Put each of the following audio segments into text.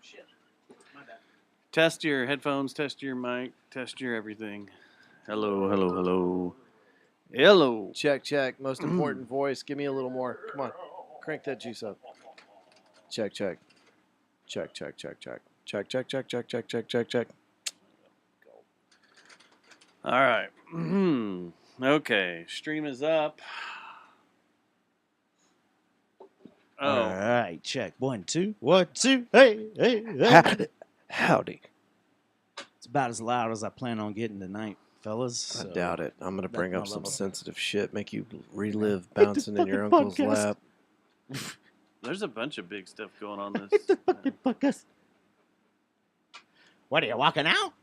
shit. My bad. Test your headphones, test your mic, test your everything. Hello, hello, hello. Hello. Check, check. Most important voice. Give me a little more. Come on. Crank that juice up. Check, check. Check, check, check, check. Check, check, check, check, check, check, check, check. All right. Okay. Stream is up. Oh. All right, check. 1, 2. 1, 2. Hey, hey, hey. Howdy. It's about as loud as I plan on getting tonight, fellas. I So doubt it. I'm going to bring that's up my some level. sensitive shit, make you relive bouncing in your uncle's podcast. lap. There's a bunch of big stuff going on this. It's the fucking podcast. What, are you walking out?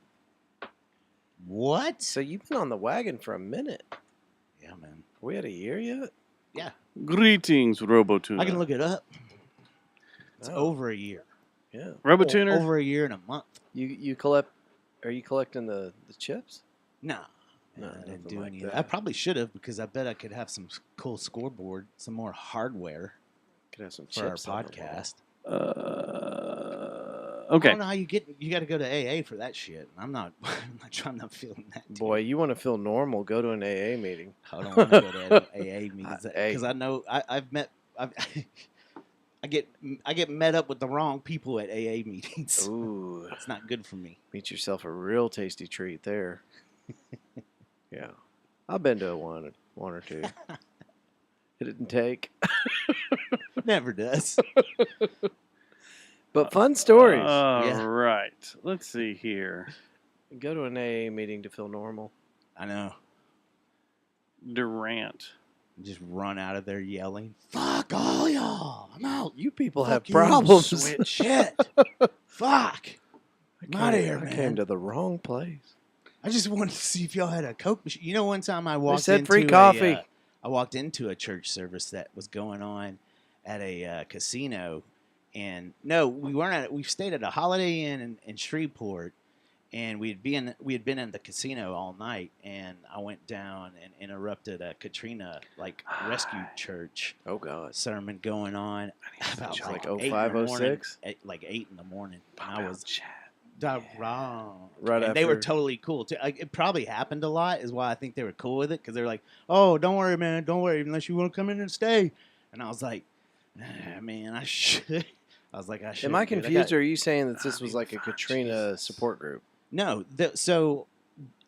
What? So you've been on the wagon for a minute. Yeah, man. Are we at a year yet? Yeah. Greetings, Robotuna. I can look it up. It's Oh, over a year. Yeah. Robotuner. Over a year and a month. You collect? Are you collecting the chips? No. No, I didn't nothing do like any of that. that. I probably should have because I bet I could have some cool scoreboard, some more hardware Could have some for our chips on the wall. podcast. I Okay. don't know how you get. You got to go to AA for that shit. I'm not. I'm not feeling that. Dude. Boy, you want to feel normal? Go to an AA meeting. I don't want to go to AA meetings Hey. because I know I've met. I get met up with the wrong people at AA meetings. Ooh, It's not good for me. meet yourself a real tasty treat there. Yeah, I've been to one or two. It didn't take, Never does. but fun stories. All Yeah. right. Let's see here. Go to an AA meeting to feel normal. I know. Durant. Just run out of there yelling, "Fuck all y'all! I'm out." You people Fuck have you, problems. Switch shit. Fuck. I'm outta here, I man. came to the wrong place. I just wanted to see if y'all had a Coke machine. You know, one time I walked said into free coffee. I walked into a church service that was going on at a casino, and no, we weren't at. We stayed at a Holiday Inn in Shreveport, and we had been in the casino all night, and I went down and interrupted a Katrina rescue church Oh God. sermon going on about Like like 0506? 8 in the morning. And Pop I out was chat. wrong. Right and they were after- totally cool too. It probably happened a lot, is why I think they were cool with it, because they're like, "Oh, don't worry, man, don't worry, unless you want to come in and stay." And I was like, "Man, I should." I was like, "I should." Am I confused, or are you saying that this was like a Katrina Jesus. support group? No. So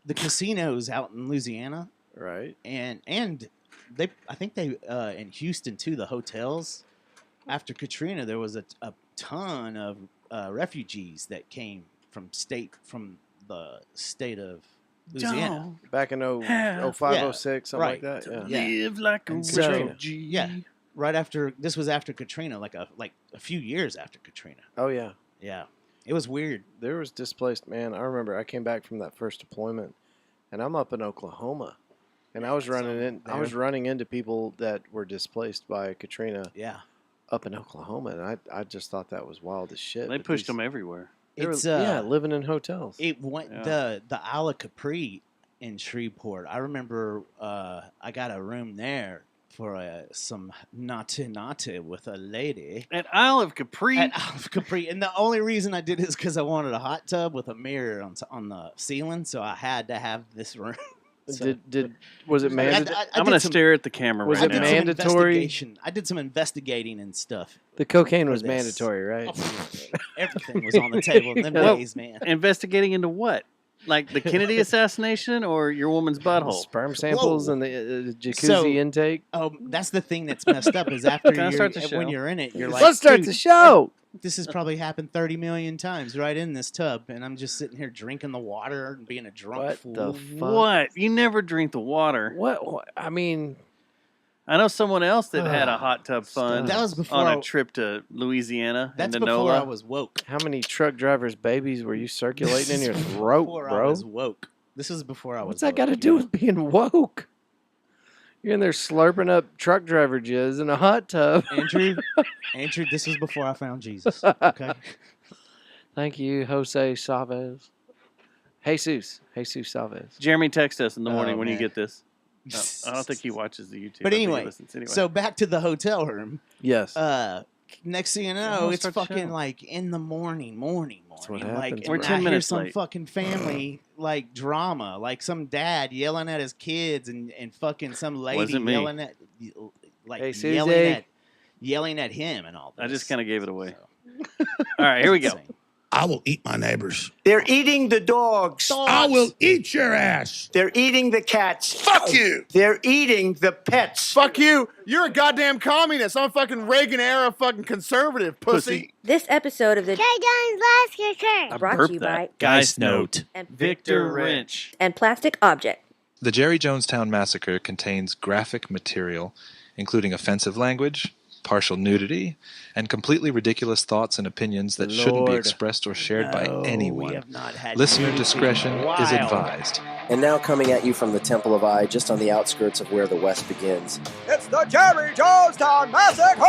the casinos out in Louisiana, Right. and I think they in Houston too. The hotels after Katrina, there was a ton of refugees that came from the state of Louisiana. Back in Yeah. 05, 06, something right. like that. Yeah. Yeah. Live like a And so- refugee. Yeah. Right after this was after Katrina, like a few years after Katrina. Oh yeah. Yeah, it was weird. There was displaced man. I remember I came back from that first deployment, and I'm up in Oklahoma, and I was running into people that were displaced by Katrina Yeah, up in Oklahoma, and I just thought that was wild as shit. They that pushed these- them everywhere. they were- it's yeah, living in hotels. It went Yeah. the Isle of Capri in Shreveport. I remember I got a room there for some nate with a lady At Isle of Capri. at Isle of Capri, and the only reason I did it is because I wanted a hot tub with a mirror on the ceiling, so I had to have this room. So- Was it I mandatory? I I'm did going to some- stare at the camera Was I right it did now. some mandatory? investigation. I did some investigating and stuff. The cocaine for was this. mandatory, right? Everything was on the table in them Well, days, man. Investigating into what? Like the Kennedy assassination or your woman's butthole? Sperm samples Whoa. and the jacuzzi So- intake. Oh, that's the thing that's messed up is after Can I start the when show? you're in it, you're like, Let's start "Dude, the show. This has probably happened 30 million times right in this tub, and I'm just sitting here drinking the water and being a drunk What fool. the fuck? What? You never drink the water. What? I mean, I know someone else that had a hot tub fun That was before on I- a trip to Louisiana That's into before NOLA. I was woke. how many truck drivers' babies were you circulating in your This is throat, before I bro? was woke. This is before I was. What's that woke, got to you do know? with being woke? You're in there slurping up truck driver jizz in a hot tub. Andrew? Andrew, this was before I found Jesus. Okay. Thank you, Jose Chavez. Jesus Chavez. Jeremy, text us in the morning Oh, when you man. get this. I don't think he watches the YouTube. But I think he anyway, listens anyway. So back to the hotel room. Yes. next thing you I'm know, gonna it's start the fucking show. like in the morning. what Like, happens, We're and 10 I hear minutes some late. fucking family like drama, like some dad yelling at his kids and fucking some lady Wasn't me. yelling at like Hey, yelling Susie. at him and all this. I just kind of gave it away. So, All right, here we go. insane. I will eat my neighbors. They're eating the dogs. I will eat your ass. They're eating the cats. Fuck you. They're eating the pets. Fuck you. You're a goddamn communist. I'm a fucking Reagan era fucking conservative, pussy. This episode of the Jay Jones Last I brought to burped you that. by Geist Note. and Victor Wrench. and Plastic Object. The Jerry Jonestown Massacre contains graphic material, including offensive language, partial nudity, and completely ridiculous thoughts and opinions that shouldn't be Lord. expressed or shared by No, we anyone. have not had Listener nudity discretion in a is while. advised. And now coming at you from the Temple of Eye, just on the outskirts of where the West begins. It's the Jerry Jonestown Massacre!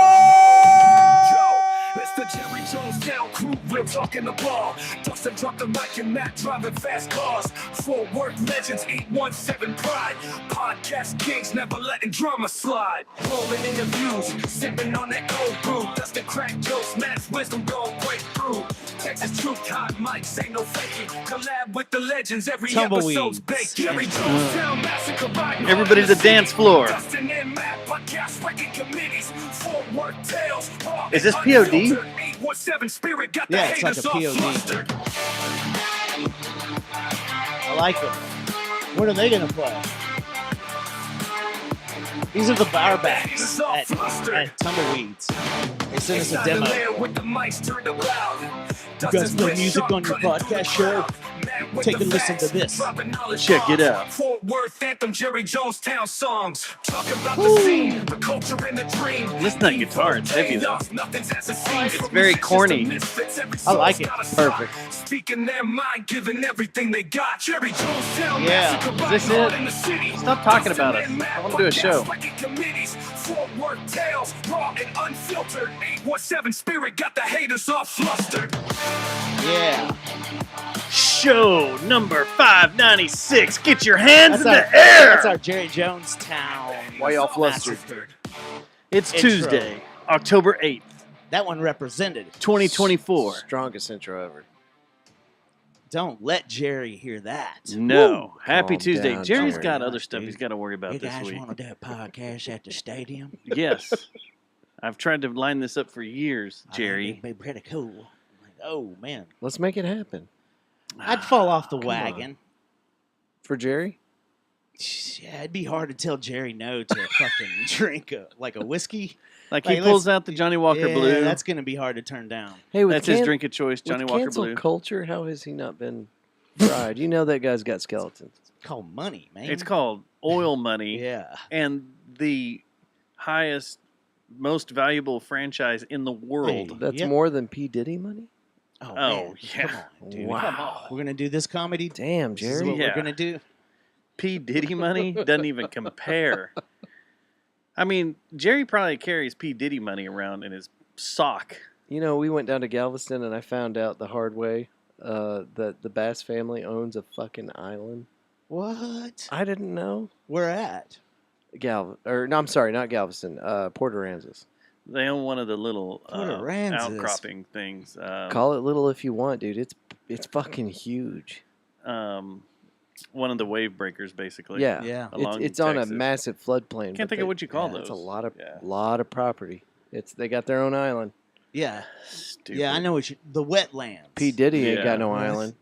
It's the Jerry Jonestown crew, we're talking the ball. Dustin drop the mic and Matt driving fast cars. Fort Worth legends, 817 pride. Podcast kings, never letting drama slide. Rolling interviews, sipping on that cold brew. Dustin crack jokes, Matt's wisdom gon' break through. Texas truth, hot mics, ain't no faking. Collab with the legends, every Tumbleweeds. episode's baked. Jerry Jonestown Massacre, riding Everybody to the hard dance floor. Dustin and Matt, podcast wrecking committees. Fort Worth tales, raw Is this and POD? unfiltered. 817 Spirit got the Yeah, it's like haters a all POD. flustered. I like it. What are they gonna play? These are the barbacks at Tumbleweeds. They sent us a demo. You guys play music on your podcast show? Take a listen to this. Check it out. Fort Worth anthem, Jerry Jonestown songs. Talk about the scene, the culture and the dream. Listen to that guitar, it's heavy though. It's very corny. I like it. Perfect. Speaking their mind, giving everything they got. Jerry Jonestown Yeah. Massacre, Is this riding hard it? in the city. Stop talking about us. I want to do a show. Fort Worth tales, raw and unfiltered. 817 Spirit got the haters all flustered. Yeah. Show number 596. Get your hands That's in our, the air. That's our Jerry Jonestown. Why y'all flustered? Massacre. It's Intro. Tuesday, October 8th, That one represented. 2024. Strongest intro ever. Don't let Jerry hear that. No. Happy Calm Tuesday. down, Jerry's Jerry. got other stuff Dude. he's got to worry about You this guys week. want to do a podcast at the stadium? Yes. I've tried to line this up for years, I think Jerry. it'd be pretty cool. Like, oh man, Let's make it happen. I'd fall off the Come wagon. For Jerry? Yeah, it'd be hard to tell Jerry no to fucking drink a whiskey. Like Like, he pulls let's- out the Johnny Walker Yeah, Blue. that's gonna be hard to turn down. Hey, with That's his drink of choice, Johnny with Walker cancel Blue. culture, how has he not been fried? You know that guy's got skeletons. It's called money, man. It's called oil money. Yeah. And the highest, most valuable franchise in the world. Hey. That's Yep. more than P. Diddy money? Oh, Oh, man. yeah. Come on, dude. Wow. Come on. We're gonna do this comedy. Damn, This is Jerry. what Yeah. we're gonna do. P. Diddy money doesn't even compare. I mean, Jerry probably carries P. Diddy money around in his sock. You know, we went down to Galveston and I found out the hard way that the Bass family owns a fucking island. What? I didn't know. We're at. No, I'm sorry, not Galveston. Port Aransas. They own one of the little Port Aransas. outcropping things. Call it little if you want, dude. It's fucking huge. One of the wave breakers, basically. Yeah, Yeah. Along it's on a Texas. massive floodplain. Can't but think of what you call those. It's a lot of Yeah. property. They got their own island. Yeah. Stupid. Yeah, I know what you. The wetlands. P Diddy ain't Yeah. got no Yes, island.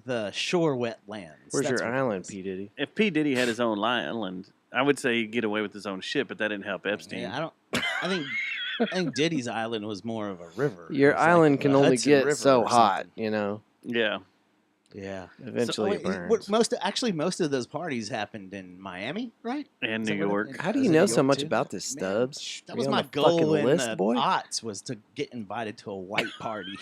The shore wetlands. Where's That's your what it island, is. P Diddy? If P. Diddy had his own island, I would say he'd get away with his own shit, but that didn't help Epstein. Yeah, I think Diddy's island was more of a river. Your It was like island the can only Hudson get River so or hot, something. you know. Yeah. Yeah. Eventually So, it wait, burns. most of those parties happened in Miami, right? And Is New that what York. How do is you it know New so York, much too? about this, Man, Stubbs? that Are was you on my the goal fucking in list, the boy? aughts was to get invited to a white party.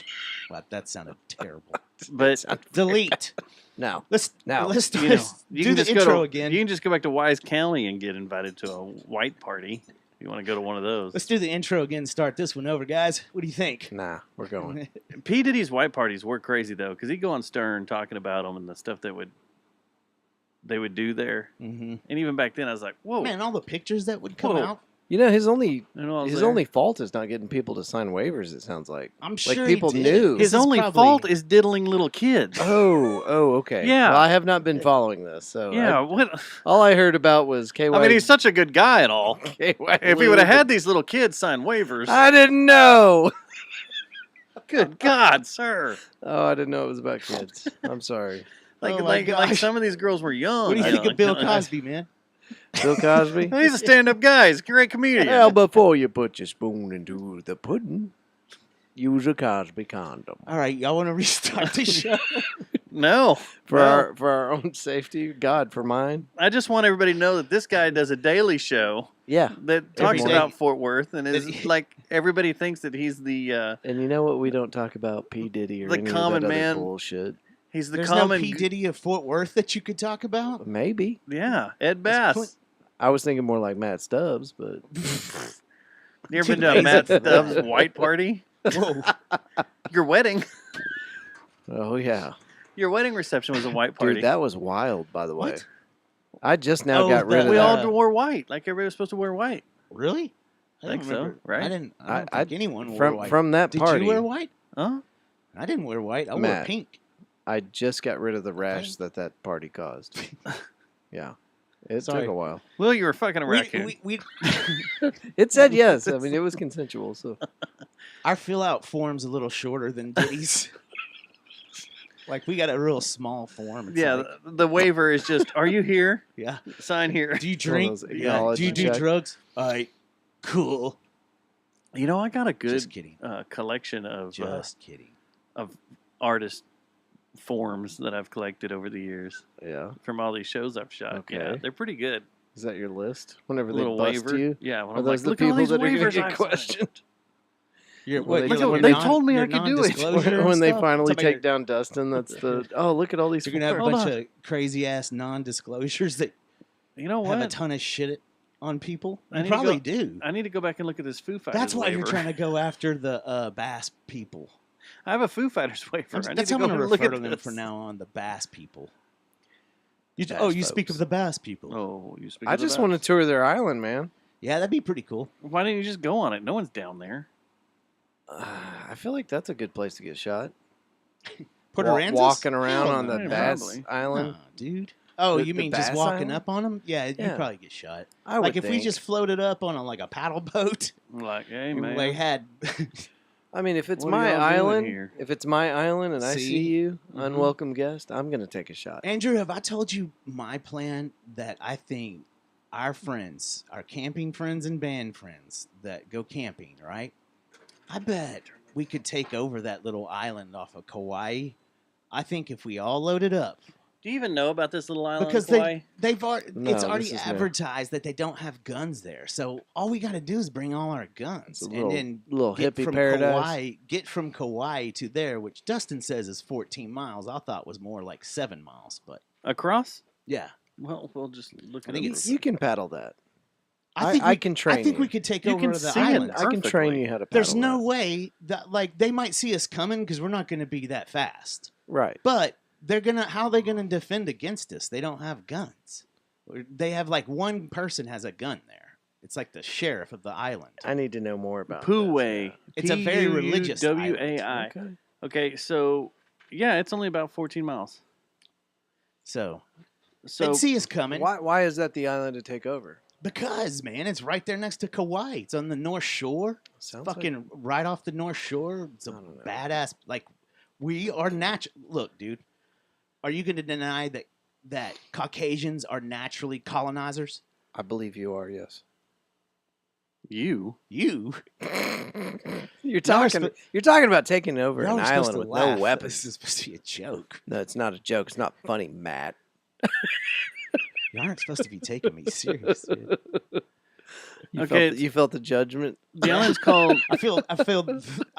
Wow, that sounded terrible. But Delete. No. Let's start. you know, you do can the just go intro to, again. You can just go back to Wise County and get invited to a white party. You want to go to one of those. Let's do the intro again. Start this one over, guys. What do you think? Nah, we're going. P. Diddy's white parties were crazy though, because he'd go on Stern talking about them and the stuff they would do there. Mm-hmm. And even back then, I was like, "Whoa, Man, all the pictures that would come Whoa. out. You know, his only You know, I was his there. only fault is not getting people to sign waivers. It sounds like. I'm sure Like people he did. knew. His This is only probably- fault is diddling little kids. Oh, okay. Yeah. Well, I have not been following this, so Yeah, what? all I heard about was KY. I mean, he's such a good guy and all. KY If he would have had these little kids sign waivers, I didn't know. good God, sir! Oh, I didn't know it was about kids. I'm sorry. Like, Oh my like gosh. some of these girls were young. What do you think of Bill Cosby, man? Bill Cosby. He's a stand-up guy. He's a great comedian. Well, before you put your spoon into the pudding, use a Cosby condom. All right, y'all want to restart the show? No, For no. our own safety, God, for mine. I just want everybody to know that this guy does a daily show Yeah. that talks Every day. about Fort Worth and is That- like everybody thinks that he's the And you know what? We don't talk about P. Diddy or The any common of that man. other bullshit. he's the There's common no P. Diddy of Fort Worth that you could talk about? Maybe. Yeah, Ed That's Bass. I was thinking more like Matt Stubbs, but You ever been to a Matt Stubbs white party? Whoa. Your wedding, oh yeah, your wedding reception was a white party. dude, that was wild. By the way, What? I just now Oh, got rid that- of we that. all wore white, like everybody was supposed to wear white. Really? I Think don't so, remember. right? I don't I- think anyone wore from white. from that Did party. you wear white? Huh? I didn't wear white. I wore Matt. pink. I just got rid of the rash that party caused. Yeah, it Sorry. took a while. Well, you were fucking a raccoon. We It said yes. I mean, it was consensual. So our fill out form's a little shorter than Diddy's. Like we got a real small form. It's yeah, like- the waiver is just, are you here? yeah. Sign here. Do you One of drink? those Yeah. Do acknowledge you do check. drugs? All right. Cool. You know, I got a Just good kidding. collection of Just kidding. artist forms that I've collected over the years yeah, from all these shows I've shot. Yeah, Okay. they're pretty good. is that your list? Whenever they Little bust waiver. you, Yeah, when are I'm like, those the look at all people these that are going to waivers get I've signed." questioned? You're, Well, they you're told- they non- told me I you're could do it. non-disclosure and when they stuff? finally Somebody- take down Dustin, that's the look at all these. You're gonna have a Hold bunch on. of crazy ass non-disclosures that You know have a what? ton of shit on people. I You need to probably go- do. I need to go back and look at this Foo Fighters That's why you're waiver. trying to go after the Bass people. I have a Foo Fighters waiver. I need That's to how go I'm going to and look refer at to them this. from now on. The Bass people. You Bass you speak folks. of the Bass people. Oh, you speak I of the just best. want to tour their island, man. Yeah, that'd be pretty cool. Why didn't you just go on it? No one's down there. I feel like that's a good place to get shot. Put Walking around on the no. Bass Probably. Island. dude. Oh, The- you the mean just Bass walking Island? up on them? Yeah, Yeah. you'd probably get shot. I would Like if we think. just floated up on like a paddle boat, Like, hey and man, we had I mean, if it's What are my y'all doing island, here? if it's my island and I see See? you, Mhm. unwelcome guest, I'm gonna take a shot. Andrew, have I told you my plan that I think our friends, our camping friends and band friends that go camping, right? I bet we could take over that little island off of Kauai. I think if we all loaded up, do you even know about this little island? because Kauai? they've already, No, it's this already is new. advertised that they don't have guns there. So all we got to do is bring all our guns It's a and little, then little get hippie from paradise. Kauai, get from Kauai to there, which Dustin says is 14 miles. I thought was more like 7 miles, but across? yeah. Well, we'll just look I at think it. it's- You can paddle that. I can train I think you. we could take You over can the see it. island. I can train perfectly. you how to paddle. There's no that. way that like they might see us coming because we're not going to be that fast. Right. But they're gonna how are they gonna defend against us? They don't have guns. Or they have like one person has a gun there. It's like the sheriff of the island. I need to know more about Puway. It's a very religious island. W-A-I. this. Okay. Okay, so yeah, it's only about 14 miles. So So they'd see us coming Why is that the island to take over? because man, it's right there next to Kauai. It's on the North Shore. Sounds like- Fucking right off the North Shore. It's a I don't know. badass. Like we are natural. Look, dude, are you going to deny that Caucasians are naturally colonizers? I believe you are. Yes. you. You, You're Y'all are talking about taking over y'all an are supposed island to with laugh. no weapons. This is supposed to be a joke. No, it's not a joke. It's not funny, Matt. Y'all aren't supposed to be taking me serious. Dude. Okay, You felt the judgment. The island's called. I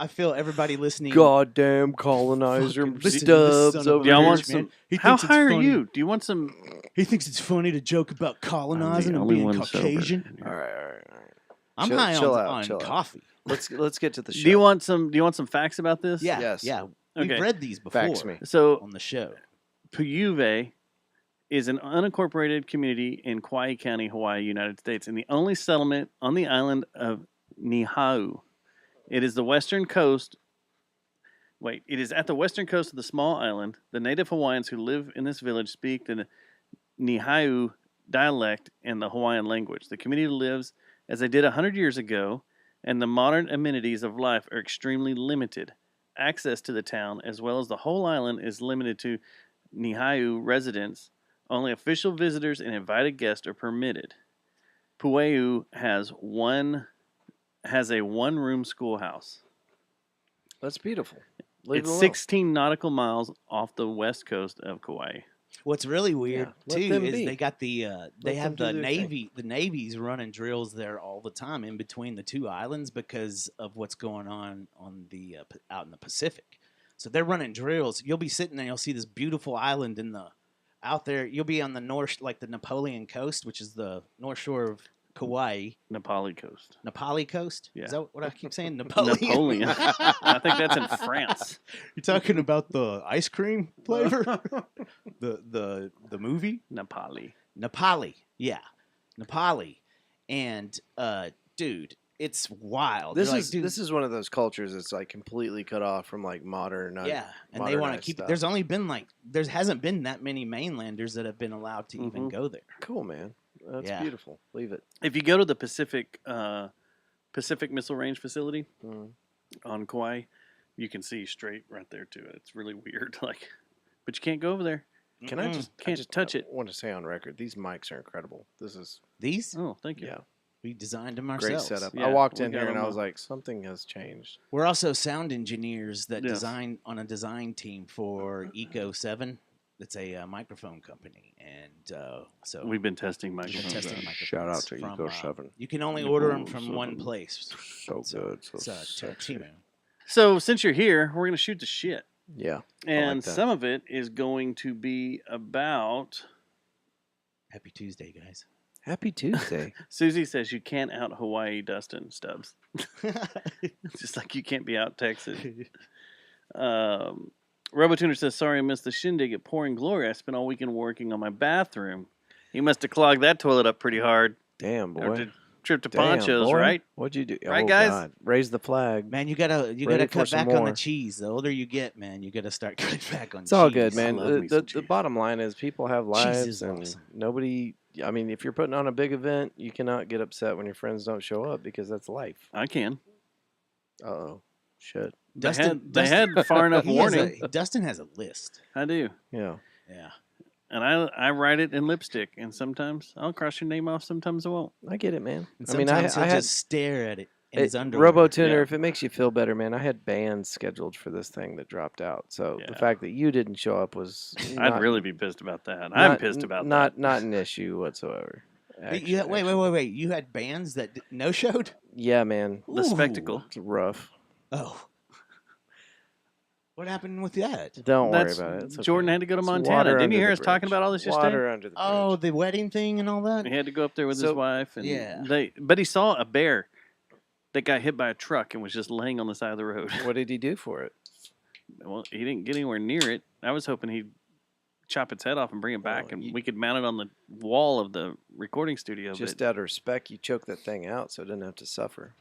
feel everybody listening. Goddamn colonizer Fucking listen to this Stubbs son of a over Do y'all here. want bitch, some? man. He How thinks it's high are funny. you? Do you want some? He thinks it's funny to joke about colonizing and only being one sober. Caucasian. All right, all right, all right. I'm Chill- high chill on, out, on chill out. coffee. Let's get to the show. Do you want some facts about this? Yeah, Yes. yeah. Okay. We've read these before Fax me. So on the show. Puyuve is an unincorporated community in Kauai County, Hawaii, United States, and the only settlement on the island of Niihau. It is the western coast. Wait, it is at the western coast of the small island. The native Hawaiians who live in this village speak the Niihau dialect and the Hawaiian language. The community lives as they did 100 years ago, and the modern amenities of life are extremely limited. Access to the town, as well as the whole island, is limited to Niihau residents. Only official visitors and invited guests are permitted. Pu'eu has a one-room schoolhouse. That's beautiful. Leave It's it alone. 16 nautical miles off the west coast of Kauai. What's really weird let too them is be. they got the they Let have them the do their thing. Navy. The Navy's running drills there all the time in between the two islands because of what's going on the out in the Pacific. So they're running drills. You'll be sitting there, you'll see this beautiful island in the out there. You'll be on the north, like the Napoleon coast, which is the north shore of Kauai. Napali coast. Napali coast. Yeah. Is that what I keep saying? Napoleon. Napoleon. I think that's in France. You're talking about the ice cream flavor? the movie? Napali. Nepali. Yeah. Nepali. And dude, it's wild. This They're like, is dude, this is one of those cultures that's like completely cut off from like modern. yeah, and they want to modernized keep. stuff. There's only been there hasn't been that many mainlanders that have been allowed to even Mhm. go there. Cool, man. That's Yeah. beautiful. Leave it. If you go to the Pacific Missile Range facility Mm. on Kauai, you can see straight right there to it. It's really weird. Like, but you can't go over there. Can I just Can't touch it. want to say on record, these mics are incredible. This is These Oh, thank you. yeah, we designed them great ourselves. setup. Yeah, I walked we in got here and them I was all. like, something has changed. We're also sound engineers that Yeah. design on a design team for Eco 7. It's a microphone company, and so We've been testing we've been microphones. testing microphones. Shout out to from, Eco 7. You can only order them Eco from one 7. place. So good, so It's sexy. Temu. So since you're here, we're gonna shoot the shit, Yeah, and that. some of it is going to be about. Happy Tuesday, guys. Happy Tuesday. Susie says you can't out Hawaii Dustin Stubbs. Just like you can't be out Texas. RoboTuner says, sorry I missed the shindig at Pouring Glory. I spent all weekend working on my bathroom. He must have clogged that toilet up pretty hard. Damn, Or boy. did trip to Damn, Ponchos, boy. right? What'd you do? Right, Oh, guys? God. Raise the flag. Man, you gotta Ready cut for some back on the more. cheese. The older you get, man, you gotta start cutting back on cheese. It's all good, man. love me The some cheese. bottom line is people have Cheese lives is and awesome. nobody. I mean, if you're putting on a big event, you cannot get upset when your friends don't show up because that's life. I can. Uh-oh. Shit. They had far enough He has warning. Dustin has a list. I do. Yeah. Yeah. And I write it in lipstick, and sometimes I'll cross your name off, sometimes I won't. I get it, man. And I mean, I sometimes he'll had just stare at it in his underwear. RoboTuner, Yeah. if it makes you feel better, man, I had bands scheduled for this thing that dropped out. So the Yeah. fact that you didn't show up was I'd really be pissed about that. I'm pissed about that. Not an issue whatsoever. Wait, wait. You had bands that no showed? Yeah, man. The spectacle. It's rough. Oh. What happened with that? Don't That's- worry about it. It's Jordan okay. had to go to It's Montana. water Didn't under you hear the us talking bridge. about all this yesterday? Water under the bridge. Oh, the wedding thing and all that? He had to go up there with his So- wife, and Yeah. but he saw a bear that got hit by a truck and was just laying on the side of the road. What did he do for it? Well, he didn't get anywhere near it. I was hoping he'd chop its head off and bring it back, Well, and you- we could mount it on the wall of the recording studio. Just but out of respect, you choke that thing out so it doesn't have to suffer.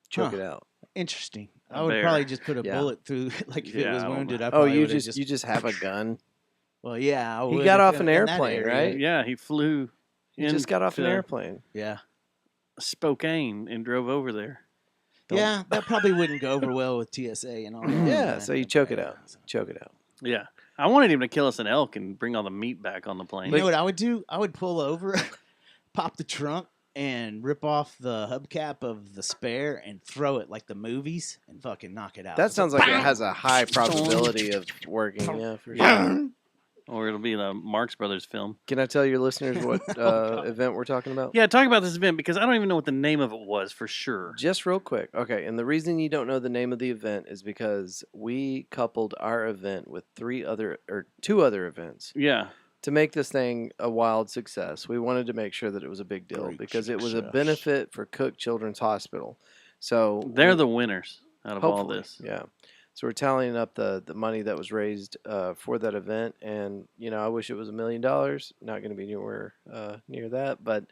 Choke Huh. it out. Interesting. A I would bear. probably just put a Yeah. bullet through, like if it Yeah, was I don't wounded. know. I Oh, probably you would've just have a gun. Well, yeah. I He would got if off in an that airplane, area. right? yeah, he flew. He just got off an into airplane. Yeah. Spokane and drove over there. Don't- Yeah, that probably wouldn't go over well with TSA and all that. Yeah, so you choke it out. Choke it out. Yeah, I wanted him to kill us an elk and bring all the meat back on the plane. You know what I would do? I would pull over, pop the trunk, and rip off the hubcap of the spare and throw it like the movies and fucking knock it out. That sounds like it has a high probability of working. Yeah, for sure. Or it'll be the Marx Brothers film. Can I tell your listeners what event we're talking about? Yeah, talk about this event because I don't even know what the name of it was for sure. Just real quick. Okay, and the reason you don't know the name of the event is because we coupled our event with two other events Yeah, to make this thing a wild success. We wanted to make sure that it was a big deal Great because it was a success. benefit for Cook Children's Hospital. So they're the winners out of all hopefully, this. yeah. So we're tallying up the money that was raised for that event, and I wish it was $1 million. Not going to be anywhere near that, but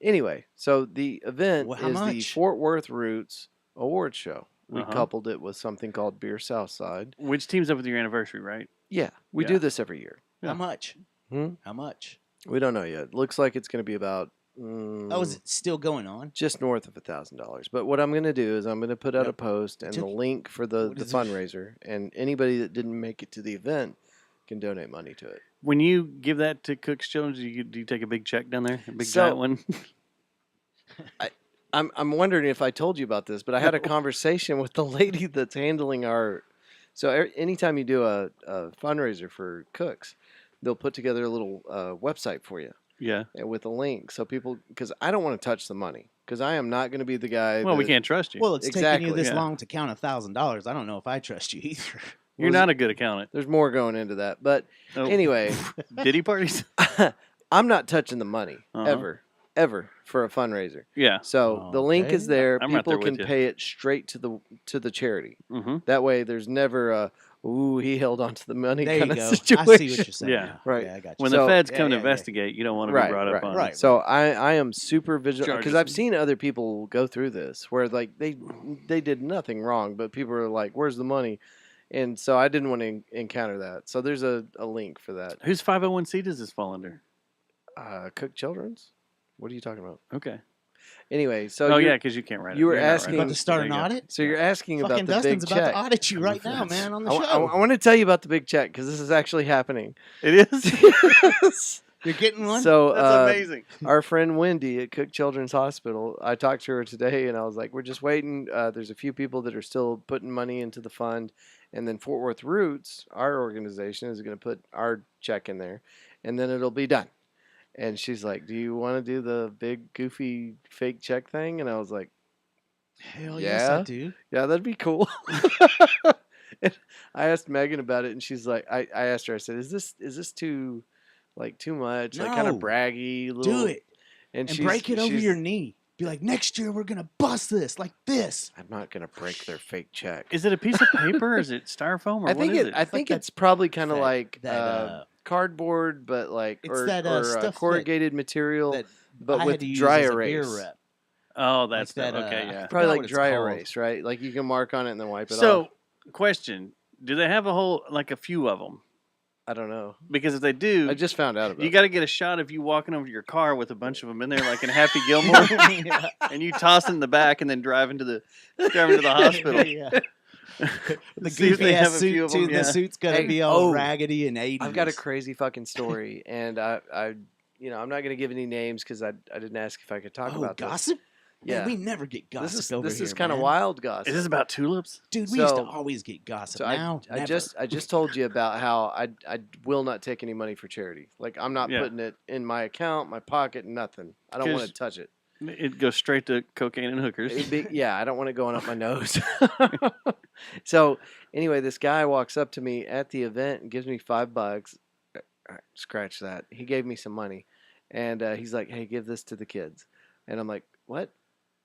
anyway. So the event Well, how is the much? Fort Worth Roots Award Show. We Uh-huh. coupled it with something called Beer Southside. Which teams up with your anniversary, right? Yeah, we Yeah. do this every year. Yeah. How much? Hmm? How much? We don't know yet. Looks like it's going to be about Oh, is it still going on? just north of $1,000. But what I'm going to do is I'm going to put out a Yep. post and the Took- link for the What is it? fundraiser, and anybody that didn't make it to the event can donate money to it. When you give that to Cook's Children, do you take a big check down there? A big So- giant one? I'm wondering if I told you about this, but I had a conversation with the lady that's handling our. So anytime you do a fundraiser for Cooks, they'll put together a little website for you Yeah. with a link, so people, because I don't want to touch the money, because I am not going to be the guy. Well, we that- can't trust you. Well, it's taking Exactly, you this yeah. long to count $1,000. I don't know if I trust you either. You're not a good accountant. There's more going into that, but Oh. anyway, Diddy parties? I'm not touching the money Uh-huh. ever for a fundraiser. Yeah. So the link is Okay. there. I'm right People there with can you. pay it straight to the charity. Mm-hmm. That way, there's never a "ooh, he held on to the money" There you kind of go. situation. I see what you're saying. Yeah. now. Right. Yeah, I got you. When So- the feds Yeah, come to yeah, yeah. investigate, you don't want to Right, be brought up on. right. So I am super vigilant Charges. because I've seen other people go through this where like they did nothing wrong, but people are like, "Where's the money?" And so I didn't want to encounter that. So there's a link for that. Whose 501c does this fall under? Cook Children's. What are you talking about? Okay. Anyway, so Oh, you're- yeah, because you can't write it. you were You're not right. asking- About to start There an you go. audit? So you're asking about Fucking the Dustin's big about check. to audit you right now, man, on the I show. want to tell you about the big check because this is actually happening. It is? You're getting one? So That's amazing. our friend Wendy at Cook Children's Hospital, I talked to her today and I was like, we're just waiting. There's a few people that are still putting money into the fund. And then Fort Worth Roots, our organization, is going to put our check in there. And then it'll be done. And she's like, do you want to do the big, goofy, fake check thing? And I was like, Hell yes, I Yeah. do. yeah, that'd be cool. And I asked Megan about it, and she's like, I asked her, I said, is this too much? Like kind of No. braggy? Little, Do it. And, And she's- break it over she's- your knee. Be like, next year we're going to bust this like this. I'm not going to break their fake check. Is it a piece of paper or is it styrofoam or I think what is it? I think that- it's probably kind of that- like that, cardboard, but like It's or, that, or stuff that- corrugated material, That but I with had to use dry as a erase. beer rep. Oh, that's like that, okay, I yeah. forgot Probably what like it's dry called. erase, right? Like you can mark on it and then wipe it So, off. question: do they have a few of them? I don't know. Because if they do, I just found out about you it. got to get a shot of you walking over to your car with a bunch of them in there, like in Happy Gilmore, Yeah. and you toss it in the back and then driving to the hospital. Yeah. The See if goofy they ass have a few suit of 'em, too. yeah. The suit's gonna Hey, be all oh, raggedy and 80s. I've got a crazy fucking story, and I I'm not going to give any names because I didn't ask if I could talk about this. gossip. Yeah. Man, we never get gossip This is over this here. is kind of man. wild gossip. Is this about tulips? dude. We used to So- always get gossip. So Now, I never. just told you about how I will not take any money for charity. Like I'm not Yeah. putting it in my account, my pocket, nothing. I don't want 'Cause- to touch it. It goes straight to cocaine and hookers. Yeah, I don't want it going up my nose. So anyway, this guy walks up to me at the event and gives me $5. Scratch that. He gave me some money, and he's like, "Hey, give this to the kids." And I'm like, "What?"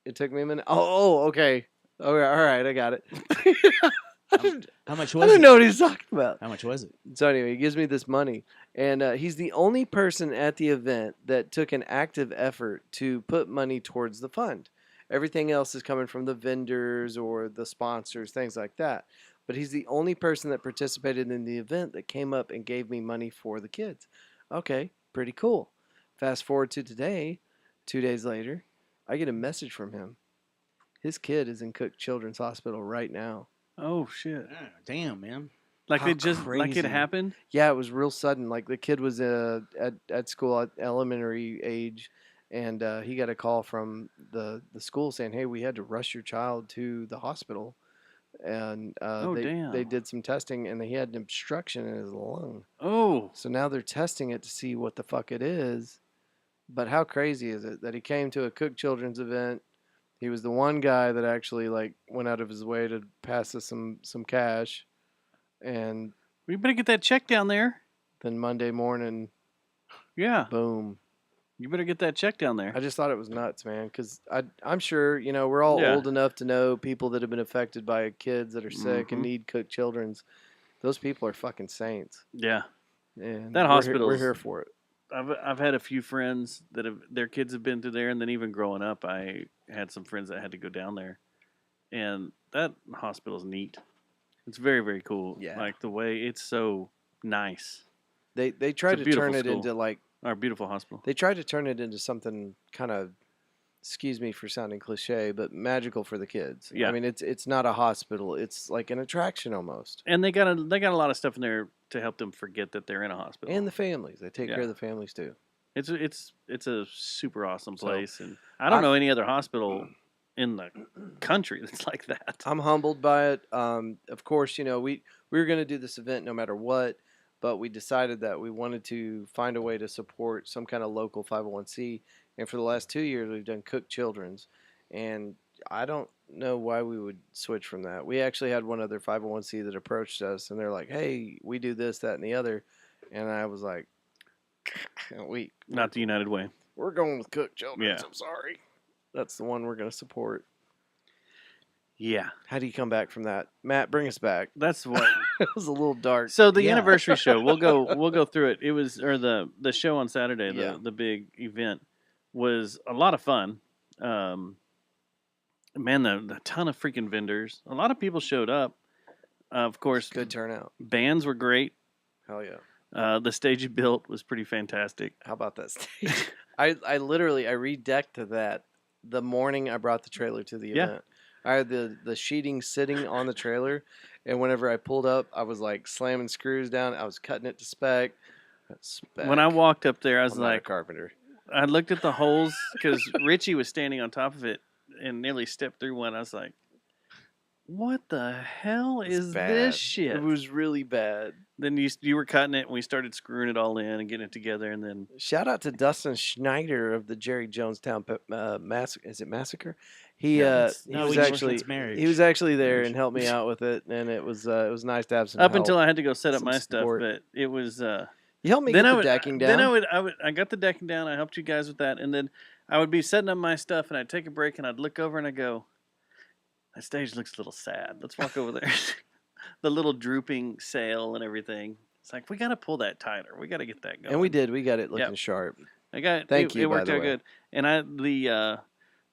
It took me a minute. Oh, okay. All right, I got it. How much I was didn't it? know what he was talking about. How much was it? So anyway, he gives me this money, and he's the only person at the event that took an active effort to put money towards the fund. Everything else is coming from the vendors or the sponsors, things like that. But he's the only person that participated in the event that came up and gave me money for the kids. Okay, pretty cool. Fast forward to today, 2 days later, I get a message from him. His kid is in Cook Children's Hospital right now. Oh shit! Oh, damn, man. Like How they just like it crazy. happened. Yeah, it was real sudden. Like the kid was at school at elementary age, and he got a call from the school saying, "Hey, we had to rush your child to the hospital," and Oh, they damn. did some testing, and he had an obstruction in his lung. Oh, So now they're testing it to see what the fuck it is. But how crazy is it that he came to a Cook Children's event? He was the one guy that actually like went out of his way to pass us some cash, and we better get that check down there. then Monday morning, Yeah. boom. You better get that check down there. I just thought it was nuts, man. Because I'm sure we're all Yeah. old enough to know people that have been affected by kids that are sick and Mhm. need cooked children's. Those people are fucking saints. Yeah. And That we're hospital's- here for it. I've had a few friends that their kids have been through there, and then even growing up, I had some friends that had to go down there, and that hospital's neat. It's very, very cool. Yeah. Like the way it's so nice. They tried a to turn beautiful it school. into like Our beautiful hospital. they tried to turn it into something kind of, excuse me for sounding cliche, but magical for the kids. Yeah. I mean, it's not a hospital. It's like an attraction almost. And they got a lot of stuff in there to help them forget that they're in a hospital. And the families, they take care Yeah. of the families too. It's a super awesome So, place, and I don't I- know any other hospital in the country that's like that. I'm humbled by it. Of course, we were going to do this event no matter what, but we decided that we wanted to find a way to support some kind of local 501c. And for the last 2 years, we've done Cook Children's, and I don't know why we would switch from that. We actually had one other 501c that approached us, and they're like, "Hey, we do this, that, and the other," and I was like, Not the United Way. We're going with Cook Children's. Yeah. I'm sorry. That's the one we're going to support. Yeah, How do you come back from that, Matt? Bring us back. that's what. It was a little dark. So the Yeah. anniversary show, we'll go through it. It was the show on Saturday, Yeah. the big event was a lot of fun. Man, the ton of freaking vendors. A lot of people showed up. Of course, Good turnout. bands were great. Hell yeah. The stage you built was pretty fantastic. How about that stage? I literally redecked that the morning I brought the trailer to the Yeah. event. I had the sheeting sitting on the trailer, and whenever I pulled up, I was like slamming screws down. I was cutting it to spec. When I walked up there, I was I'm not a like, carpenter. I looked at the holes because Richie was standing on top of it and nearly stepped through one. I was like, what the hell It's is bad. this shit? It was really bad. Then you were cutting it, and we started screwing it all in and getting it together, and then Shout out to Dustin Schneider of the Jerry Jonestown Massacre. Is it Massacre? He No, was we actually It's marriage. he was actually there and helped me out with it, and it was nice to have some up help. until I had to go set up some my stuff, support. but it was. You helped me then get I the would, decking down. Then I got the decking down. I helped you guys with that, and then I would be setting up my stuff, and I'd take a break, and I'd look over and I go, that stage looks a little sad. Let's walk over there. The little drooping sail and everything. It's like we got to pull that tighter. We got to get that going. And we did. We got it looking Yep. sharp. I got. Thank it, you, It by worked the out way. good. And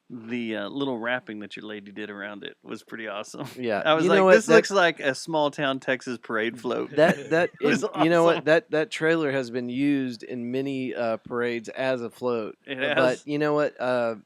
the little wrapping that your lady did around it was pretty awesome. Yeah. I was You like, know what? this looks like a small town Texas parade float. That was is, you know awesome. what, that trailer has been used in many parades as a float. It But has. you know what,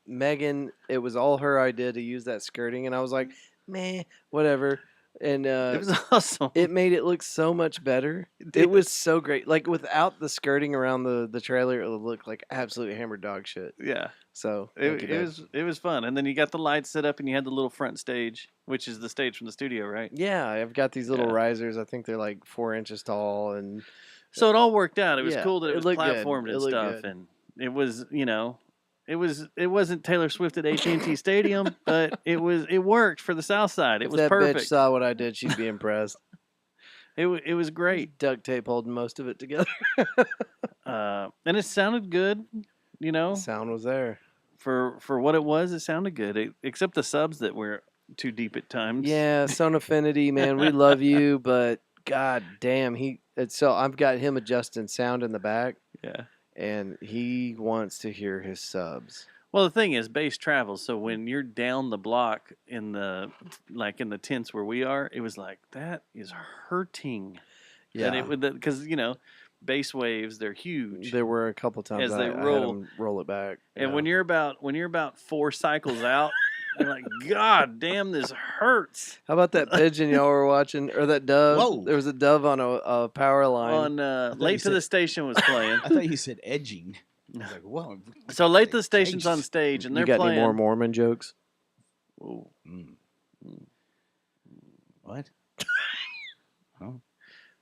Megan, it was all her idea to use that skirting, and I was like, meh, whatever. And It was awesome. it made it look so much better. did. It was so great. Like without the skirting around the trailer, it would look like absolute hammered dog shit. Yeah. So thank you, babe. It was fun. And then you got the lights set up, and you had the little front stage, which is the stage from the studio, right? Yeah, I've got these little Yeah. risers. I think they're like 4 inches tall, and So it all worked out. It was Yeah, cool that it it was looked good. platformed It and looked stuff, good. and it was it wasn't Taylor Swift at AT&T Stadium, but it worked for the South Side. It if was that perfect. bitch saw what I did, she'd be impressed. It was great, Duct tape holding most of it together. and it sounded good. You know, Sound was there. for what it was, it sounded good. Except the subs that were too deep at times. Yeah, Son Affinity, man, we love you, but god damn, so I've got him adjusting sound in the back, Yeah. and he wants to hear his subs. Well, the thing is, bass travels. So when you're down the block in the tents where we are, it was like that is hurting. Yeah, And it would because bass waves, they're huge. there were a couple times As they I had roll. him roll it back. And when you're about 4 cycles out, you're like, God damn, this hurts. how about that pigeon y'all were watching, or that dove? Whoa. There was a dove on a power line. On you Late to said- the Station was playing. I thought you said edging. I was like, whoa. So Late to the Station's on stage and You they're got playing. any more Mormon jokes? Ooh. Mm. What?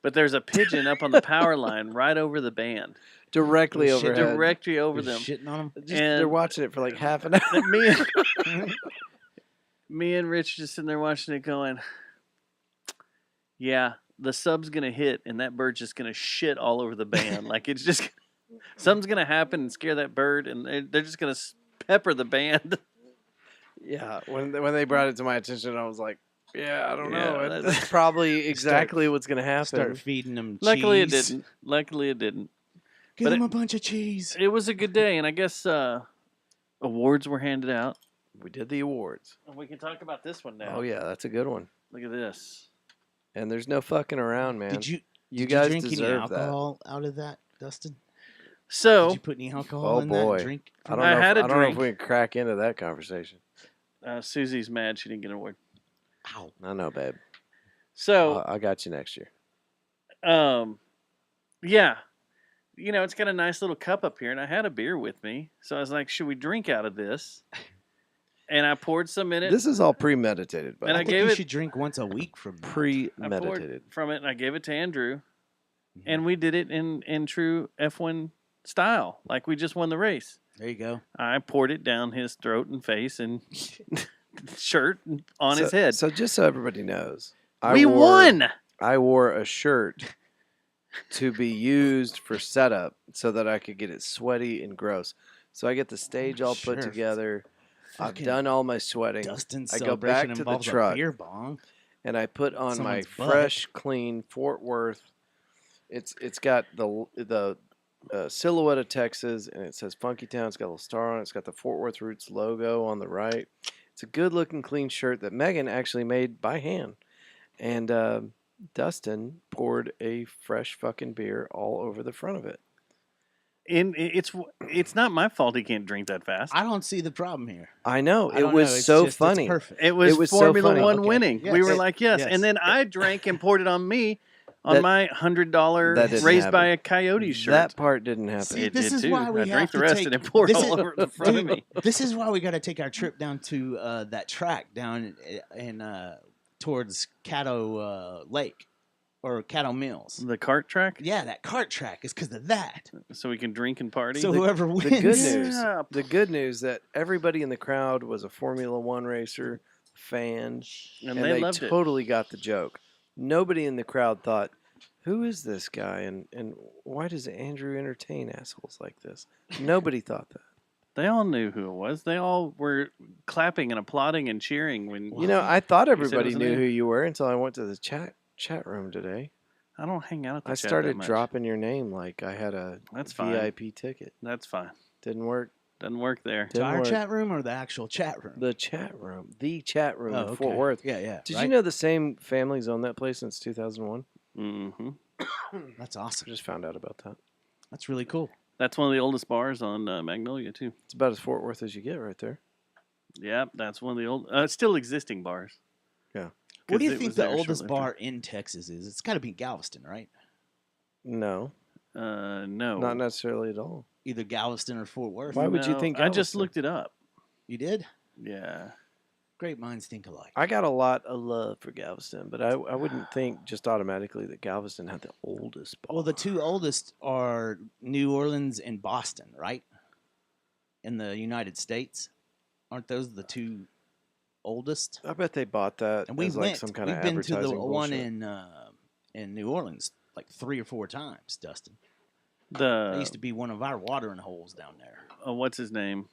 But there's a pigeon up on the power line right over the band, Directly Shit, overhead. directly over You're them. shitting on them? Just, they're and- watching it for like half an hour. And me and Rich just sitting there watching it going, yeah, the sub's going to hit and that bird's just going to shit all over the band. Like it's just, Something's gonna happen and scare that bird, and they're just gonna pepper the band. Yeah, when they brought it to my attention, I was like, yeah, I don't know. Yeah, That's probably exactly what's going to happen. Start feeding them cheese. Luckily, it didn't. Luckily, it didn't. Give But them a bunch of cheese. It was a good day, and I guess awards were handed out. We did the awards. We can talk about this one now. Oh, yeah, that's a good one. Look at this. And there's no fucking around, man. Did you guys drink any deserve that. alcohol out of that, Dustin? So Did you put any alcohol in boy. that drink? I don't I know. had a I don't know if drink. we can crack into that conversation. Susie's mad she didn't get an award. Ow. I know, babe. So I got you next year. yeah, it's got a nice little cup up here, and I had a beer with me, so I was like, should we drink out of this? And I poured some in it. This is all premeditated, but And I I think gave you it- should drink once a week from now. I poured premeditated. from it, and I gave it to Andrew, Mhm. and we did it in true F1 style, like we just won the race. There you go. I poured it down his throat and face and shirt and on his head. So just so everybody knows, We won. I wore a shirt to be used for setup so that I could get it sweaty and gross. So I get the stage all put Sure. together. I've Fucking done all my sweating, Dustin's I go celebration back to the involves truck. a beer bong. and I put on Someone's my butt. fresh, clean Fort Worth. It's got the silhouette of Texas, and it says Funky Town. It's got a little star on it. It's got the Fort Worth Roots logo on the right. It's a good-looking, clean shirt that Megan actually made by hand. And Dustin poured a fresh fucking beer all over the front of it. And it's not my fault he can't drink that fast. I don't see the problem here. I know. I It don't was know. It's so just- it's funny. perfect. It was so Formula funny. One Okay. winning. Yes. We were like, yes. Yes. And then I drank and poured it on me on That- my $100 that didn't raised by happen. a Coyote shirt. That part didn't happen. See, It this did is too. why we I have drank the to rest take- and it poured this all is- over the front of Dude, me. This is why we got to take our trip down to that track down in towards Caddo Lake or Caddo Mills. The cart track, Yeah, that cart track is because of that. so we can drink and party. So whoever wins, The good news, Yeah. the good news that everybody in the crowd was a Formula One racer fan, and and they they loved it. totally got the joke. Nobody in the crowd thought, "Who is this guy?" and why does Andrew entertain assholes like this? Nobody thought that. They all knew who it was. They all were clapping and applauding and cheering when You know, I thought You said it everybody was a knew man? who you were until I went to the chat room today. I don't hang out at the I chat that started much. dropping your name like I had a That's fine. VIP ticket. That's fine. Didn't work. Doesn't work there. to Didn't our work. chat room or the actual chat room. The chat room. The chat room Oh, in Fort okay. Worth. Yeah. Did right? you know the same family's owned that place since 2001? hmm That's I awesome. just found out about that. That's really cool. That's one of the oldest bars on Magnolia too. It's about as Fort Worth as you get right there. Yep, that's one of the old, still existing bars. Yeah. What do 'Cause you it think was the there oldest shortly bar in Texas is? It's got to be Galveston, right? No, after. No, not necessarily at all. Either Galveston or Fort Worth. Why would you No, think I just Galveston? looked it up. You did? Yeah. Great minds think alike. I got a lot of love for Galveston, but I wouldn't think just automatically that Galveston had the oldest bar. Well, the two oldest are New Orleans and Boston, right? In the United States, aren't those the two oldest? I bet they bought that And we as went. like some kind We've of been to advertising the one bullshit. in New Orleans like 3 or 4 times, Dustin. That The used to be one of our watering holes down there, what's his name?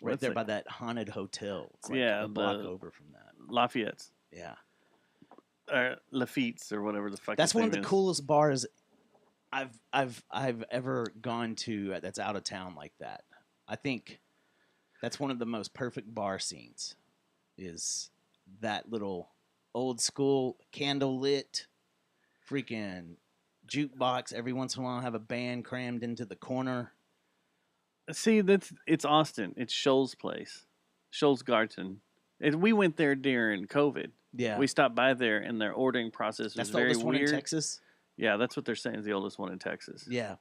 right What's there it? by that haunted hotel. It's like Yeah, a block the- over from that. Lafayette's Yeah, or Lafitte's or whatever the fuck. that's his one of name the is. coolest bars I've ever gone to. That's out of town like that. I think that's one of the most perfect bar scenes. Is that little old school candle lit, freaking jukebox? Every once in a while, have a band crammed into the corner. See, it's Austin. It's Shoals Place, Shoals Garten. We went there during COVID. Yeah, We stopped by there, and their ordering process was that's the very oldest one weird. in Texas. Yeah, that's what they're saying is the oldest one in Texas. Yeah,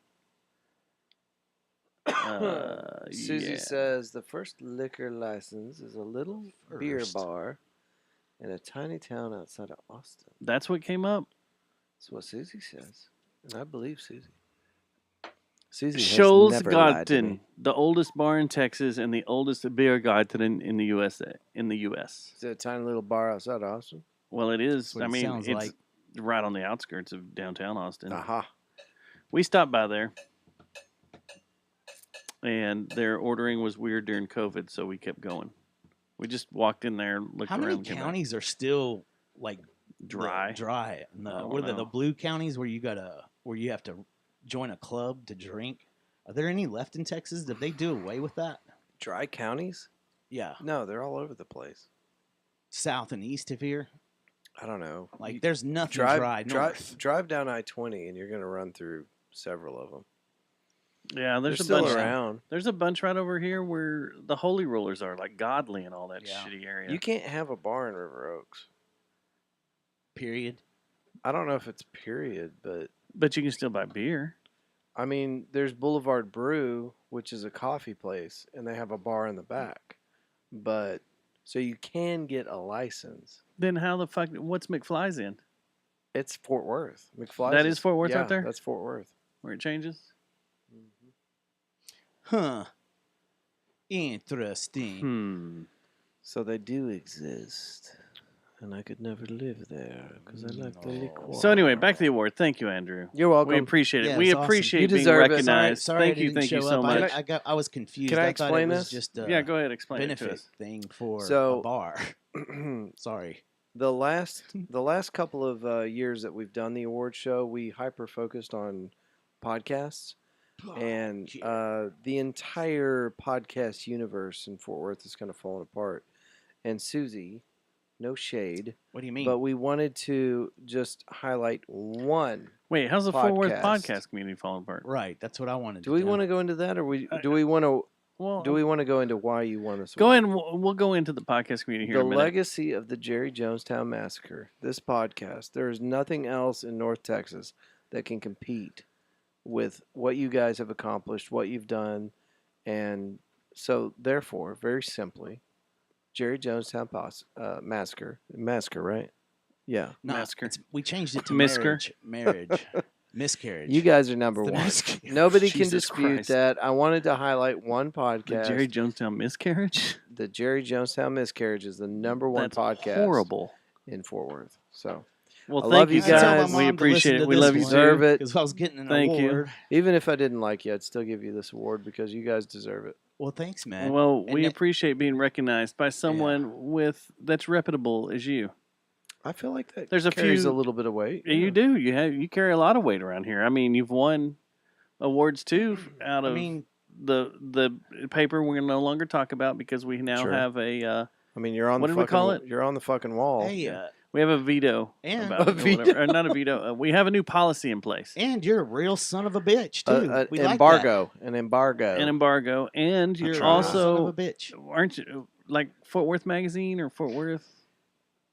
Susie yeah. says the first liquor license is a little beer First. bar in a tiny town outside of Austin. That's what came up. That's what Susie says, and I believe Susie. Susie has Shoals never lied to Garten, me. the oldest bar in Texas and the oldest beer garden in the USA. In the U.S. Is it a tiny little bar outside Austin? Well, it is. That's what I it mean, sounds it's like. right on the outskirts of downtown Austin. Aha. We stopped by there. and their ordering was weird during COVID, so we kept going. We just walked in there, looked How around, many and came back. counties are still like Dry? Dry. I No, don't what are the know. blue counties where you have to join a club to drink? Are there any left in Texas? Did they do away with that? Dry counties? Yeah, No, they're all over the place. south and east of here. I don't know. Like, there's nothing drive, dry north. drive down I-20 and you're going to run through several of them. Yeah, They're there's a still bunch. around. There's a bunch right over here where the Holy Rollers are, like Godly and all that Yeah. shitty area. You can't have a bar in River Oaks. Period. I don't know if it's period, but you can still buy beer. I mean, there's Boulevard Brew, which is a coffee place, and they have a bar in the back. But so you can get a license. Then how the fuck? What's McFly's in? It's Fort Worth. McFly's. That is Fort Worth yeah, right there? That's Fort Worth. Where it changes? Huh. Interesting. So they do exist, and I could never live there because I like the liquor. So anyway, back to the award. Thank you, Andrew. You're welcome. We appreciate it. Yeah, we it's awesome. appreciate You being deserve it. recognized. Sorry Thank I you, didn't thank you show so up. much. I was confused. Can I thought explain it was this? just a Yeah, go ahead. Explain it to benefit us. thing for So- a bar. Sorry. The last couple of years that we've done the award show, we hyper focused on podcasts, and the entire podcast universe in Fort Worth is kind of falling apart. And Susie, no shade, What do you mean? but we wanted to just highlight one. Wait, how's the Fort Worth Podcast. podcast community falling apart? Right. That's what I wanted to Do we want to go into that, or do we want to? Well, Do we want to go into why you want us? go ahead and we'll go into the podcast community here The in a minute. legacy of the Jerry Jonestown Massacre. This podcast. There is nothing else in North Texas that can compete with what you guys have accomplished, what you've done, and so therefore, very simply, Jerry Jonestown Massacre, right? Yeah. No, Massacre. we changed it to Misker. marriage. Miscarriage. You guys are number It's the one. miscarriage. Nobody can Jesus dispute Christ. that. I wanted to highlight one The podcast. Jerry Jonestown miscarriage. The Jerry Jonestown Miscarriage is the number one That's podcast horrible. in Fort Worth. So Well, I thank love you you I told my guys. mom We to appreciate listen it. to We this love you one deserve too. it. because I was getting an Thank you. award. even if I didn't like you, I'd still give you this award because you guys deserve it. Well, thanks, man. Well, And we that- appreciate being recognized by someone with that's reputable as you. I feel like that There's a carries few- a little bit of weight. You do. You carry a lot of weight around here. I mean, you've won awards too out I of mean, the paper we're no longer talk about because we now Sure. have a I mean, you're on. What the did we fucking, call it? You're on the fucking wall. hey, we have a veto and about it or whatever. Or not a veto. We have a new policy in place. and you're a real son of a bitch too. We like embargo, an embargo. An embargo, and that. you're Son of also a bitch. aren't you like Fort Worth Magazine or Fort Worth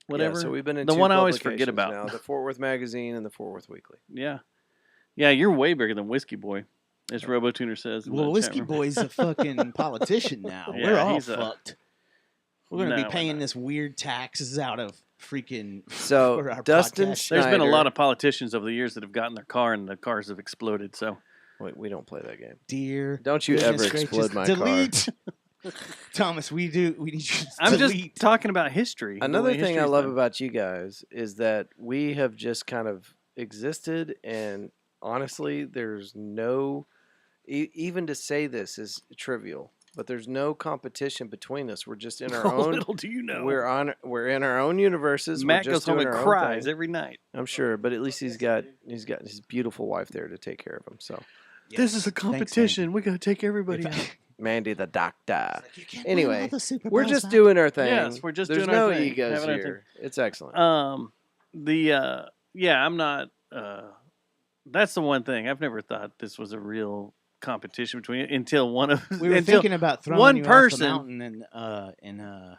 whatever? Yeah, so we've been in The two one I always forget publications about. now: the Fort Worth Magazine and the Fort Worth Weekly. Yeah, you're way bigger than Whiskey Boy, as RoboTuner says. in the Well, chat Whiskey room. Boy's a fucking politician now. Yeah, We're all he's a- fucked. We're gonna No, be we're paying not. this weird taxes out of freaking. So, for our Dustin podcast. There's been a Schneider- lot of politicians over the years that have gotten their car and the cars have exploded. So Wait, we don't play that game. Dear, Don't you goodness ever gracious, explode my car. delete. Thomas, we need you to I'm delete. just talking about history. the Another way thing I history's love done. about you guys is that we have just kind of existed, and honestly, there's no. Even to say this is trivial, but there's no competition between us. We're just in our Oh, own. little do you know. We're in our own universes. Matt we're goes just home doing and our own cries thing. every night. I'm sure, but at least he's got his beautiful wife there to take care of him. So This is a Thanks, Andy. competition. We got to take everybody out. Mandy the doctor. You can't win Anyway, all the Super We're Bowls, just man. doing our thing. Yes, we're just There's doing our no thing, egos having our here. It's excellent. I'm not. That's the one thing I've never thought this was a real competition between until one of We were until thinking about throwing one you person- off the mountain in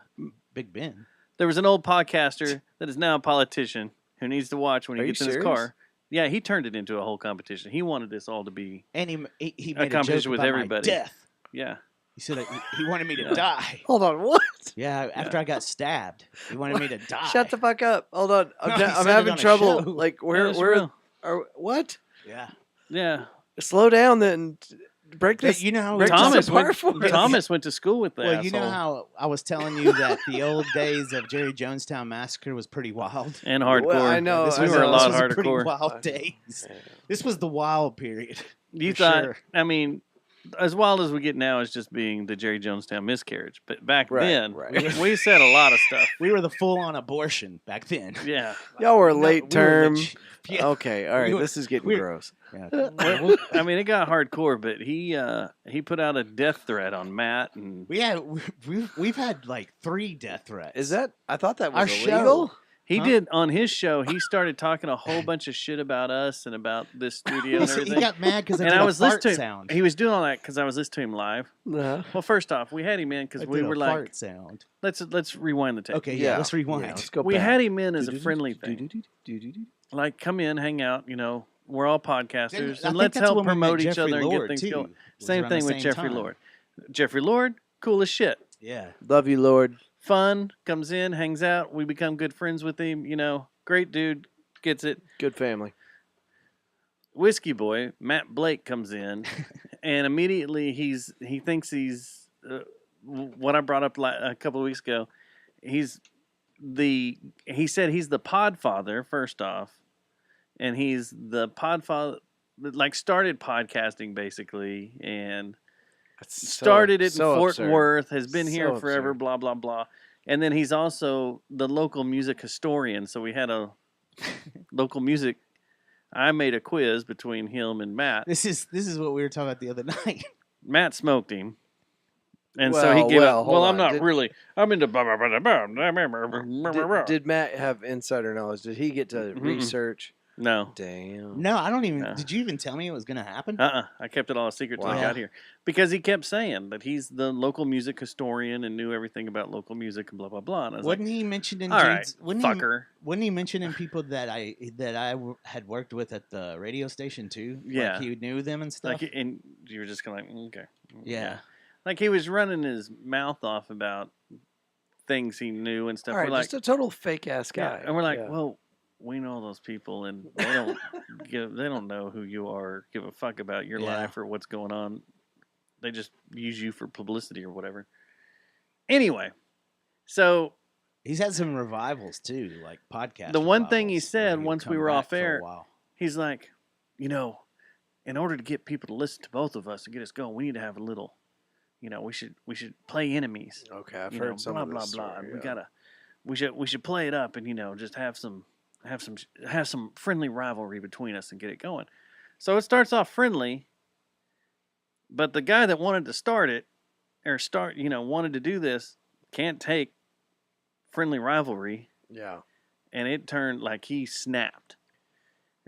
Big Ben. there was an old podcaster that is now a politician who needs to watch when he Are you gets in his serious? car. Yeah, he turned it into a whole competition. He wanted this all to be. And he made a joke competition with about everybody. my death. Yeah. He said he wanted me to die. Hold on, what? Yeah, after I got stabbed, he wanted me to die. Shut the fuck up. Hold on. I'm, No, he I'm said it having on a trouble. show. Like, Yeah, where, it's where, real. what? Yeah. Yeah. Slow down then. Break But this. you know how break this Thomas apart went, for us. Thomas went to school with that. Well, you know how I was telling you that the old days of Jerry Jonestown Massacre was pretty wild. And hardcore. Well, I know. This we was, were a lot this was pretty hardcore. wild days. This was the wild period. You for thought, sure. I mean, as wild as we get now is just being the Jerry Jonestown miscarriage. But back Right, then, right. we said a lot of stuff. We were the full-on abortion back then. Yeah. Y'all were No, late we were term. yeah. Okay, all right. We were- This is getting we were- gross. Yeah. I mean, it got hardcore, but he put out a death threat on Matt, and We've had like 3 death threats. Is that? I thought that Our was show? illegal. he Huh? did on his show. He started talking a whole bunch of shit about us and about this studio and he everything. got mad because I And did I a was fart listening. sound. He was doing all that because I was listening to him live. Uh-huh. Well, first off, we had him in because I we did a were like, fart sound. let's rewind the tape. Okay, yeah, let's rewind. Yeah, let's go We back. had him in as a friendly thing. Like, come in, hang out. We're all podcasters, I and think let's that's help when we met promote each Jeffrey other and Lord, get things too. going. Was Same around thing the with same Jeffrey time. Lord. Jeffrey Lord, cool as shit. Yeah. Love you, Lord. Fun, comes in, hangs out. We become good friends with him. Great dude, gets it. Good family. Whiskey Boy, Matt Blake comes in, and immediately he thinks he's what I brought up a couple of weeks ago. He said he's the Podfather first off, and he's the Podfather, like started podcasting basically, and started it in Fort Worth, has been here forever, absurd. blah blah blah, and then he's also the local music historian. So we had a local music. I made a quiz between him and Matt. This is what we were talking about the other night. Matt smoked him. And so he gave up. hold Well, I'm on. not really. I'm into. Did Matt have insider knowledge? Did he get to Mm-mm. research? No. Damn. No, I don't even. No. Did you even tell me it was going to happen? I kept it all a secret till I Wow. got here. Because he kept saying that he's the local music historian and knew everything about local music and blah, blah, blah. And I was Wasn't he mentioning? all right, James, wasn't fucker. Wasn't he mentioning people that I had worked with at the radio station too? Yeah. Like he knew them and stuff. Like, and you were just kind of like, okay. Yeah. Like he was running his mouth off about things he knew and stuff. All right, We're like, just a total fake ass yeah. guy. And we're like, Yeah. well, we know those people, and they don't they don't know who you are, or give a fuck about your Yeah. life or what's going on. They just use you for publicity or whatever. Anyway, so He's had some revivals too, like podcast. the one thing he revivals, said where once come we were back off for a air, while. he's like, in order to get people to listen to both of us and get us going, we need to have a little, we should play enemies. Okay, I've you heard know, some blah of blah this blah. story, And yeah. we should play it up and just have some friendly rivalry between us and get it going. So it starts off friendly, but the guy that wanted to start it or wanted to do this can't take friendly rivalry, Yeah. and it turned like he snapped.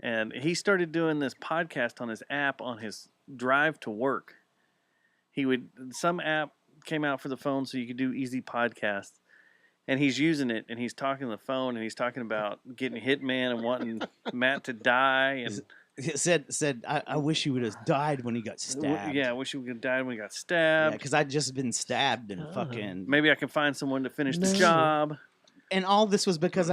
And he started doing this podcast on his app on his drive to work. Some app came out for the phone so you could do easy podcasts. And he's using it, and he's talking on the phone, and he's talking about getting Hitman and wanting Matt to die. And He said, I wish he would have died when he got stabbed. yeah, I wish he would have died when he got stabbed. because I'd just been stabbed and fucking. Maybe I can find someone to finish the No. job. And all this was because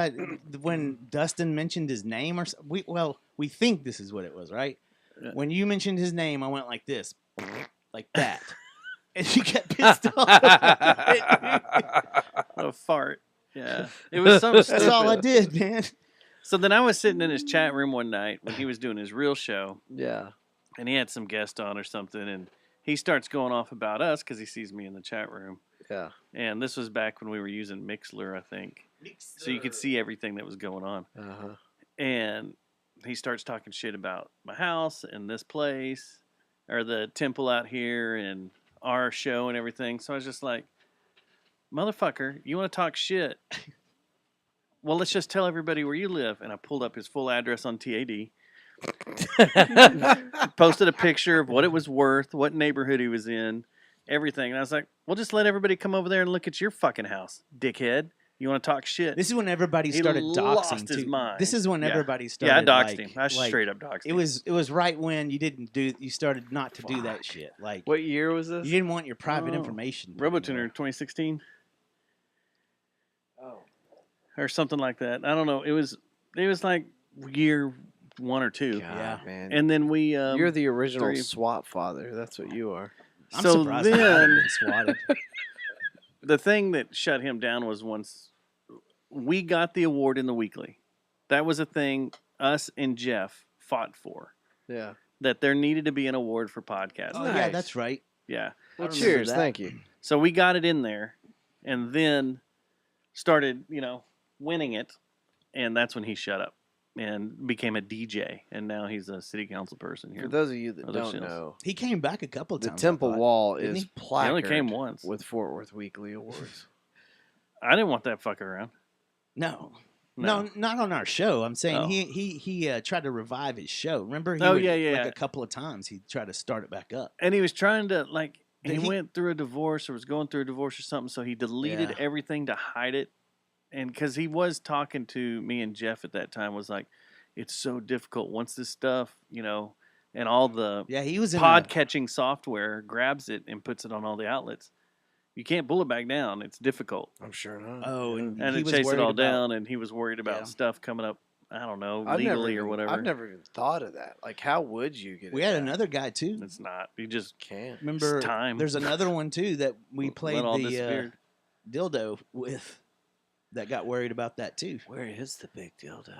when Dustin mentioned his name, we think this is what it was, right? Yeah. When you mentioned his name, I went like this, like that, and you got pissed off. What a fart. Yeah. It was something That's all I stupid. did, man. So then I was sitting in his chat room one night when he was doing his real show, Yeah. and he had some guest on or something, and he starts going off about us because he sees me in the chat room. Yeah. And this was back when we were using Mixler, I think. So you could see everything that was going on. Uh-huh. And he starts talking shit about my house and this place, or the temple out here and our show and everything. So I was just like, motherfucker, you want to talk shit? Well, let's just tell everybody where you live. And I pulled up his full address on TAD. Posted a picture of what it was worth, what neighborhood he was in, everything. And I was like, well, just let everybody come over there and look at your fucking house, dickhead. You want to talk shit? This is when everybody He started lost doxing his too. mind. This is when Yeah. everybody Yeah, I started. doxed like, him. I like, straight up doxed him. It was right when you started not to do that shit. Like What year was this? you didn't want your private Oh. information. RoboTuner 2016 Oh. or something like that. I don't know. It was like year 1 or 2. God, Yeah. man. And then we You're the original 3. SWAT father. That's what you are. I'm so surprised I haven't then been swatted. the thing that shut him down was once we got the award in the weekly. That was a thing us and Jeff fought for. Yeah. that there needed to be an award for podcasting. Oh, yeah, Nice. that's right. Yeah. Well, remember cheers. that. Thank you. So we got it in there and then started, winning it. And that's when he shut up and became a DJ. And now he's a city council person here. For those of you that Other don't sales. know, He came back a couple of the times. Temple I thought. Wall Didn't is he? He placard only came once. with Fort Worth Weekly Awards. I didn't want that fucker around. No. No, not on our show. I'm saying Oh. he tried to revive his show. Remember? He Oh, would, yeah, yeah. Like a couple of times, he tried to start it back up. And he was trying to, Did he he- went through a divorce or was going through a divorce or something. So he deleted Yeah. everything to hide it. And because he was talking to me and Jeff at that time, was like, it's so difficult once this stuff, and all the Yeah, he was in pod catching software grabs it and puts it on all the outlets. You can't pull it back down. It's difficult. I'm sure not. and And he it was chased it worried all about- down, and he was worried about Yeah. stuff coming up, I don't know, I've never legally or even- whatever. I've never even thought of that. Like, how would you get? We it had back? another guy too. It's not. You just Can't. Remember? time. There's another one too that we let played all the disappeared. dildo with. That got worried about that too. Where is the big dildo?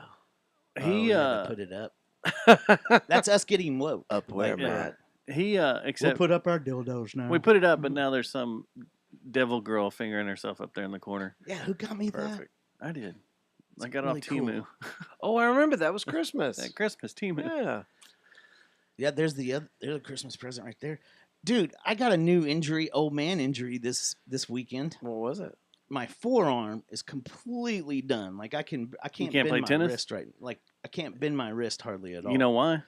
He Oh, yeah, they put it up. That's us getting woke. Up where, Yeah. Matt? he except We'll put up our dildos now. we put it up, but now there's some devil girl fingering herself up there in the corner. Yeah, who got me that? Perfect. I did. I It's got really off Timu. Oh, I remember that was Christmas. At Christmas, Timu. Yeah. Yeah, there's the Christmas present right there, dude. I got a new injury, old man injury this weekend. What was it? My forearm is completely done. Like I can't can't bend play my tennis? wrist right. Like I can't bend my wrist hardly at all. You know why?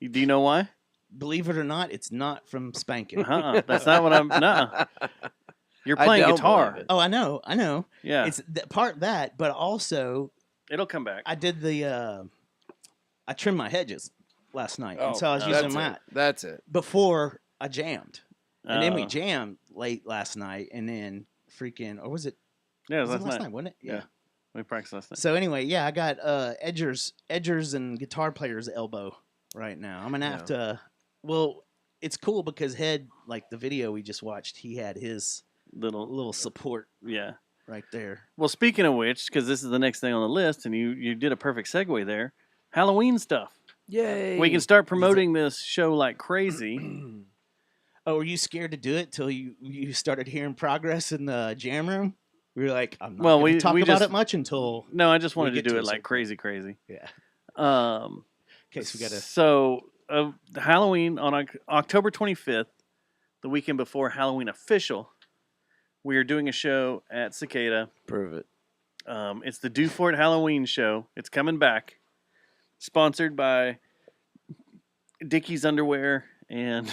Do you know why? believe it or not, it's not from spanking. That's not what I'm. Nuh-uh. You're I playing don't guitar. believe it. Oh, I know. Yeah, It's part that, but also it'll come back. I did I trimmed my hedges last night, and Oh, so I was that's using it. that That's it. before I jammed, and then we Uh, jammed late last night, and then freaking, or was it? Yeah, it Was was it last last night. night, wasn't it? Yeah. We practiced last night. So anyway, yeah, I got edgers and guitar player's elbow right now. I'm gonna have to. Well, it's cool because Head, like the video we just watched, he had his little support Yeah. right there. Well, speaking of which, because this is the next thing on the list, and you did a perfect segue there. Halloween stuff. Yay. We can start promoting this show like crazy. Oh, were you scared to do it till you started hearing progress in the jam room? We were like, I'm not Well, going to we talk about just- it much until No, I just We wanted to get do to it a like certain crazy. yeah. Um, In case we got to. So, Halloween on October 25th, the weekend before Halloween official, we are doing a show at Cicada. prove it. It's the Do For It Halloween show. It's coming back. Sponsored by Dickies Underwear and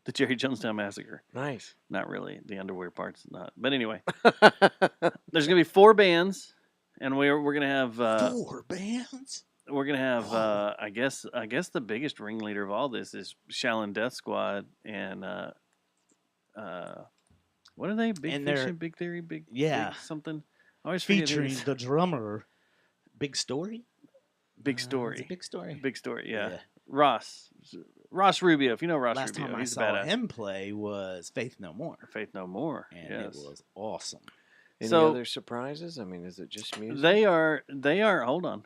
the Jerry Jonestown Massacre. Nice. Not really. The underwear part's not. But anyway, there's going to be 4 bands, and we're going to have 4 bands? we're going to have I guess the biggest ringleader of all this is Shaolin Death Squad and what are they? Big And they're- Fiction, Big Theory, Big Yeah. Big something. I always forget who Featuring it is. the drummer, Big Story? Big Is Story. it Big Story? Big Story, yeah. Yeah. Ross Rubio, if you know Ross Last Rubio, time I he's saw badass. him play was Faith No More, Faith No More. and Yes. it was awesome. Any So- other surprises? I mean, is it just music? They are hold on.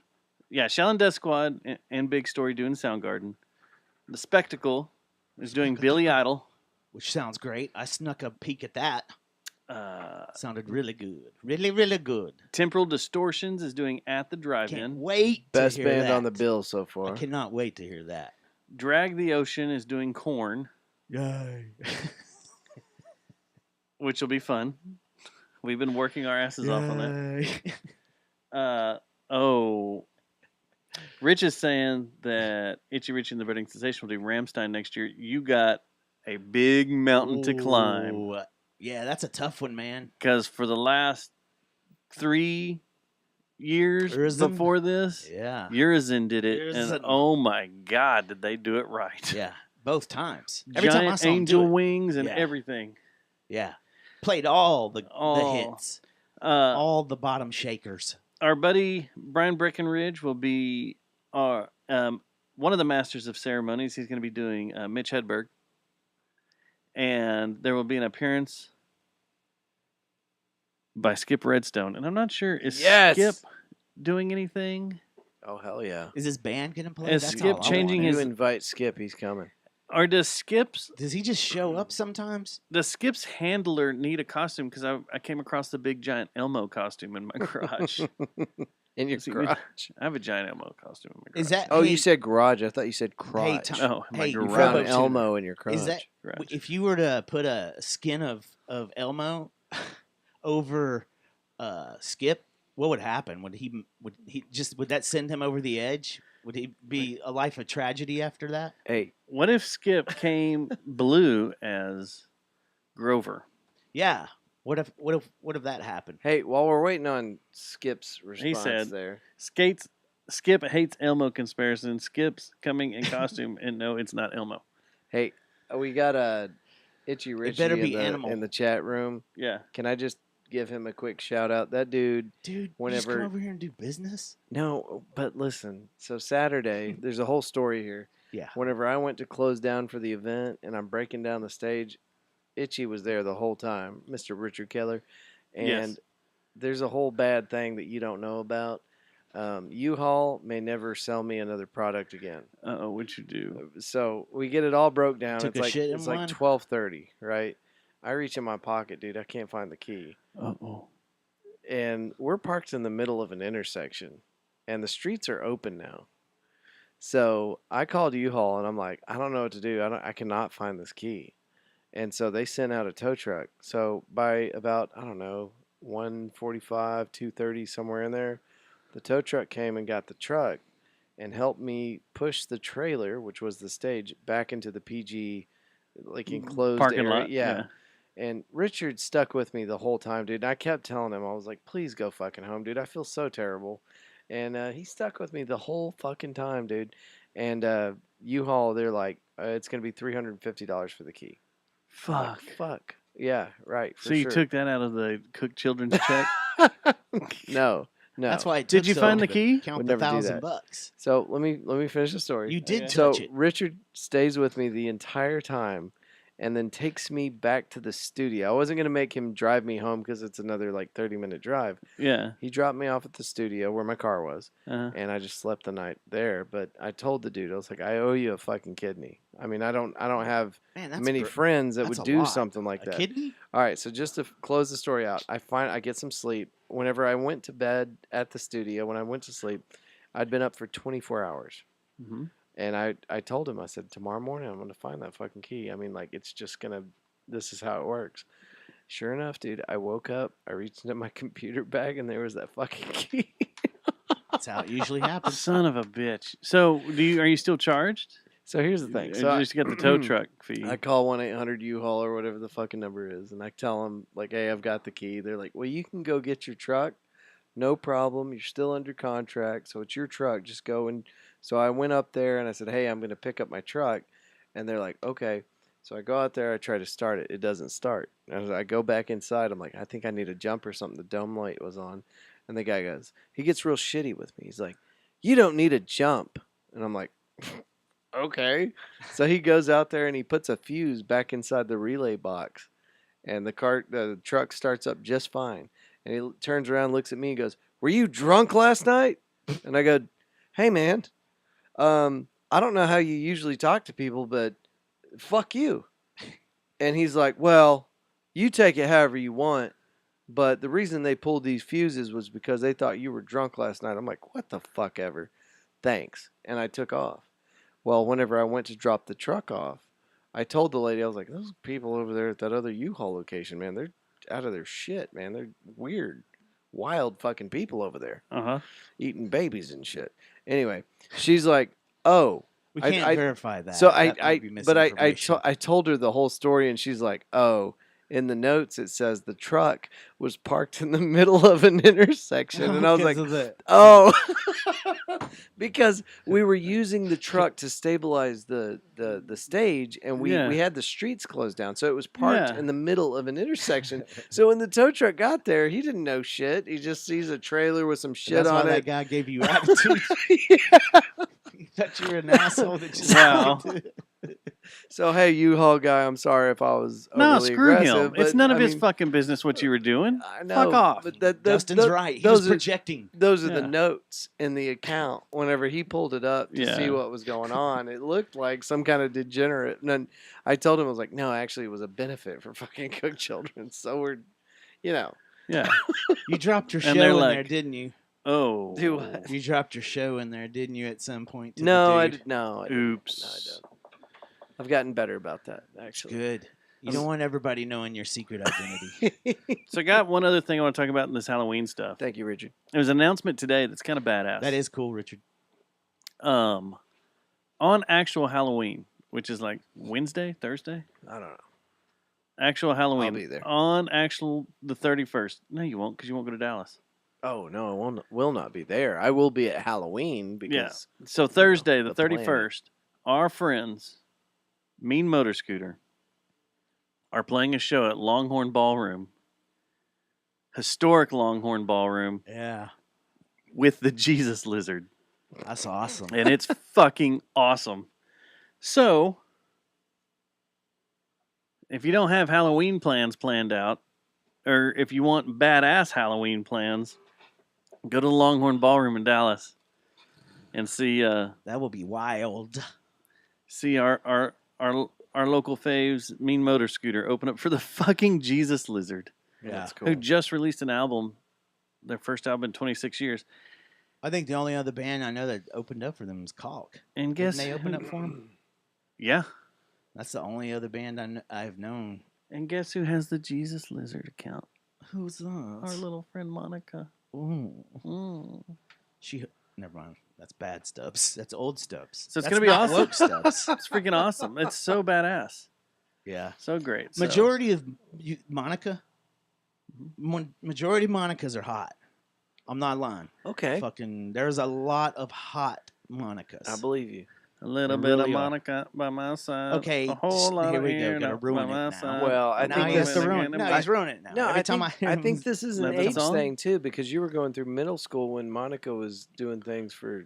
Yeah, Shaolin Death Squad and Big Story doing Soundgarden. The Spectacle is doing Billy Idol. Which sounds great. I snuck a peek at that. Uh, Sounded really good. Really, really good. Temporal Distortions is doing At the Can't Drive-In. wait Best to hear band that. on the bill so I far. cannot wait to hear that. Drag the Ocean is doing Korn, Yay. which will be fun. We've been working our asses off on that. Rich is saying that Itchy Rich and the Budding Sensation will do Rammstein next year. You got a big mountain to climb. Ooh, yeah, that's a tough one, man. Because for the last 3 years Urizen? before this, Yeah. Urizen did it, and Urizen. oh my God, did they do it right? Yeah. Both times. Every Giant time I saw him angel do it. wings and Yeah. everything. Yeah. Played all the Oh. hits. Uh, All the bottom shakers. our buddy Brian Breckenridge will be our one of the masters of ceremonies. He's going to be doing Mitch Hedberg, and there will be an appearance by Skip Redstone. And I'm not sure is Yes. Skip doing anything. Oh hell yeah! Is this band gonna play? Is That's Skip all I changing wanna You his- invite Skip, he's coming. Or does Skip's know. Does he just show up sometimes? handler need a costume? Because I came across the big giant Elmo costume in my garage. In your Is he- garage. I have a giant Elmo costume in my garage. Is that? Oh, hey, you said garage. I thought you said crotch. Tom- Oh, in my Hey, you You garage. found Robo an Elmo in your crotch. Is that Garage. if you were to put a skin of Elmo over Skip, what would happen? Would that send him over the edge? Would he be a life of tragedy after that? Hey, What if Skip came blue as Grover? Yeah. What if that happened? hey, while we're waiting on Skip's response He said- there. Skip hates Elmo comparison. Skip's coming in costume, and no, it's not Elmo. Hey, we got a Itchy Richie better be in animal. the chat room. Yeah. Can I just give him a quick shout out? That dude. Dude, you just Whenever- come over here and do business? No, but listen. So Saturday, there's a whole story here. Yeah. Whenever I went to close down for the event and I'm breaking down the stage, Itchy was there the whole time, Mr. Richard Keller. And Yes. there's a whole bad thing that you don't know about. U-Haul may never sell me another product again. Uh-oh, what'd you do? So we get it all broke down. Took it's a like shit in it's one? like 12:30, right? I reach in my pocket, dude. I can't find the key. Uh-oh. And we're parked in the middle of an intersection, and the streets are open now. So I called U-Haul, and I'm like, I don't know what to do. I cannot find this key. And so they sent out a tow truck. So by about, I don't know, 1:45, 2:30, somewhere in there, the tow truck came and got the truck and helped me push the trailer, which was the stage, back into the PG, like enclosed Parking area. lot. Yeah. And Richard stuck with me the whole time, dude. And I kept telling him, I was like, please go fucking home, dude. I feel so terrible. And he stuck with me the whole fucking time, dude. And U-Haul, they're like, it's going to be $350 for the key. I'm like, Fuck. fuck. Yeah, right. For So you sure. took that out of the Cook Children's check? No. That's why it Did took you so find long the to key? Count Would the never do that. $1,000. So let me finish the story. You did Okay. touch So it. Richard stays with me the entire time and then takes me back to the studio. I wasn't going to make him drive me home because it's another like 30-minute drive. Yeah. He dropped me off at the studio where my car was, Uh-huh. and I just slept the night there. But I told the dude, I was like, I owe you a fucking kidney. I mean, I don't have Man, that's many gr- friends that that's would a do lot. something like A that. kidney? All right, so just to close the story out, I get some sleep. Whenever I went to bed at the studio, when I went to sleep, I'd been up for 24 hours. Mhm. And I told him, I said, tomorrow morning I'm going to find that fucking key. I mean, like, it's just going to, this is how it works. Sure enough, dude, I woke up, I reached into my computer bag, and there was that fucking key. That's how it usually happens. Son of a bitch. So are you still charged? So here's the thing. Or So you just got the tow truck fee. I call 1-800-U-Haul or whatever the fucking number is, and I tell them, like, hey, I've got the key. They're like, well, you can go get your truck. No problem. You're still under contract, so it's your truck. Just go. And so I went up there, and I said, hey, I'm going to pick up my truck. And they're like, okay. So I go out there. I try to start it. It doesn't start. And I go back inside. I'm like, I think I need a jump or something. The dome light was on. And the guy goes, he gets real shitty with me. He's like, you don't need a jump. And I'm like, okay. So he goes out there and he puts a fuse back inside the relay box, and the truck starts up just fine. And he turns around, looks at me, and goes, "Were you drunk last night?" And I go, "Hey man, I don't know how you usually talk to people, but fuck you." And he's like, "Well, you take it however you want, but the reason they pulled these fuses was because they thought you were drunk last night." I'm like, "What the fuck ever? Thanks." And I took off. Well, whenever I went to drop the truck off, I told the lady, I was like, those people over there at that other U-Haul location, man, they're out of their shit, man. They're weird, wild fucking people over there Uh-huh. eating babies and shit. Anyway, she's like, oh. We I- can't I- verify that. So That might be misinformation. I told her the whole story, and she's like, oh. In the notes, it says the truck was parked in the middle of an intersection. And I was like, Because of the- oh, because we were using the truck to stabilize the stage, and we Yeah. had the streets closed down. So it was parked Yeah. in the middle of an intersection. So when the tow truck got there, he didn't know shit. He just sees a trailer with some shit That's why on that it. guy gave you attitude. Yeah. He thought you were an asshole. That just Wow. So hey, U-Haul guy, I'm sorry if I was No, overly screw aggressive. him. It's but, none of I his mean, fucking business what you were doing. I know, Fuck off. But that, Dustin's right. He those was are, projecting. those are the Yeah. notes in the account. Whenever he pulled it up to see Yeah. what was going on, it looked like some kind of degenerate. And then I told him, I was like, no, actually, it was a benefit for fucking Cook Children. So we're, Yeah. You dropped your And show they're in like- there, didn't you? Oh. Do what? You dropped your show in there, didn't you? At some point. To No, the I dude? did, no, I didn't. Oops. No, I don't. I've gotten better about that, actually. Good. You don't want everybody knowing your secret identity. So I got one other thing I want to talk about in this Halloween stuff. Thank you, Richard. There's an announcement today that's kind of badass. That is cool, Richard. On actual Halloween, which is like Wednesday, Thursday. I don't know. Actual Halloween. be there. On actual the 31st. No, you won't, because you won't go to Dallas. Oh no, I will not be there. I will be at Halloween because So Thursday, the the planet. 31st, our friends, Mean Motor Scooter, are playing a show at Longhorn Ballroom, historic Longhorn Ballroom, Yeah. with the Jesus Lizard. That's awesome. And it's fucking awesome. So, if you don't have Halloween plans planned out, or if you want badass Halloween plans, go to the Longhorn Ballroom in Dallas and see That will be wild. our local faves, Mean Motor Scooter, open up for the fucking Jesus Lizard, Yeah. that's cool. who just released an album, their first album in 26 years. I think the only other band I know that opened up for them is Caulk. And Didn't guess they open up for them? Yeah. That's the only other band I've known. And guess who has the Jesus Lizard account? Who's that? Our little friend Monica. Ooh. Mm. She. Never mind. That's bad Stubbs. That's old Stubbs. So it's That's gonna be not awesome. woke Stubbs. It's freaking awesome. It's so badass. Yeah. So great. So- Majority of Monica. Majority of Monicas are hot. I'm not lying. Okay, Fucking. There's a lot of hot Monicas. I believe you. A little They bit of really are. Monica by my side. Okay, A whole lot here of we go. ear Gotta up ruin by it my now. side. Well, I now think he has this to is ruin. No, he's ruining it now. No, Every I time think, I hear I him, think this is an That the age song? thing too, because you were going through middle school when Monica was doing things for.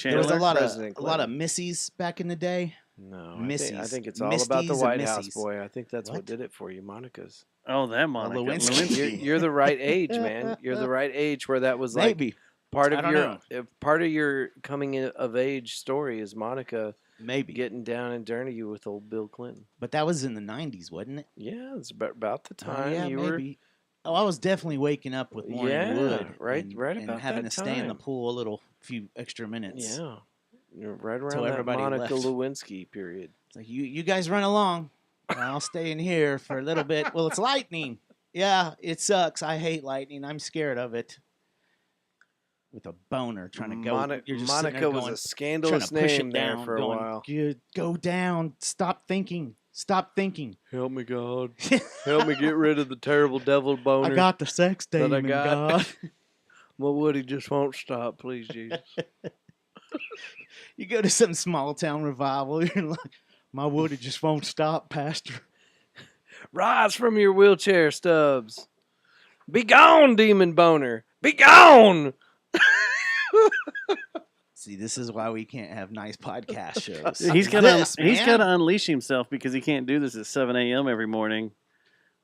there was a Chandler? lot of President Clinton. Missies back in the day. No, I Missies. think it's all about the Misties and White House, Missies. boy. I think that's what What? did it for you, Monica's. Oh, that Monica. Lewinsky. Lewinsky. You're the right age, man. You're the right age where that was like Maybe. part I of don't your know. part of your coming of age story is Monica Maybe. getting down and dirty with old Bill Clinton. But that was in the 90s, wasn't it? Yeah, it's about the Oh, time yeah, you were. maybe. Oh, I was definitely waking up with morning Yeah, wood. right- and, right and about having that to stay in the time. pool a few extra minutes. Yeah, you're right around Till that everybody Monica left. Lewinsky period. It's like, you guys run along. And I'll stay in here for a little bit. Well, it's lightning. Yeah, it sucks. I hate lightning. I'm scared of it. With a boner trying to go. You're just sitting Monica there was going, a scandalous trying to push name it there down, for a going, while. Go down. Stop thinking. Stop thinking. Help me, God. Help me get rid of the terrible devil boner. I got the sex that I demon, got. God. My Woody just won't stop, please, Jesus. You go to some small town revival. You're like, my Woody just won't stop, Pastor. Rise from your wheelchair, Stubbs. Be gone, demon boner. Be gone. See, this is why we can't have nice podcast shows. He's got This, to he's man. got to unleash himself because he can't do this at 7 a.m. every morning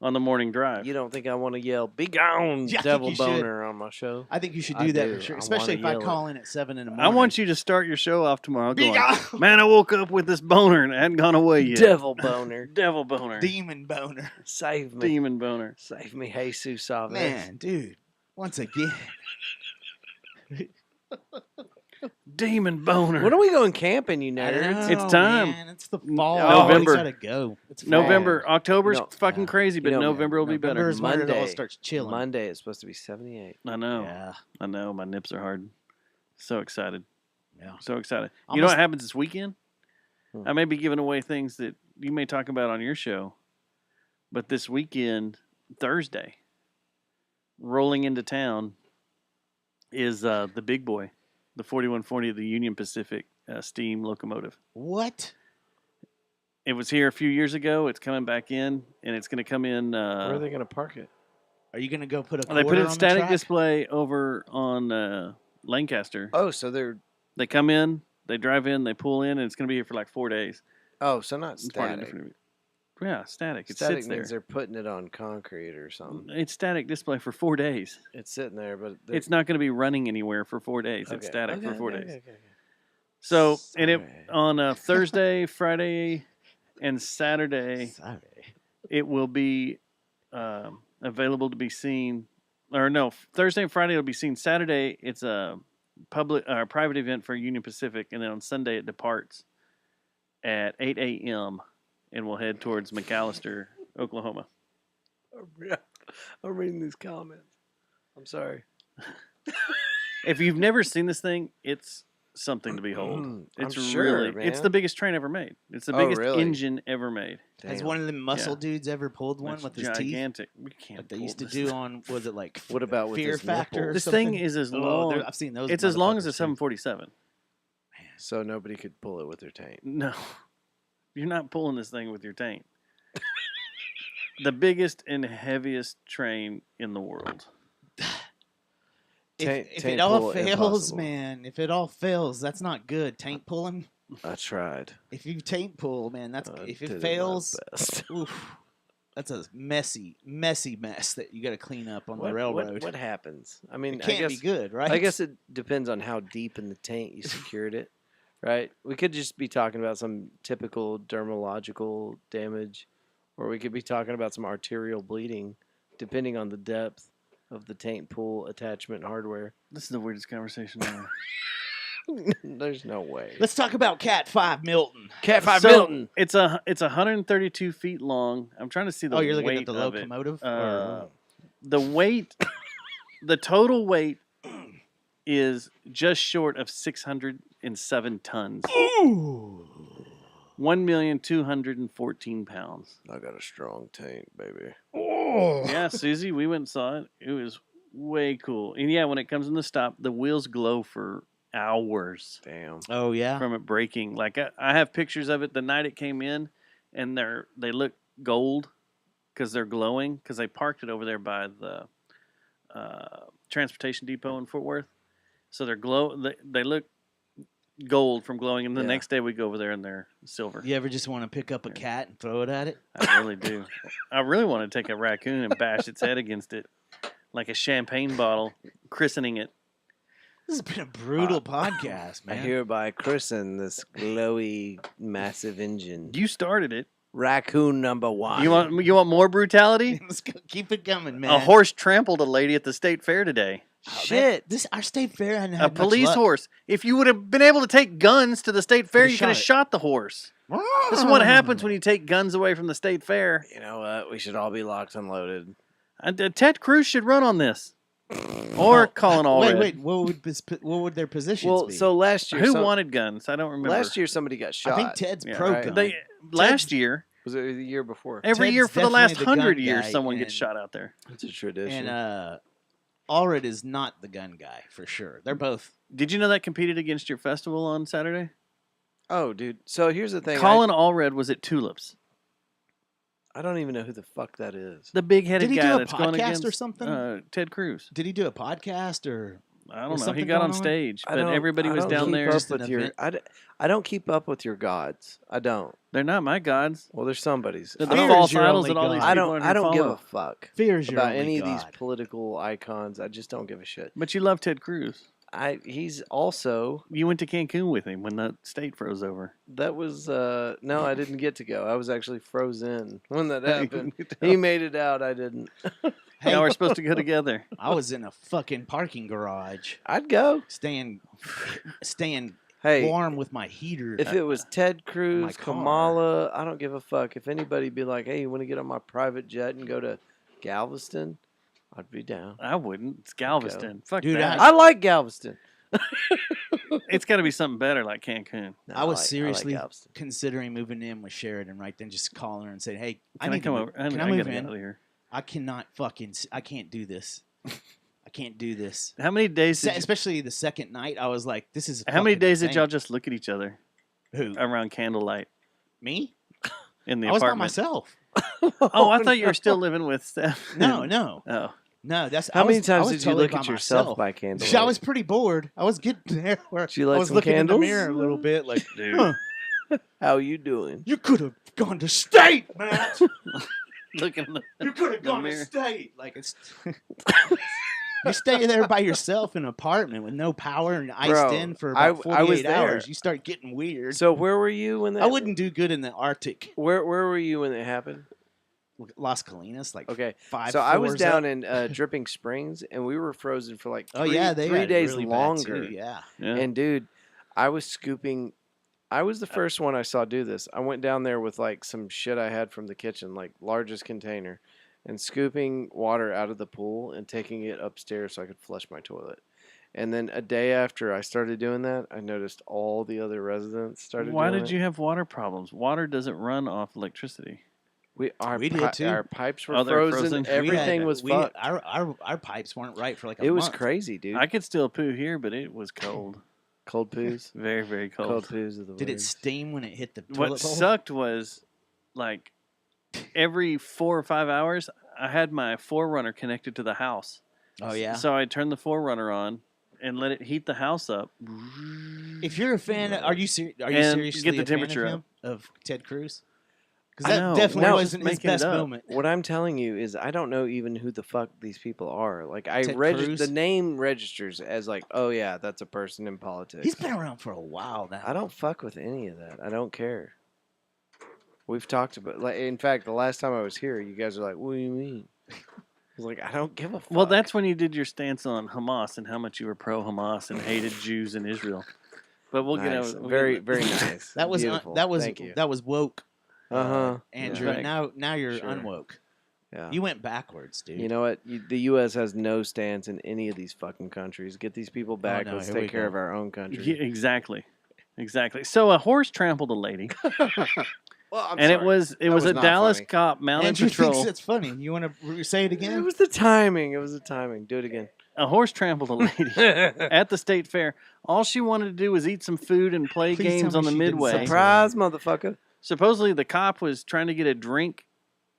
on the morning drive. You don't think I want to yell, be gone, Yeah, I think devil you should. boner on my show? I think you should I do that do. for sure, I especially wanna if I yell it. call in at 7 in the I morning. want you to start your show off tomorrow Be going, gone. man, I woke up with this boner and it hadn't gone away yet. Devil boner. Devil boner. Demon boner. Save me. Demon boner. Save me, Jesus Chavez. Man, dude. Once again. Demon boner. When are we going camping, you I nerds? It's know, time. Man, it's the fall. November. It's gotta go. It's fall. November, October's No, fucking yeah. crazy, but You know, November will be better. November is when it all Monday. starts chilling. Monday it's supposed to be 78. I know. Yeah. I know. My nips are hard. So excited. Yeah. So excited. You know Almost- what happens this weekend? Hmm. I may be giving away things that you may talk about on your show, but this weekend, Thursday, rolling into town is the big boy, the 4140 of the Union Pacific steam locomotive. What? It was here a few years ago. It's coming back in, and it's going to come in. Where are they going to park it? Are you gonna go put a They quarter put it on in the static track? display over on Lancaster. Oh, so they're. They come in, they drive in, they pull in, and it's going to be here for like 4 days. Oh, so not It's part of static. different. Yeah, static. It Static sits there. means they're putting it on concrete or something. It's static display for 4 days. It's sitting there, but It's not going to be running anywhere for 4 days. It's static for 4 days. Okay. So, and it Sorry. on Thursday, Friday, and Saturday, Sorry. it will be available to be seen. Or no, Thursday and Friday it'll be seen. Saturday, it's a private event for Union Pacific, and then on Sunday it departs at 8 a.m. and we'll head towards McAllister, Oklahoma. I'm reading these comments. I'm sorry. If you've never seen this thing, it's something to behold. I'm It's sure, really, it's man. the biggest train ever made. It's the Oh, biggest really? engine ever made. Has Damn. one of the muscle Yeah. dudes ever pulled one It's with his teeth? gigantic. We can't. Like they pull used to this do thing. on, was it like What about with Fear his Factor? nipple? Or This thing something? is as Oh, long. I've seen those. It's as long as a motherfuckers, too. 747. So nobody could pull it with their taint. No, you're not pulling this thing with your tank. The biggest and heaviest train in the world. Taint- If taint it all pull fails, impossible. man, if it all fails, that's not good. Taint pulling. I tried. If you taint pull, man, that's I if did it my fails. best. Oof, that's a messy mess that you got to clean up on the What railroad. what happens? I mean, it can't I be guess good, right? I guess it depends on how deep in the taint you secured it, right? We could just be talking about some typical dermatological damage, or we could be talking about some arterial bleeding, depending on the depth of the taint pull attachment hardware. This is the weirdest conversation ever. There's no way. Let's talk about Cat 5 Milton. Cat 5 So, Milton. It's 132 feet long. I'm trying to see the Oh, you're looking weight at the of it. locomotive. The weight, the total weight is just short of 607 tons. Ooh. 1,214 pounds. I got a strong taint, baby. Oh. Yeah, Susie, we went and saw it. It was way cool. And yeah, when it comes in the stop, the wheels glow for hours Damn. Oh yeah. from it breaking. Like I have pictures of it the night it came in, and they look gold because they're glowing because they parked it over there by the transportation depot in Fort Worth. So they look gold from glowing, and the Yeah. next day we go over there and they're silver. You ever just want to pick up a cat and throw it at it? I really do. I really want to take a raccoon and bash its head against it like a champagne bottle, christening it. This has been a brutal podcast, I man. hereby christen this glowy, massive engine. You started it. Raccoon number 1. You want more brutality? Let's go. Keep it coming, man. A horse trampled a lady at the state fair today. Shit. This our state fair hadn't A had much police luck. horse. If you would have been able to take guns to the state fair, Could've you could have shot shot the horse. This is what happens when you take guns away from the state fair. You know what? We should all be locked and loaded. Ted Cruz should run on this. Or Colin Allred. Wait. What would their positions Well, be? so last year, Who wanted guns? I don't remember. Last year somebody got I shot. think Ted's Yeah, pro right. gun. Last year, Was it the year before? every Ted's year for the last definitely the 100 gun years, guy, someone gets and- shot out there. It's a tradition. And Allred is not the gun guy for sure. They're both. Did you know that competed against your festival on Saturday? oh, dude. So here's the thing. Colin Allred was at Tulips. I don't even know who the fuck that is. The big-headed Did he guy do a that's going podcast against or something? Ted Cruz. Did he do a podcast or? I don't Was know. He something got on going on? stage, I but don't- everybody I was don't down keep there. up Just an with your, event? I don't keep up with your gods. I don't. They're not my gods. Well, there's somebody's. They're I the don't- Fear false is your idols only that all these god. I people don't. are I don't give a follow. fuck Fear's your about only any of these god. political icons. I just don't give a shit. But you love Ted Cruz. He's also You went to Cancun with him when the state froze over. that was no, I didn't get to go. I was actually frozen when that happened. He made it out. I didn't. Now we're supposed to go together. I was in a fucking parking garage, I'd go. staying Hey, warm with my heater. if it was Ted Cruz, car. Kamala, I don't give a fuck. If anybody be like, "Hey, you want to get on my private jet and go to Galveston?" I'd be down. I wouldn't. It's Galveston. Fuck Dude, that. I like Galveston. It's got to be something better like Cancun. No, I was like seriously Galveston. considering moving in with Sheridan right then, just calling her and saying, "Hey, I Can I need come to over? move. Can I I move gotta get in? out of here. I cannot fucking. I can't do this. I can't do this." How many days? Did you, Especially the second night, I was like, "This is." how many fucking days did insane. y'all just look at each other Who? around candlelight Me? in the I was by apartment? myself. Oh, I thought you were still living with Steph. No. Oh, No, that's How I many was- I times was did you totally look by at yourself myself. by candlelight? I was pretty bored. I was getting there where Did you light I was some looking in the candles? mirror a little bit, like, dude. huh. How you doing? You could have gone to state, Matt. Looking in the, You could have the gone to mirror. state. Like it's. You stay there by yourself in an apartment with no power and iced Bro, in for I about was 48 there. hours. You start getting weird. So where were you when that? I wouldn't do good in the Arctic. Where were you when it happened? Las Colinas, like Okay, 5 so I was floors down up. in Dripping Springs, and we were frozen for like Oh yeah, they 3 got days really bad, longer. too, yeah. Yeah. And dude, I was scooping. I was the first one I saw do this. I went down there with like some shit I had from the kitchen, like largest container, and scooping water out of the pool and taking it upstairs so I could flush my toilet. And then a day after I started doing that, I noticed all the other residents started Why doing did it. you have water problems? Water doesn't run off electricity. We We did too. Our pipes were Oh, they're frozen. frozen? We Everything had- was we- fucked. Our pipes weren't right for like a It was month. crazy, dude. I could still poo here, but it was cold. Cold poos. Very, very cold. Cold poos of the Did it word. steam when it hit the What toilet bowl? sucked was, like, every 4 or 5 hours, I had my Forerunner connected to the house. Oh yeah. So I turned the Forerunner on and let it heat the house up. If you're a fan, are you And seriously get the a fan temperature of up. him, of Ted Cruz? I Because that know. definitely No, wasn't his making it best up. moment. What I'm telling you is I don't know even who the fuck these people are. Like I Ted register Cruz? the name registers as like, oh yeah, that's a person in politics. He's been around for a while now. I don't fuck with any of that. I don't care. We've talked about like in fact the last time I was here, you guys are like, what do you mean? I was like, I don't give a fuck. Well, that's when you did your stance on Hamas and how much you were pro Hamas and hated Jews in Israel. But we'll nice. get out. very nice. That was beautiful. Thank you. That was woke. Uh-huh. Andrew. Yeah. Now you're Sure. unwoke. Yeah. You went backwards, dude. You know what? The U.S. has no stance in any of these fucking countries. Get these people back. no, Let's here we take care go. of our own country. Yeah, exactly. So a horse trampled a lady, Well, I'm and it sorry. was That a not Dallas funny. cop mounted Andrew patrol. thinks it's funny. You want to say it It again? was the timing. It was the timing. Do it again. A horse trampled a lady at the state fair. All she wanted to do was eat some food and play Please tell games me on the she didn't midway. Surprise, motherfucker. Supposedly, the cop was trying to get a drink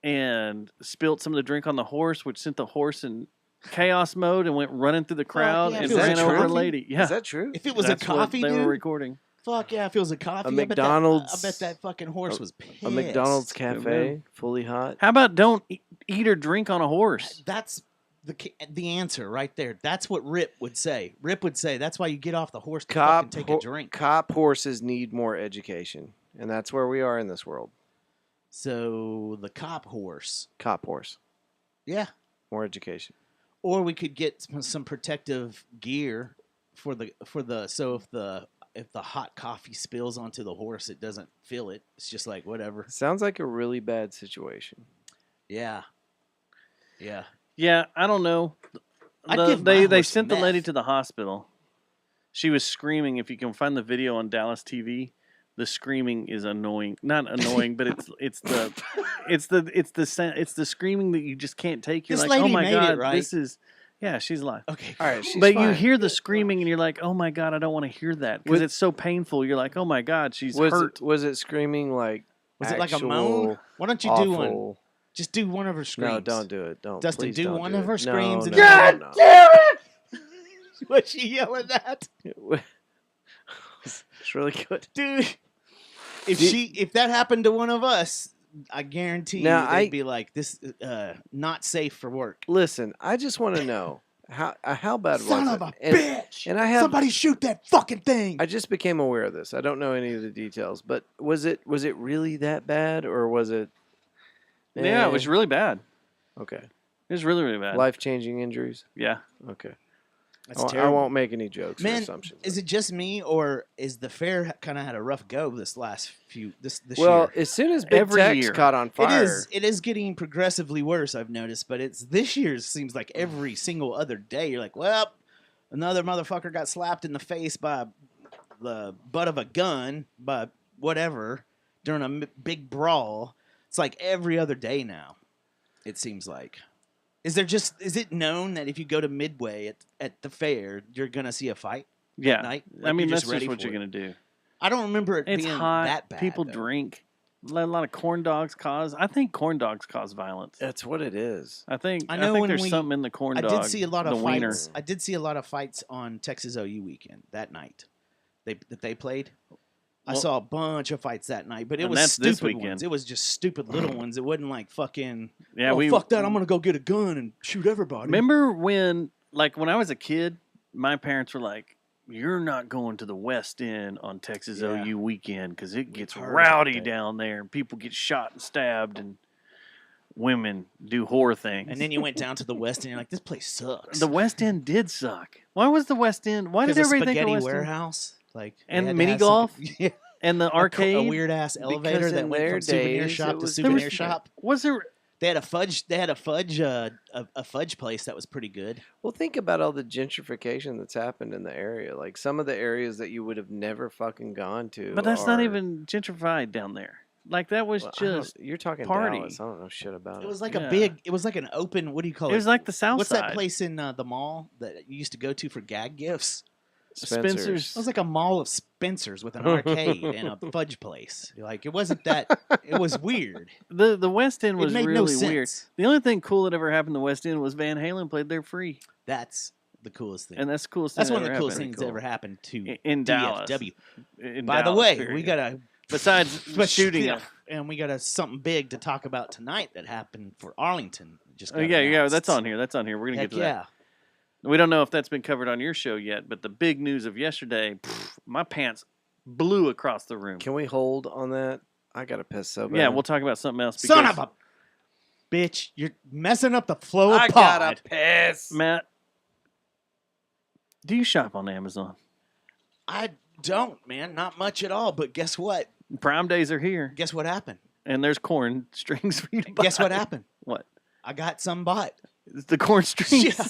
and spilt some of the drink on the horse, which sent the horse in chaos mode and went running through the crowd yeah, and is that ran over a true? lady. Yeah, Is that true? If it was that's a coffee, what they dude, were recording. fuck yeah. If it was a coffee, McDonald's- I bet that fucking horse was pissed. A McDonald's Good cafe, man. fully hot. How about don't eat or drink on a horse? That's the answer right there. That's what Rip would say. Rip would say that's why you get off the horse to fucking take a drink. Cop horses need more education, and that's where we are in this world. So the cop horse, Cop horse, yeah. more education. Or we could get some protective gear for the so if the hot coffee spills onto the horse, it doesn't feel it. It's just like whatever. Sounds like a really bad situation. Yeah, yeah. Yeah, I don't know. I'd The- give my they horse sent the lady meth. to the hospital. She was screaming. If you can find the video on Dallas TV, the screaming is annoying. Not annoying, but it's the screaming that you just can't take. You're This like, oh lady my made it, god, right? this is. Yeah, she's alive. Okay. All right, she's But you fine. hear the screaming and you're like, oh my god, I don't want to hear that because Was- it's so painful. You're like, oh my god, she's was hurt. was it screaming like? Was it like a actual moan? Why don't you do one? awful- Just do one of her screams. No, don't do it. Don't. Dustin, please do don't one do of it. her screams No, and no, then- no, no. Damn it! What's she yelling at, It's really good. dude? If Do- if that happened to one of us, I guarantee Now, you they'd I- be like, "This not safe for work." Listen, I just want to know how bad Son was of it? a And- bitch! And I have Somebody shoot that fucking thing! I just became aware of this. I don't know any of the details, but was it really that bad, or was it? Yeah, it was really bad. Okay. It was really, really bad. Life-changing injuries. Yeah. Okay. That's I terrible. won't make any jokes or Man, assumptions. is it just me, or is the fair kind of had a rough go this last few this well, year? as soon as Big Every Tech's year. caught on fire, It is getting progressively worse. I've noticed, but it's this year seems like every single other day you're like, well, another motherfucker got slapped in the face by the butt of a gun, by whatever during a big brawl. It's like every other day now. It seems like. Is it known that if you go to Midway at the fair, you're gonna see a fight? Yeah. night? I Like, mean, you're that's just ready just what for you're it. going to do. I don't remember it It's being hot. that bad. People though. drink. A lot of corn dogs cause. I think corn dogs cause violence. that's what it is. I think I know think when there's we- something in the corn I dog. did see a lot of the wiener. fights. I did see a lot of fights on Texas OU weekend that night. They played. I Well- saw a bunch of fights that night, but it And was that's this stupid weekend. ones. It was just stupid little ones. It wasn't like fucking. Yeah, oh, fuck that! I'm gonna go get a gun and shoot everybody. Remember when I was a kid, my parents were like, "You're not going to the West End on Texas Yeah. OU weekend because it gets heard about rowdy that. down there, and people get shot and stabbed, and women do horror things." And then you went down to the West, and you're like, this place sucks. the West End did suck. Why was the West End? Why did There's a everybody think spaghetti the West End? warehouse, like they And had to mini have golf? something- yeah, And the arcade? a weird ass elevator Because that in went their from souvenir days, shop it to was souvenir different. shop. Was there? They had a fudge a fudge place that was pretty good. Well, think about all the gentrification that's happened in the area. Like some of the areas that you would have never fucking gone to. But that's not are- even gentrified down there. Like that was Well, I don't- just. you're talking party. Dallas. I don't know shit about it. It was like Yeah. it was like an open. What do you call it? It was like the South What's Side. that place in the mall that you used to go to for gag gifts? Spencer's. It was like a mall of Spencer's with an arcade and a fudge place. Like it wasn't that. It was weird. The West End It was made no really weird. sense. The only thing cool that ever happened in the West End was Van Halen played there free, That's the coolest thing. and that's the coolest. That's thing one of that the ever coolest happened. things that ever happened to In Dallas. DFW. In By the Dallas, way, we period. got a besides shooting. yeah, and we got a something big to talk about tonight that happened for Arlington. Just Oh got yeah, announced. that's on here. That's on here. We're gonna Heck get to yeah. that. We don't know if that's been covered on your show yet, but the big news of yesterday, my pants blew across the room. Can we hold on that? I gotta piss so bad. Yeah, we'll talk about something else. Son because- of a bitch! You're messing up the flow of I pod. gotta piss. Matt, do you shop on Amazon? I don't, man. Not much at all. But guess what? Prime days are here, Guess what happened? and there's corn strings for you to buy. Guess what happened? What? I got some bought. It's the corn strings. Yeah.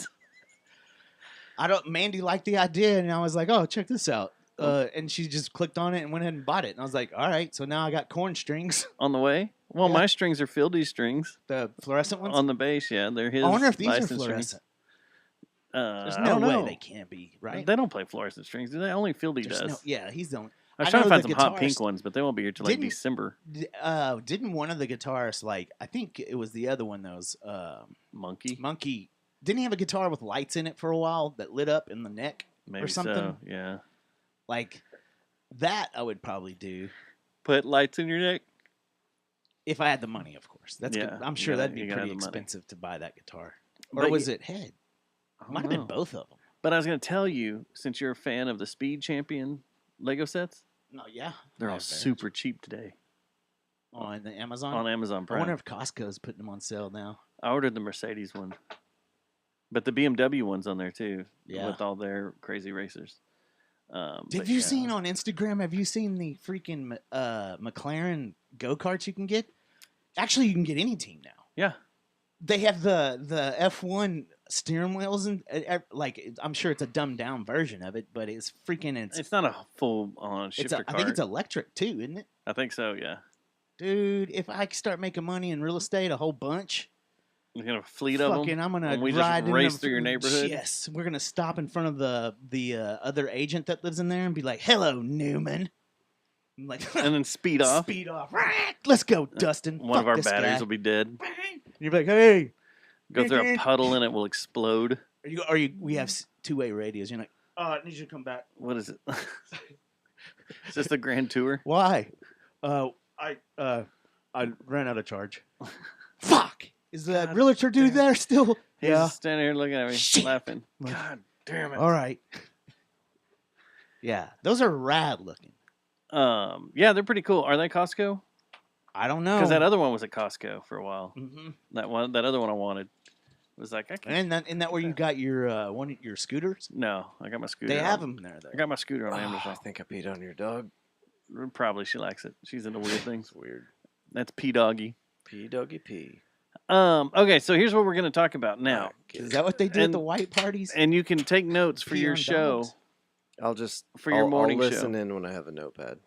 I don't. Mandy liked the idea, and I was like, "Oh, check this out." And she just clicked on it and went ahead and bought it. And I was like, "All right, so now I got corn strings, On the way? Well, Yeah. my strings are Fieldy strings the fluorescent ones." on the base. Yeah, they're his. I wonder if these are licensed strings. fluorescent. There's I no don't way know. they can't be, right? They don't play fluorescent strings, do they? Only Fieldy There's does. no- yeah, he's the only. I was I trying to know find the some hot pink guitarist- ones, but they won't be here till like Didn't- December. Didn't one of the guitarists like? I think it was the other one. Those Monkey, Monkey. Didn't he have a guitar with lights in it for a while that lit up in the neck maybe something? so. Yeah, like that? I would probably do put lights in your neck. if I had the money, of course. That's Yeah, good. I'm you sure gotta- that'd be you gotta pretty have the money. expensive to buy that guitar. Or But was y- it head? I don't Might have been know. both of them. But I was going to tell you, since you're a fan of the Speed Champion Lego sets, No, yeah, they're all Yeah, super cheap today on the Amazon. on Amazon I Prime. wonder if Costco's putting them on sale now. I ordered the Mercedes one, but the BMW one's on there too, Yeah. with all their crazy racers. Have but you yeah. seen on Instagram? Have you seen the freaking McLaren go karts you can get? Actually, you can get any team now. Yeah, They have the F1 steering wheels and I'm sure it's a dumbed down version of it, but it's freaking it's not a full on shifter I car. think it's electric too, isn't it? I think so. Yeah, Dude, if I start making money in real estate, a whole bunch, you got a fleet of fucking, them. I'm gonna and we ride just in race the- through your neighborhood. Yes, we're gonna stop in front of the other agent that lives in there and be like, "Hello, Newman." I'm like, and then speed off. speed off. Let's go, Dustin. One of Fuck our this batteries guy. will be dead. You're like, hey, Go through a puddle and it will explode. we have two-way radios. You're like, oh, I need you to come back. What is it? Is this the Grand Tour? Why? I ran out of charge. Fuck. Is the realtor dude there still? He's just standing here looking at me, Shit. laughing. Like, God damn it! All right. Yeah, those are rad looking. Yeah, they're pretty cool. Are they Costco? I don't know. Because that other one was at Costco for a while. Mhm. That other one I wanted was like, I can't. Isn't that where you got your your scooters? No, I got my scooter. They have on- them there though. I got my scooter on Oh, I Amazon. think I peed on your dog. Probably she likes it. She's into weird things. Weird. That's P Doggy. P doggy pee. Okay, so here's what we're going to talk about now, Is that what they do at And- the white parties? and you can take notes for Pee your on show. dogs? I'll just For your morning I'll show. listen in when I have a notepad.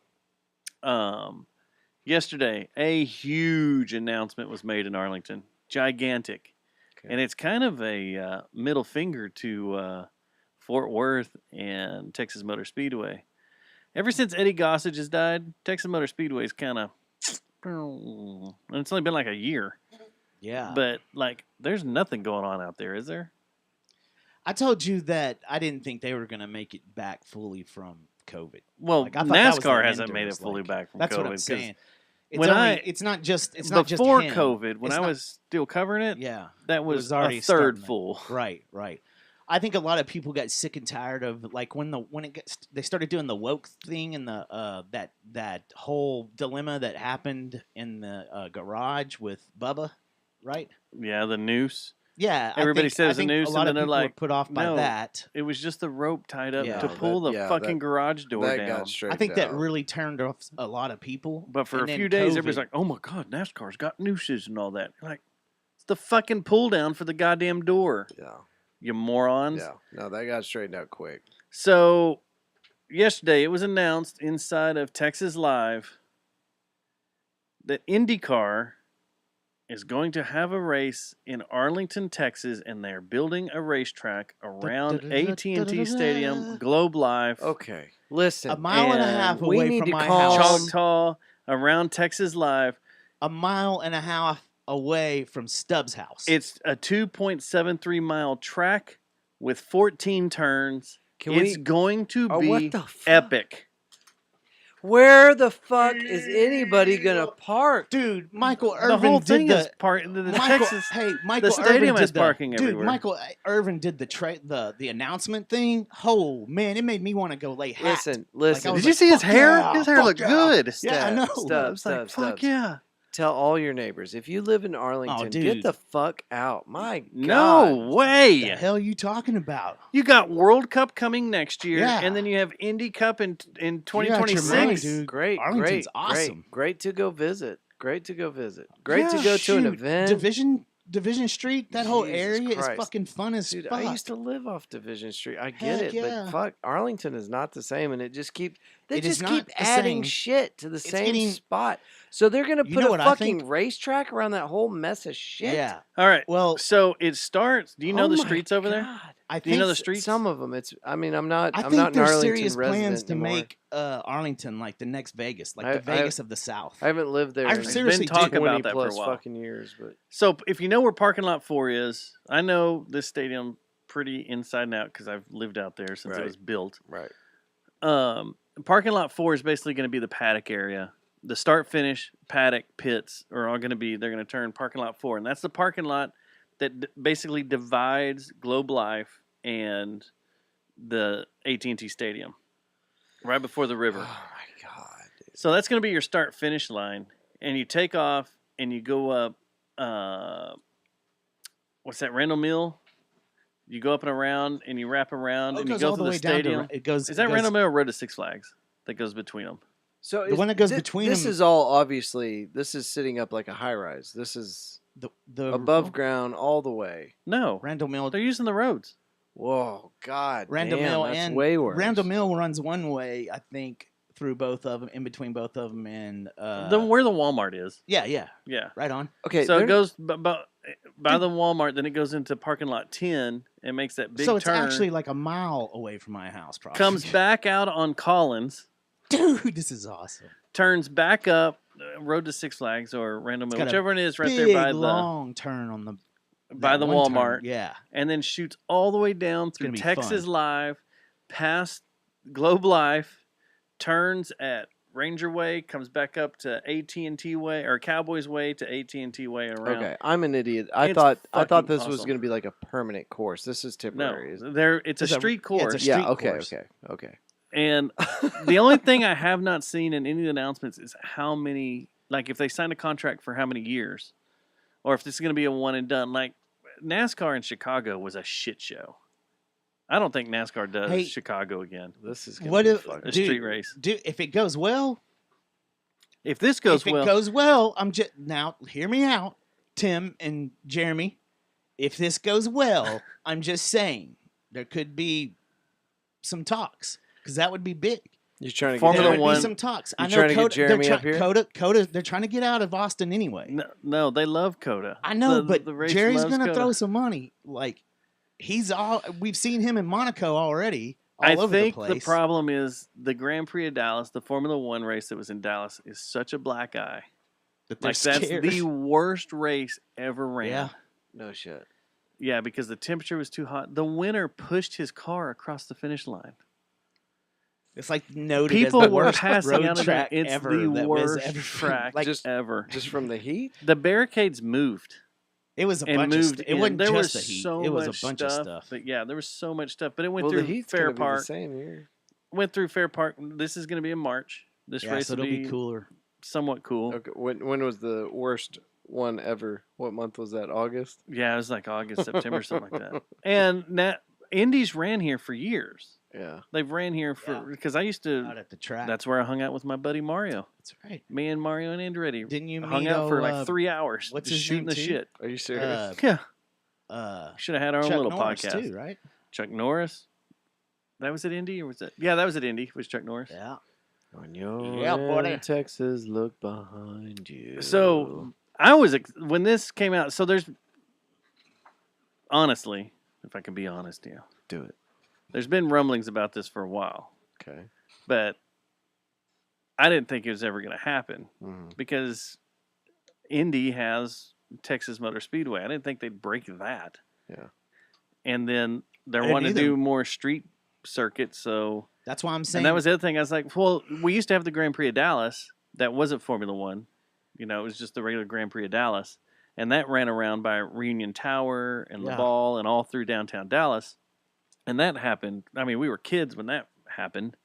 Yesterday, a huge announcement was made in Arlington, gigantic, Okay. and it's kind of a middle finger to Fort Worth and Texas Motor Speedway. Ever since Eddie Gossage has died, Texas Motor Speedway's kind of, and it's only been like a year, Yeah. but like, there's nothing going on out there, is there? I told you that I didn't think they were going to make it back fully from COVID. Well, Like, I thought that was the NASCAR hasn't made it vendors, fully like, back from That's COVID. what I'm 'cause saying. It's when only, it's not just before him. COVID, when It's I not- was still covering it, yeah, that was, was already a third starting to- full. right. I think a lot of people got sick and tired of like when they started doing the woke thing and the that whole dilemma that happened in the garage with Bubba, right? Yeah, the noose. Yeah, Everybody says I think a noose, a lot and of then they're people were like, put off by no, that. It was just the rope tied up Yeah. to No, pull the fucking garage door that down. got straightened I think that out. really turned off a lot of people. But for And a then few days, COVID- everybody's like, "Oh my god, NASCAR's got nooses and all that." You're like, it's the fucking pull down for the goddamn door. Yeah. You morons. Yeah. No, that got straightened out quick. So, yesterday it was announced inside of Texas Live that IndyCar is going to have a race in Arlington, Texas, and they're building a racetrack around AT&T Stadium, Globe Life, Okay. Listen. a mile and a half we away need from to my calm- house. Choctaw, around Texas Live. A mile and a half away from Stubbs' house. It's a 2.73 mile track with 14 turns. Can It's we- going to Oh, be what the fuck? epic. Where the fuck is anybody gonna park? Dude, Michael The Irvin whole did thing the is the Michael, Texas. hey, Michael stadium Irvin has did the, parking dude, everywhere. Michael Irvin did the announcement thing. Oh man, it made me want to go lay hat. Listen. Like, I was Did you like, see his fuck hair? yeah, His hair fuck looked yeah. good. Yeah, I know. I Stubbs, was like, Stubbs, fuck Stubbs. yeah. Tell all your neighbors if you live in Arlington, get dude. the fuck out. My God. No What the way. hell are you talking about? You got World Cup coming next year, Yeah. and then you have Indy Cup in You got your money, 2026. dude. Great, Arlington's great, awesome. Great to go visit. Great to go visit. Great to Yeah, go to an shoot. event. Division Street, that whole Jesus area is Christ. fucking fun as Dude, fuck. I used to live off Division Street. I get Heck it, yeah. but fuck, Arlington is not the same, and it just keep they It is just not keep the adding same. shit to the same getting- spot. So they're gonna You put know a what I fucking think? racetrack around that whole mess of shit. Yeah. All right. Well, So it starts. Do you know Oh the my streets over there? God. I Do you think know the streets? Some of them. I'm not. I I'm think not an there's Arlington serious resident plans to anymore. make Arlington like the next Vegas, like I- the Vegas of the South. I haven't lived there. I've in seriously been talking 20 about that for a plus while. fucking years, but So if you know where parking lot 4 is, I know this stadium pretty inside and out because I've lived out there since it Right. was built. right. Parking lot 4 is basically going to be the paddock area. The start finish paddock pits are all going to be. They're going to turn parking lot 4, and that's the parking lot that basically divides Globe Life and the AT&T Stadium, right before the river. Oh my God. Dude. So that's going to be your start finish line, and you take off and you go up. What's that? Randall Mill. You go up and around, and you wrap around, Oh, it and you goes go all to the the way down to stadium. it goes. Is that it goes, Randall Mill or Road to Six Flags that goes between them? So The one that goes between This them- is all obviously. This is sitting up like a high rise. This is the above ground all the way. No, Randall Mill. they're using the roads. Whoa, God. Randall damn, Mill that's and way worse. Randall Mill runs one way, I think, through both of them, in between both of them, and Where the Walmart is. yeah, Yeah. right on. Okay, So they're- it goes by the Walmart, then it goes into parking lot 10 and makes that big So it's turn. actually like a mile away from my house, probably. Comes back out on Collins, dude. This is awesome. turns back up Road to Six Flags or Randall Mill, got a whichever it is, right Big there by long turn on the the one turn, Walmart, Yeah, and then shoots all the way down through gonna be Texas fun. Live, past Globe Life, turns at Ranger Way, comes back up to AT&T Way or Cowboys Way to AT&T Way and around. Okay, I'm an idiot. I It's thought fucking this was awesome. going to be like a permanent course. This is No, temporary. isn't it? it's a It's a- street yeah, it's a course. street Yeah. Okay. course. Okay. And the only thing I have not seen in any of the announcements is how many, like if they signed a contract for how many years, or if this is going to be a one and done. Like NASCAR in Chicago was a shit show. I don't think NASCAR does Hey, Chicago again. This is gonna what be if fucking- A street race. Dude, if it goes well, If this goes if well, it goes well, I'm just now. Hear me out, Tim and Jeremy. If this goes well, I'm just saying there could be some talks because that would be big. You're trying to Formula There get would One- be some talks. I You know trying to get Coda, Jeremy they're up here? Coda, they're trying to get out of Austin anyway. no, they love Coda. I know, The- but the race Jerry's loves gonna Coda. throw some money. Like we've seen him in Monaco already. All I over think the place. problem is the Grand Prix of Dallas, the Formula One race that was in Dallas, is such a black eye. That they're Like that's scared. the worst race ever ran. Yeah. no shit. Yeah, because the temperature was too hot. The winner pushed his car across the finish line. It's like noted People as the were worst passing road out of there. track It's ever. the that was worst ever track like ever. Just from the heat. The barricades moved. it was a And bunch of moved stuff. It in. wasn't There just was the heat. so It was much a bunch stuff, of stuff. But yeah, there was so much stuff. But it went Well, the through heat's Fair gonna be the Park. same here. Went through Fair Park. This is going to be in March. This Yeah, race so will it'll be cooler. somewhat cool. Okay, when was the worst one ever? What month was that? August. Yeah, it was like August, September, something like that. And Indies ran here for years. Yeah. They've ran here for because I used Out to. at the track. That's where I hung out with my buddy Mario. That's right. Me and Mario and Andretti Didn't you hung meet out for old, like 3 hours. what's just his shooting name, the too? shit. Are you serious? Yeah, should have had our own Chuck little Norris podcast too, right? Chuck Norris. That was at Indy, or was that? Yeah, that was at Indy. Was Chuck Norris? Yeah. When you're Yeah, buddy. in Texas, look behind you. So I was when this came out. So there's honestly, if I can be honest, yeah, do it. there's been rumblings about this for a while, Okay. but I didn't think it was ever going to happen Mhm. because Indy has Texas Motor Speedway. I didn't think they'd break that. Yeah. And then they're I didn't wanting to either. do more street circuits, so. That's why I'm saying. And that was the other thing. I was like, well, we used to have the Grand Prix of Dallas. That wasn't Formula One. You know, it was just the regular Grand Prix of Dallas. And that ran around by Reunion Tower and the Yeah. Ball and all through downtown Dallas. And that happened. I mean, we were kids when that happened.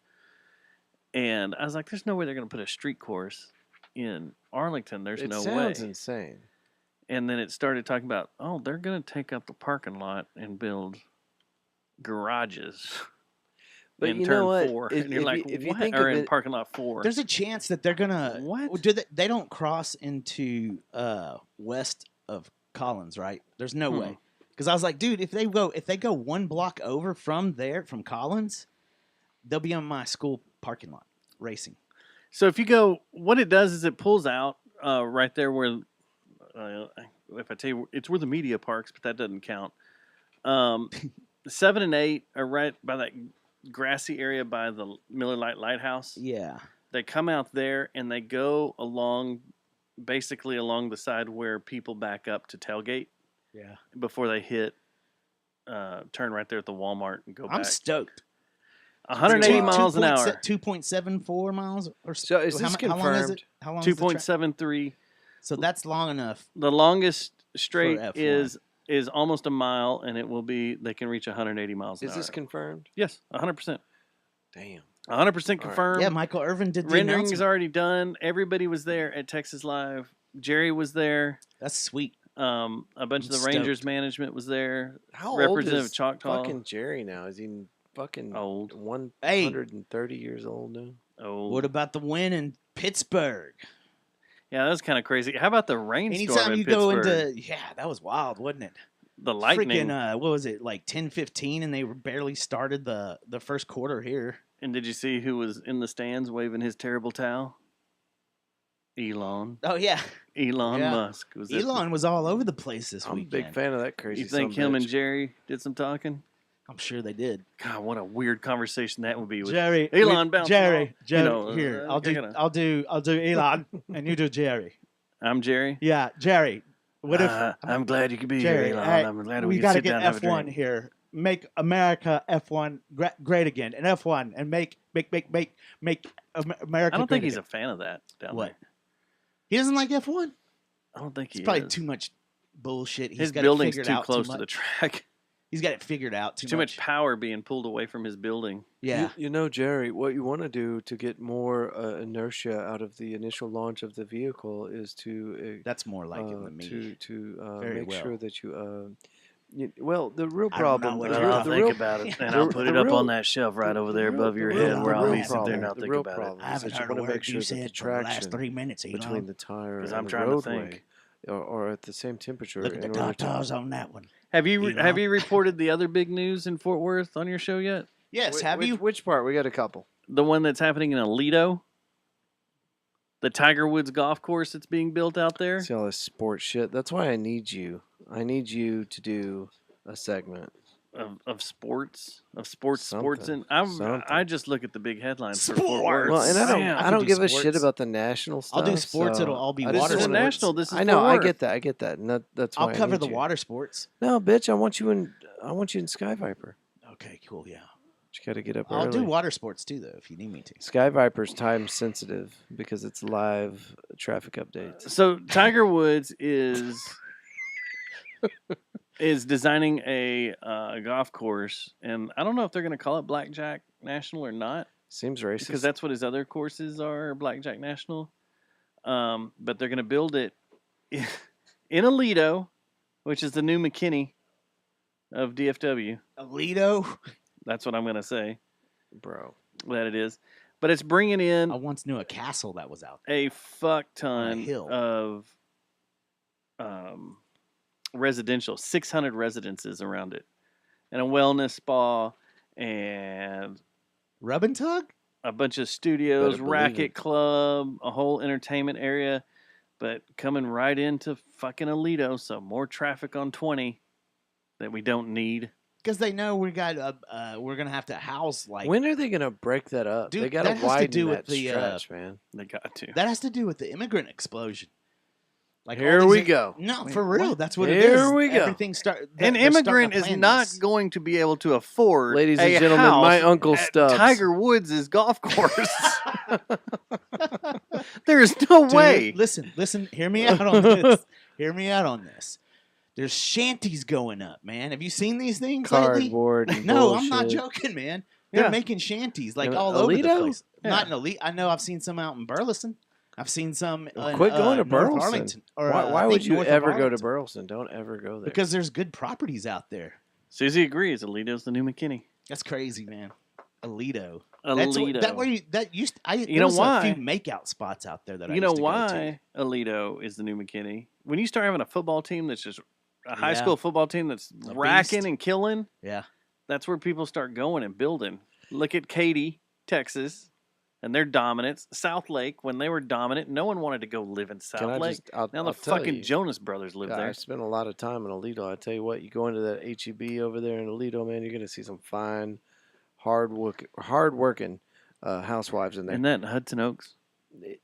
And I was like, there's no way they're going to put a street course in Arlington. There's It no way. sounds insane. And then it started talking about, oh, they're going to take up the parking lot and build garages. But in you turn know what? 4. If- and you're if like, you- if you what? think Or of in it- parking lot 4. There's a chance that they're gonna. What? Do they don't cross into west of Collins, right? There's no way. Because I was like, dude, if they go one block over from Collins, they'll be on my school parking lot racing. So if you go, what it does is it pulls out right there where, if I tell you, it's where the media parks, but that doesn't count. 7 and 8 are right by that grassy area by the Miller Lite Lighthouse. Yeah. They come out there and they go basically along the side where people back up to tailgate Yeah. before they hit, turn right there at the Walmart and go I'm back. stoked. 180 miles an hour. 2.74 miles or So is this how long is it? confirmed? How long is the track? 2.73. So that's long enough. The longest straight F1. is almost a mile, and it will be. They can reach 180 miles an Is hour. this confirmed? Yes, 100%. Damn. 100% confirmed. Yeah, Michael Irvin did the Rendering is announcement. already done. Everybody was there at Texas Live. Jerry was there. That's sweet. A bunch of the stoked. Rangers management was there. How Representative old is Choctaw. fucking Jerry now? Is he fucking Old. 130 years old now? Oh, What about the win in Pittsburgh? yeah, that was kind of crazy. How about the rainstorm Anytime in you Pittsburgh? go into that was wild, wasn't it? the lightning. Freaking what was it, like 10:15, and they barely started the first quarter here. And did you see who was in the stands waving his terrible towel? Elon. Oh yeah, Elon Yeah. Musk was at the- Elon was all over the place this I'm a weekend. big fan of that crazy. You think son him of a and bitch. Jerry did some talking? I'm sure they did. God, what a weird conversation that would be. With Jerry, Elon bouncing Jerry, off. Jerry. You know, Here, I I'll do Elon, and you do Jerry. I'm Jerry. Yeah, Jerry. What if I'm glad you could be Jerry? here, Elon. hey, I'm glad we we got could to sit down get and have a F1 drink. here. Make America F1 great again, and F1, and make America. I don't great think he's a again. fan of that. Down What? there. He doesn't like F1. I don't think he It's probably is. too much bullshit. He's His got building's it figured too out close too to the much. track. He's got it figured out too Too much power being pulled away from his building. Yeah. You know, Jerry, what you want to do to get more inertia out of the initial launch of the vehicle is to That's more like it than me. to Very make well. sure that you well, the real I don't know problem. what the you're real- I'll the think real- about it, and the- I'll put the it up real- on that shelf right over there above your real- head where the I'll real be sitting there and I'll problem- think the real about problem it. I is haven't that you heard a want to make word sure you that the said for the last traction 3 minutes. between Elon. the tire 'Cause and I'm the trying to roadway think. are at the same temperature. Look at the in order to- tatas on that one. Have you You know? have you reported the other big news in Fort Worth on your show yet? Yes, Wh- have which, you? Which part? We got a couple. The one that's happening in Alito, the Tiger Woods golf course that's being built out there. See all this sports shit. That's why I need you. I need you to do a segment. Of sports, sports, Something. and Something. I just look at the big headlines for Fort Worth. Sports. Well, and Man, I don't do give a shit sports. about the national stuff. I'll do sports, so it'll all be I this just water is wanna- sports. national. This is I know. Fort I Worth. get that. I get that. And that's why I'll I cover need the you. water sports. No, bitch. I want you in Sky Viper. Okay, cool. Yeah. What you Got to get up I'll early. do water sports too, though, if you need me to. Sky Viper's time sensitive because it's live traffic updates. So Tiger Woods is designing a golf course, and I don't know if they're going to call it Blackjack National or not, Seems racist. because that's what his other courses are, Blackjack National. But they're going to build it in Aledo, which is the new McKinney of DFW. Aledo. That's what I'm going to say bro. that it is. But it's bringing in I once knew a castle that was out there. a fuck On a ton hill. of residential, 600 residences around it, and a wellness spa, and Rub and tug? a bunch of studios, Better believe racket it. club, a whole entertainment area, but coming right into fucking Aledo, so more traffic on 20 that we don't need. Because they know we're gonna have to house like When are they going to break that up? Dude, they got that to has to widen do with that the, stretch, man. They got to. that has to do with the immigrant explosion. Like all Here these we go. No, Wait, for real. what? That's what it Here is. we go. Everything An immigrant is not going to be able to afford Ladies a and gentlemen, house my Uncle at Stubbs. Tiger Woods' golf course. There is no way. Listen. Hear me out on this. Hear me out on this. There's shanties going up, man. Have you seen these things lately? Cardboard. And No, I'm not bullshit. joking, man. They're Yeah. making shanties like In all over the Aledo? place. Yeah. Not in Elite. I know I've seen some out in Burleson. I've seen some. In, Quit going to North Burleson. Arlington, or, Why, I why think would you north of ever go to Arlington. Burleson? Don't ever go there. Because there's good properties out there. Susie agrees. Aledo's the new McKinney. That's crazy, man. Aledo. Aledo. That where you that used. There know was why? a few makeout spots out there that I You know used to go to. why Aledo is the new McKinney? When you start having a football team that's just a high Yeah. school football team that's A racking beast. and killing, Yeah. that's where people start going and building. Look at Katy, Texas, and their dominance. South Lake, when they were dominant, no one wanted to go live in Can I South Lake. just, I'll, Now I'll the tell fucking you, Jonas Brothers live I there. spent a lot of time in Aledo. I tell you what, you go into that HEB over there in Aledo, man, you're going to see some fine, hard-working housewives in there. And that in Hudson Oaks.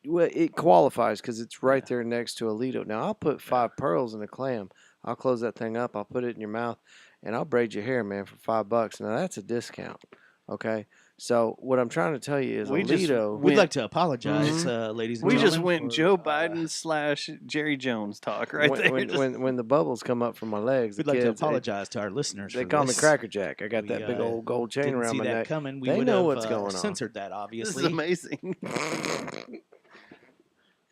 It qualifies because it's right there next to Aledo. Now, I'll put 5 pearls in a clam. I'll close that thing up. I'll put it in your mouth, and I'll braid your hair, man, for $5. Now, that's a discount, okay? So, what I'm trying to tell you is We just Aledo... We'd went- like to apologize, ladies and We gentlemen. just went for, Joe Biden / Jerry Jones talk right there. when the bubbles come up from my legs, We'd the like to kids, apologize to our listeners. They for call me this. Cracker Jack. I got We, that big old gold chain Didn't around see my that neck. coming. We They would know have what's going on. censored that, This obviously. is amazing.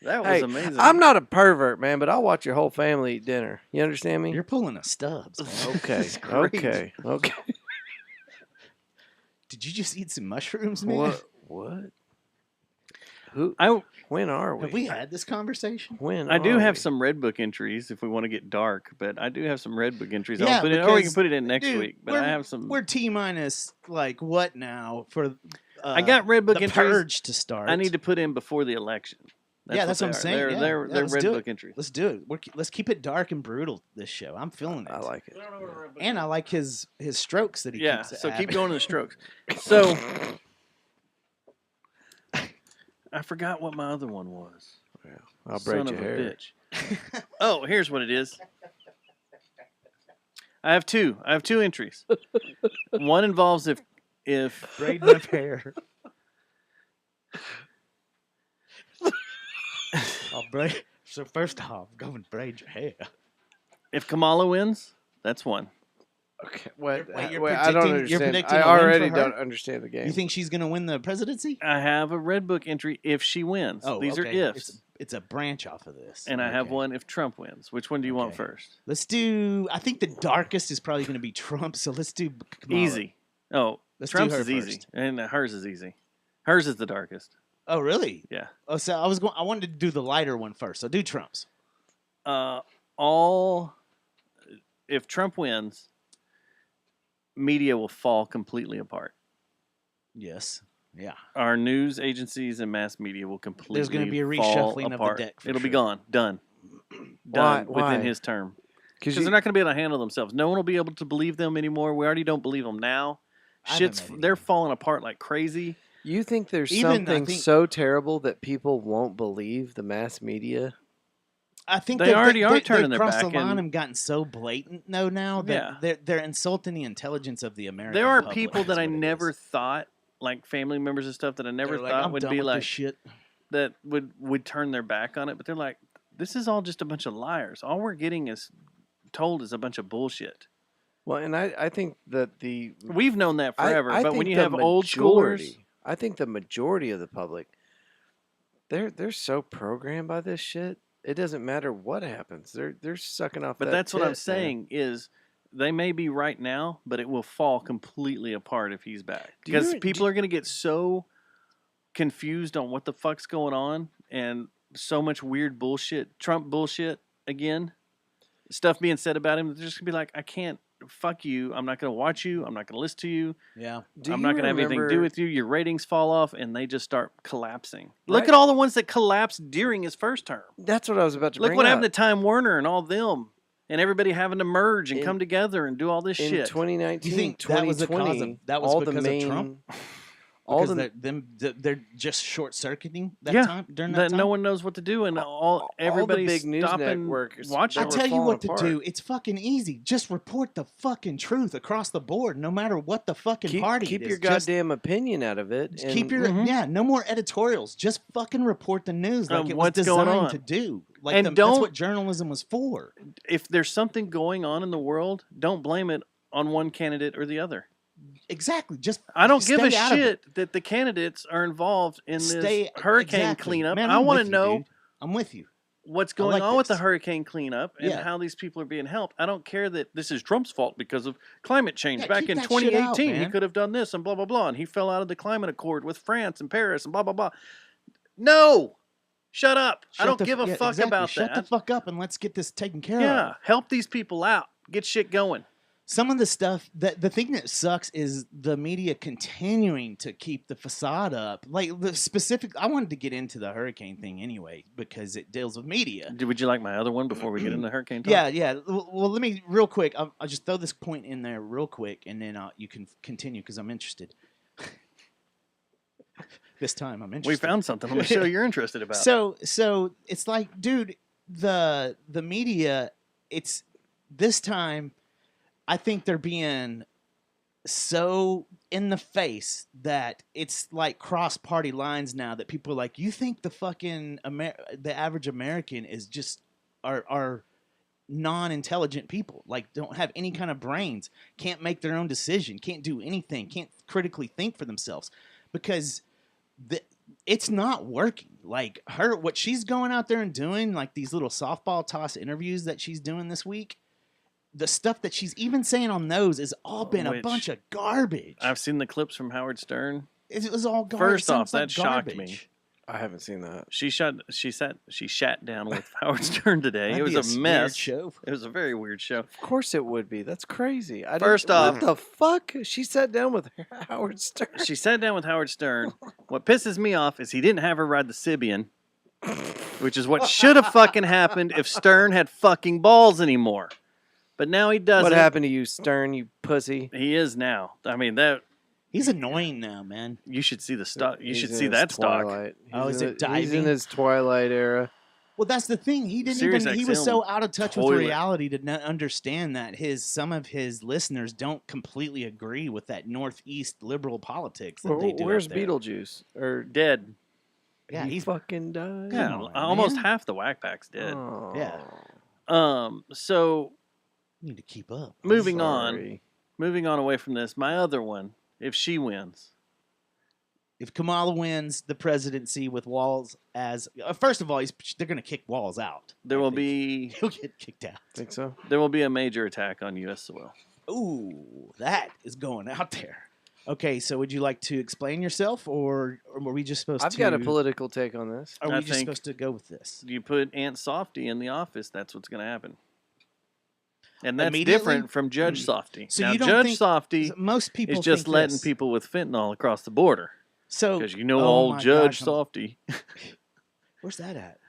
That was Hey, amazing. I'm not a pervert, man, but I'll watch your whole family eat dinner. You understand me? You're pulling a Stubbs. Man. Okay, This is great. okay. Did you just eat some mushrooms, man? What? Who? I When are we? Have we had this conversation? When? I do are have we? some Red Book entries if we want to get dark, but I do have some Red Book entries. Yeah, I'll put it, or we can because, put it in next Dude, week. But we're- I have some. We're T minus like what now for? I got Red Book the entries. purge to start. I need to put in before the election. Yeah, that's what I'm they are. saying. They're, Yeah. they're, Yeah, they're let's Red do Book it. entries. Let's do it. Let's keep it dark and brutal. This show, I'm feeling it. I like it. And I like his strokes that he Yeah, keeps. so keep having. going to the strokes. So I forgot what my other one was. I'll braid Son your of a hair. bitch. Oh, here's what it is. I have two entries. One involves if braid my hair. I'll braid. So first off, go and braid your hair. if Kamala wins, that's one. Okay, wait, Wait, you're I don't predicting- you're understand. predicting I a win for already her? don't understand the game. You think she's gonna win the presidency? I have a Red Book entry if she wins. Oh, These okay. are ifs. It's a branch off of this. And I have Okay. one if Trump wins. Which one do you want Okay. first? Let's do. I think the darkest is probably going to be Trump. So let's do Kamala. Easy. Oh, Let's do Trump's her is easy, first. and hers is easy. Hers is the darkest. Oh, really? Yeah. Oh, so I wanted to do the lighter one first. So do Trump's. If Trump wins, media will fall completely apart. Yes. Yeah. Our news agencies and mass media will completely There's gonna be a fall reshuffling of the apart. deck for It'll be sure. gone. Done. Why- Done why? within his term. Because Because they're not going to be able to handle themselves. No one will be able to believe them anymore. We already don't believe them now. I haven't Shit's met they're anyone. falling apart like crazy. you think there's Even, I something think- so terrible that people won't believe the mass media? I think They they've- already are they've turning their crossed back the line and- and gotten so blatant now that they're insulting the intelligence of the American There are public people is that I what it never is. thought, like family members and stuff, that I never They're like, thought "I'm would done be with like this shit." that would turn their back on it. But they're like, this is all just a bunch of liars. All we're getting is told is a bunch of bullshit. Well, and I think that We've known that forever. I but when think you the have old schoolers, majority- I think the majority of the public, they're so programmed by this shit. It doesn't matter what happens. They're sucking off. but that that's what I'm tit, man. saying is they may be right now, but it will fall completely apart if he's back. Do you Because re- people are going to get so confused on what the fuck's going on and so much weird bullshit, Trump bullshit again, stuff being said about him. They're just going to be like, I can't, fuck you. I'm not going to watch you. I'm not going to listen to you. Yeah. I'm not going to have anything to do with you. Your ratings fall off and they just start collapsing. Look Right. at all the ones that collapsed during his first term. That's what I was about to Look bring what up. happened to Time Warner and all them. And everybody having to merge and In- come together and do all this in shit. 2019, You think that was the cause of- 2020, that was all the because of main, Trump? all Because the they're just short circuiting that yeah, time during that time. no one knows what to do, and all the everybody's big news stopping networks watching. I were tell you falling what to apart. do. It's fucking easy. Just report the fucking truth across the board, no matter what the fucking party keep it is. your Just goddamn opinion out of it. And keep your Mhm. yeah. No more editorials. Just fucking report the news like it was what's going designed on. to do. Like And that's don't- what journalism was for. If there's something going on in the world, don't blame it on one candidate or the other. Exactly. Just I don't give a stay out of it. shit that the candidates are involved in this Stay hurricane exactly. cleanup. Man, I I'm want with to you, know dude. I'm with you. what's I going like on with the this. hurricane cleanup and Yeah. how these people are being helped. I don't care that this is Trump's fault because of climate change. Yeah, Back keep in that shit out, 2018, he man. could have done this and blah, blah, blah. And he fell out of the climate accord with France and Paris and blah, blah, blah. No! Shut up. I Shut don't the- give a yeah, fuck exactly. about Shut that. the fuck up and let's get this taken care Yeah, of. help these people out. Get shit going. Some of the stuff that the thing that sucks is the media continuing to keep the facade up. Like the specific, I wanted to get into the hurricane thing anyway because it deals with media. Would you like my other one before we get into hurricane talk? Yeah. Well, let me real quick. I'll just throw this point in there real quick, and then you can continue because I'm interested. This time I'm interested. We found something on the show you're interested about. So it's like, dude, the media. It's this time. I think they're being so in the face that it's like cross party lines now that people are like, you think the fucking the average American is just are non-intelligent people, like don't have any kind of brains, can't make their own decision, can't do anything, can't critically think for themselves because it's not working. Like what she's going out there and doing, like these little softball toss interviews that she's doing this week. The stuff that she's even saying on those has all been a Which- bunch of garbage. I've seen the clips from Howard Stern. It was all garbage. First off, that shocked me. garbage. I haven't seen that. She sat down with Howard Stern today. That'd It be was a weird mess. show. It was a very weird show. Of course it would be. That's crazy. First off- what the fuck? She sat down with Howard Stern. She sat down with Howard Stern. What pisses me off is he didn't have her ride the Sibian, which is what should have fucking happened if Stern had fucking balls anymore. But now he doesn't. What happened to you, Stern? You pussy. He is now. I mean that. He's annoying now, man. You should see the stock. You He's should in see his that stock. twilight. Oh, is it He's in diving? his twilight era. Well, that's the thing. He didn't Sirius even. He was XM so out of touch with toilet. reality to not understand that some of his listeners don't completely agree with that Northeast liberal politics that they do. Where's up there. Beetlejuice? Or Dead. Yeah, he he's fucking died. Yeah, on, almost man. half the Whack Pack's dead. Oh, Yeah. So you need to keep up. moving on sorry. away from this, my other one, if she wins, If Kamala wins the presidency with Walz as first of all, they're going to kick Walz out. there I will think. be He'll get kicked out. Think so? there will be a major attack on U.S. soil. Ooh, that is going out there. Okay, so would you like to explain yourself, or were we just supposed I've to? got a political take on this. Are I we just think- supposed to go with this? You put Aunt Softy in the office, that's what's going to happen. And that's Immediately? different from Judge Softy. So now, you don't Judge think- Softy Most people is just think letting this. people with fentanyl across the border. So Because you know oh old my Judge gosh, Softy. where's that at?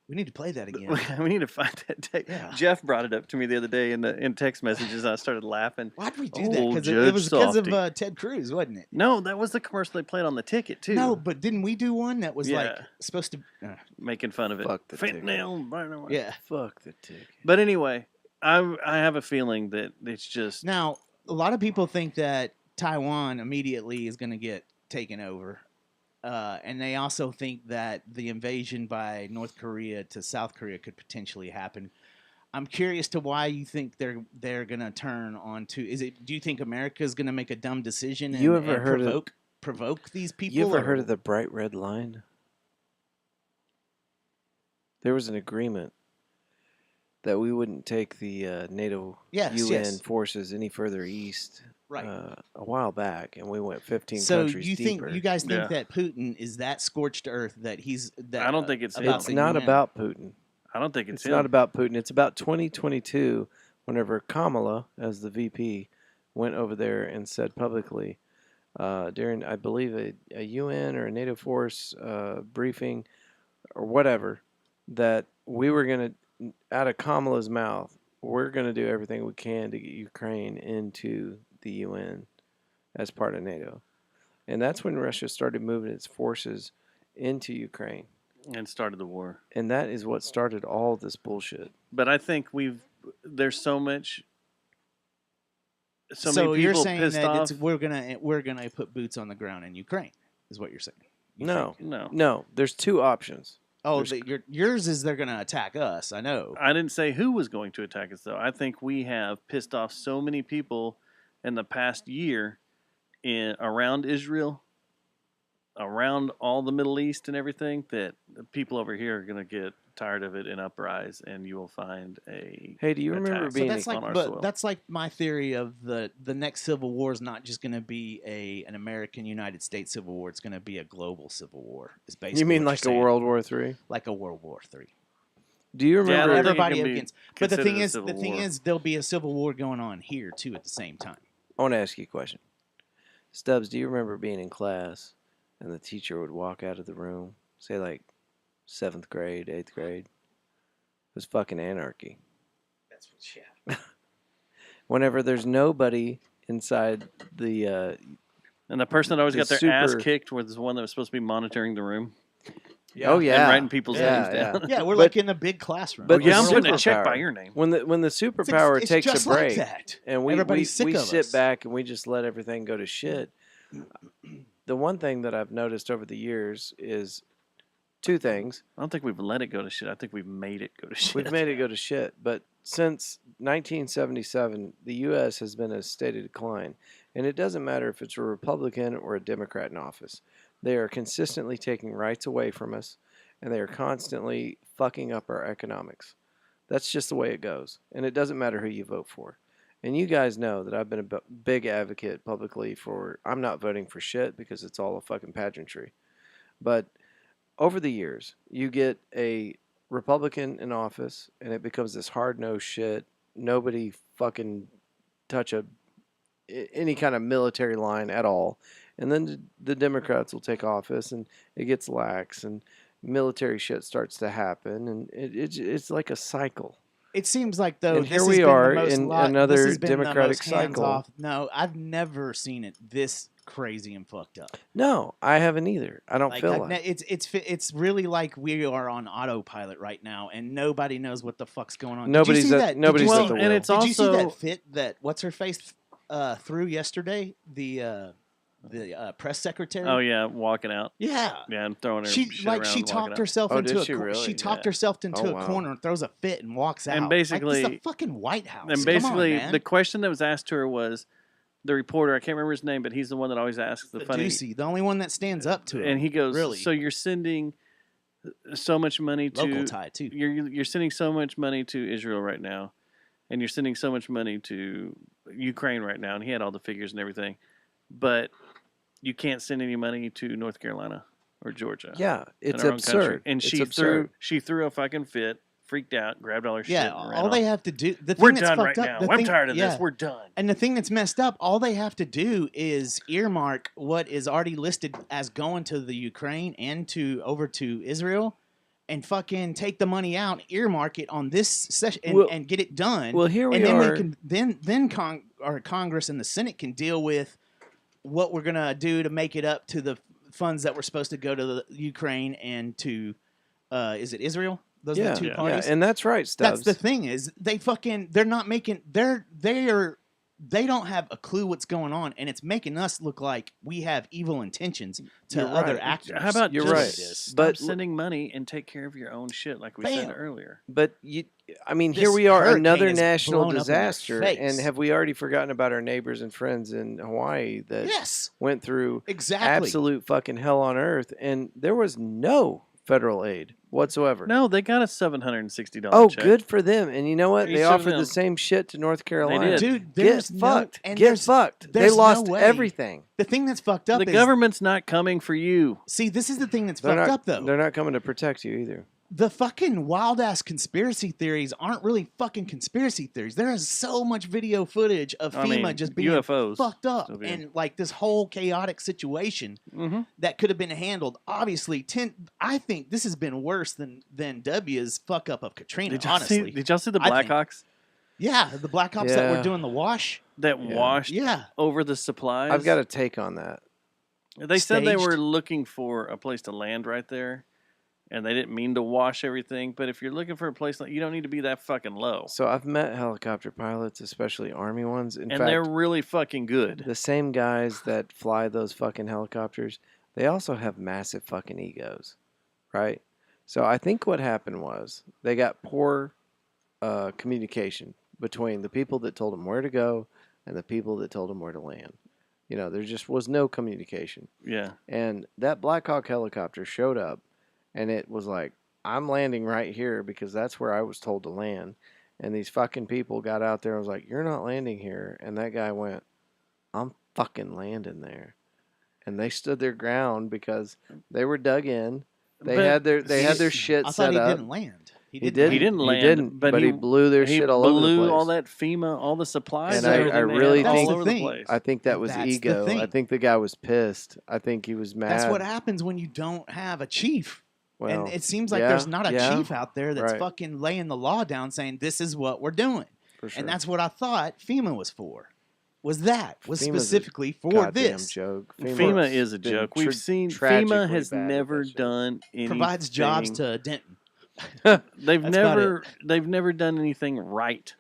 We need to play that again. We need to find that tape. Yeah. Jeff brought it up to me the other day in text messages. And I started laughing. Why'd we do that? Oh, Because Judge it was because Softy. of Ted Cruz, wasn't it? No, that was the commercial they played on the ticket too. No, but didn't we do one that was like Yeah. supposed to? Making fun of it. Fuck the ticket. Fentanyl. burn away. Yeah. Fuck the ticket. But anyway, I have a feeling that it's just Now, a lot of people think that Taiwan immediately is going to get taken over. And they also think that the invasion by North Korea to South Korea could potentially happen. I'm curious to why you think they're going to turn on to. Do you think America is going to make a dumb decision and, You ever and heard of- provoke these people? You ever or- heard of the Bright Red Line? There was an agreement that we wouldn't take the NATO Yes, UN yes. forces any further east Right. a while back, and we went 15 So countries you deeper. think you guys think Yeah. that Putin is that scorched earth that he's that I don't think it's about It's the not UN? about Putin. I don't think It's him. not about Putin. It's about 2022, whenever Kamala, as the VP, went over there and said publicly during, I believe, a UN or a NATO force briefing or whatever, that we were going to, out of Kamala's mouth, we're going to do everything we can to get Ukraine into the UN as part of NATO. And that's when Russia started moving its forces into Ukraine. and started the war. And that is what started all this bullshit. But I think there's so much. So So many you're people saying pissed that off. we're gonna put boots on the ground in Ukraine, is what you're saying? You No. think? No, No, there's two options. Oh, yours is they're gonna attack us. I know. I didn't say who was going to attack us, though. I think we have pissed off so many people in the past year around Israel, around all the Middle East and everything, that the people over here are going to get tired of it and uprise, and you will find a. Hey, do you remember attack. being That's on our like, soil. that's like my theory of the next civil war is not just going to be an American United States civil war. It's going to be a global civil war. Is basically You mean what like you're a saying. World War III? like a World War III. Do you Yeah, remember? I think it Everybody can be against. But the considered thing a is, civil the thing war. is, there'll be a civil war going on here too at the same time. I want to ask you a question. Stubbs, do you remember being in class and the teacher would walk out of the room, say like 7th grade, 8th grade? It was fucking anarchy. That's what. Yeah. Whenever there's nobody inside the And the person that always the got their ass super- kicked was the one that was supposed to be monitoring the room oh yeah, and writing people's Yeah, names down. Yeah, we're But- like in a big classroom. but Oh, yeah, I'm the putting a check by superpower- your name. when the It's superpower it's takes just a break like that. and we Everybody's sick of sit us. back and we just let everything go to shit. The one thing that I've noticed over the years is two things. I don't think we've let it go to shit. I think we've made it go to shit. We've made it go to shit. But since 1977, the U.S. has been in a state of decline. And it doesn't matter if it's a Republican or a Democrat in office. They are consistently taking rights away from us, and they are constantly fucking up our economics. That's just the way it goes. And it doesn't matter who you vote for. And you guys know that I've been a big advocate publicly for, I'm not voting for shit because it's all a fucking pageantry. But over the years, you get a Republican in office, and it becomes this hard-nosed shit. Nobody fucking touch any kind of military line at all. And then the Democrats will take office, and it gets lax, and military shit starts to happen, and it's like a cycle. It seems like though. And this here has we been the are most in this another has been the Democratic most hands cycle. off. No, I've never seen it this crazy and fucked up. No, I haven't either. I don't Like, feel I've like it's really like we are on autopilot right now, and nobody knows what the fuck's going on. Nobody's Did you see at- that? nobody's Did you at see, the and wheel. it's Did you see also that fit that what's her face threw yesterday? The press secretary. Oh yeah, walking out. yeah. Yeah, and throwing her. She shit like around she and walking talked out. herself Oh, into did a she really? she talked Yeah. herself into Oh, a wow. corner and throws a fit and walks out. And like, this basically- is the fucking White House. And Come on, basically, man. the question that was asked to her was, the reporter, I can't remember his name, but he's the one that always asks the funny. Ducey, the only one that stands up to him. And he goes, really "So you're sending so much money to local tie too. you're sending so much money to Israel right now, and you're sending so much money to Ukraine right now." And he had all the figures and everything, but you can't send any money to North Carolina or Georgia. yeah, in it's our own country. absurd. And It's she absurd. threw a fucking fit, freaked out, grabbed all her shit. Yeah, and ran all off. they have to do. The thing We're that's done fucked right up, now. the I'm thing- tired of yeah. this. We're done. And the thing that's messed up, all they have to do is earmark what is already listed as going to the Ukraine and over to Israel, and fucking take the money out, earmark it on this session, and get it done. Well, here we and then are. we can then Congress and the Senate can deal with what we're gonna do to make it up to the funds that were supposed to go to the Ukraine and to is it Israel? Those are the two parties. Yeah, and that's right, Stubbs. That's the thing is they don't have a clue what's going on, and it's making us look like we have evil intentions to You're other right. actors. How about You're just right. stop But- sending money and take care of your own shit, like we said Bam. earlier? But here This we are, hurricane another is national blown up in their disaster. face. And have we already forgotten about our neighbors and friends in Hawaii that Yes, went through exactly. absolute fucking hell on earth, and there was no federal aid whatsoever? No, they got a $760 Oh, check. good for them. And you know what? Each They of offered them. the same shit to North Carolina. did. Dude, Get there's fucked. No, and Get there's- fucked. They there's no lost way. everything. The thing that's fucked up The is government's not coming for you. see, this is the thing that's They're fucked not, up though. They're not coming to protect you either. The fucking wild ass conspiracy theories aren't really fucking conspiracy theories. There is so much video footage of I FEMA mean, just being UFOs fucked up still being- and like this whole chaotic situation Mm-hmm. that could have been handled. Obviously, I think this has been worse than W's fuck up of Katrina. Did y'all honestly, see the I think- Blackhawks yeah, the Black Ops that Yeah. were doing the wash. that Yeah. washed Yeah, over the supplies? I've got a take on that. They said they were staged. looking for a place to land right there, and they didn't mean to wash everything. But if you're looking for a place, you don't need to be that fucking low. So I've met helicopter pilots, especially Army ones. In And fact, they're really fucking good. the same guys that fly those fucking helicopters, they also have massive fucking egos, right? So I think what happened was they got poor communication between the people that told them where to go and the people that told them where to land. You know, there just was no communication. Yeah. And that Black Hawk helicopter showed up, and it was like, I'm landing right here because that's where I was told to land. And these fucking people got out there and was like, you're not landing here. And that guy went, I'm fucking landing there. And they stood their ground because they were dug in. They But had their shit I set thought he up. didn't land. He didn't. He didn't land, He didn't. but But he blew their he shit all over the blew place. all that FEMA, all the supplies. And and I everything they really had think- all over That's the the place. I think that was That's the ego. thing. I think the guy was pissed. I think he was mad. That's what happens when you don't have a chief. Well, And it seems like yeah, there's not a yeah, chief out there that's right. fucking laying the law down saying this is what we're doing. for sure. And that's what I thought FEMA was for. Was that FEMA's a specifically for goddamn this. joke. FEMA is a been joke. We've seen FEMA tragically has bad at never that shit. done anything. Provides jobs to Denton. They've That's about they've never done anything right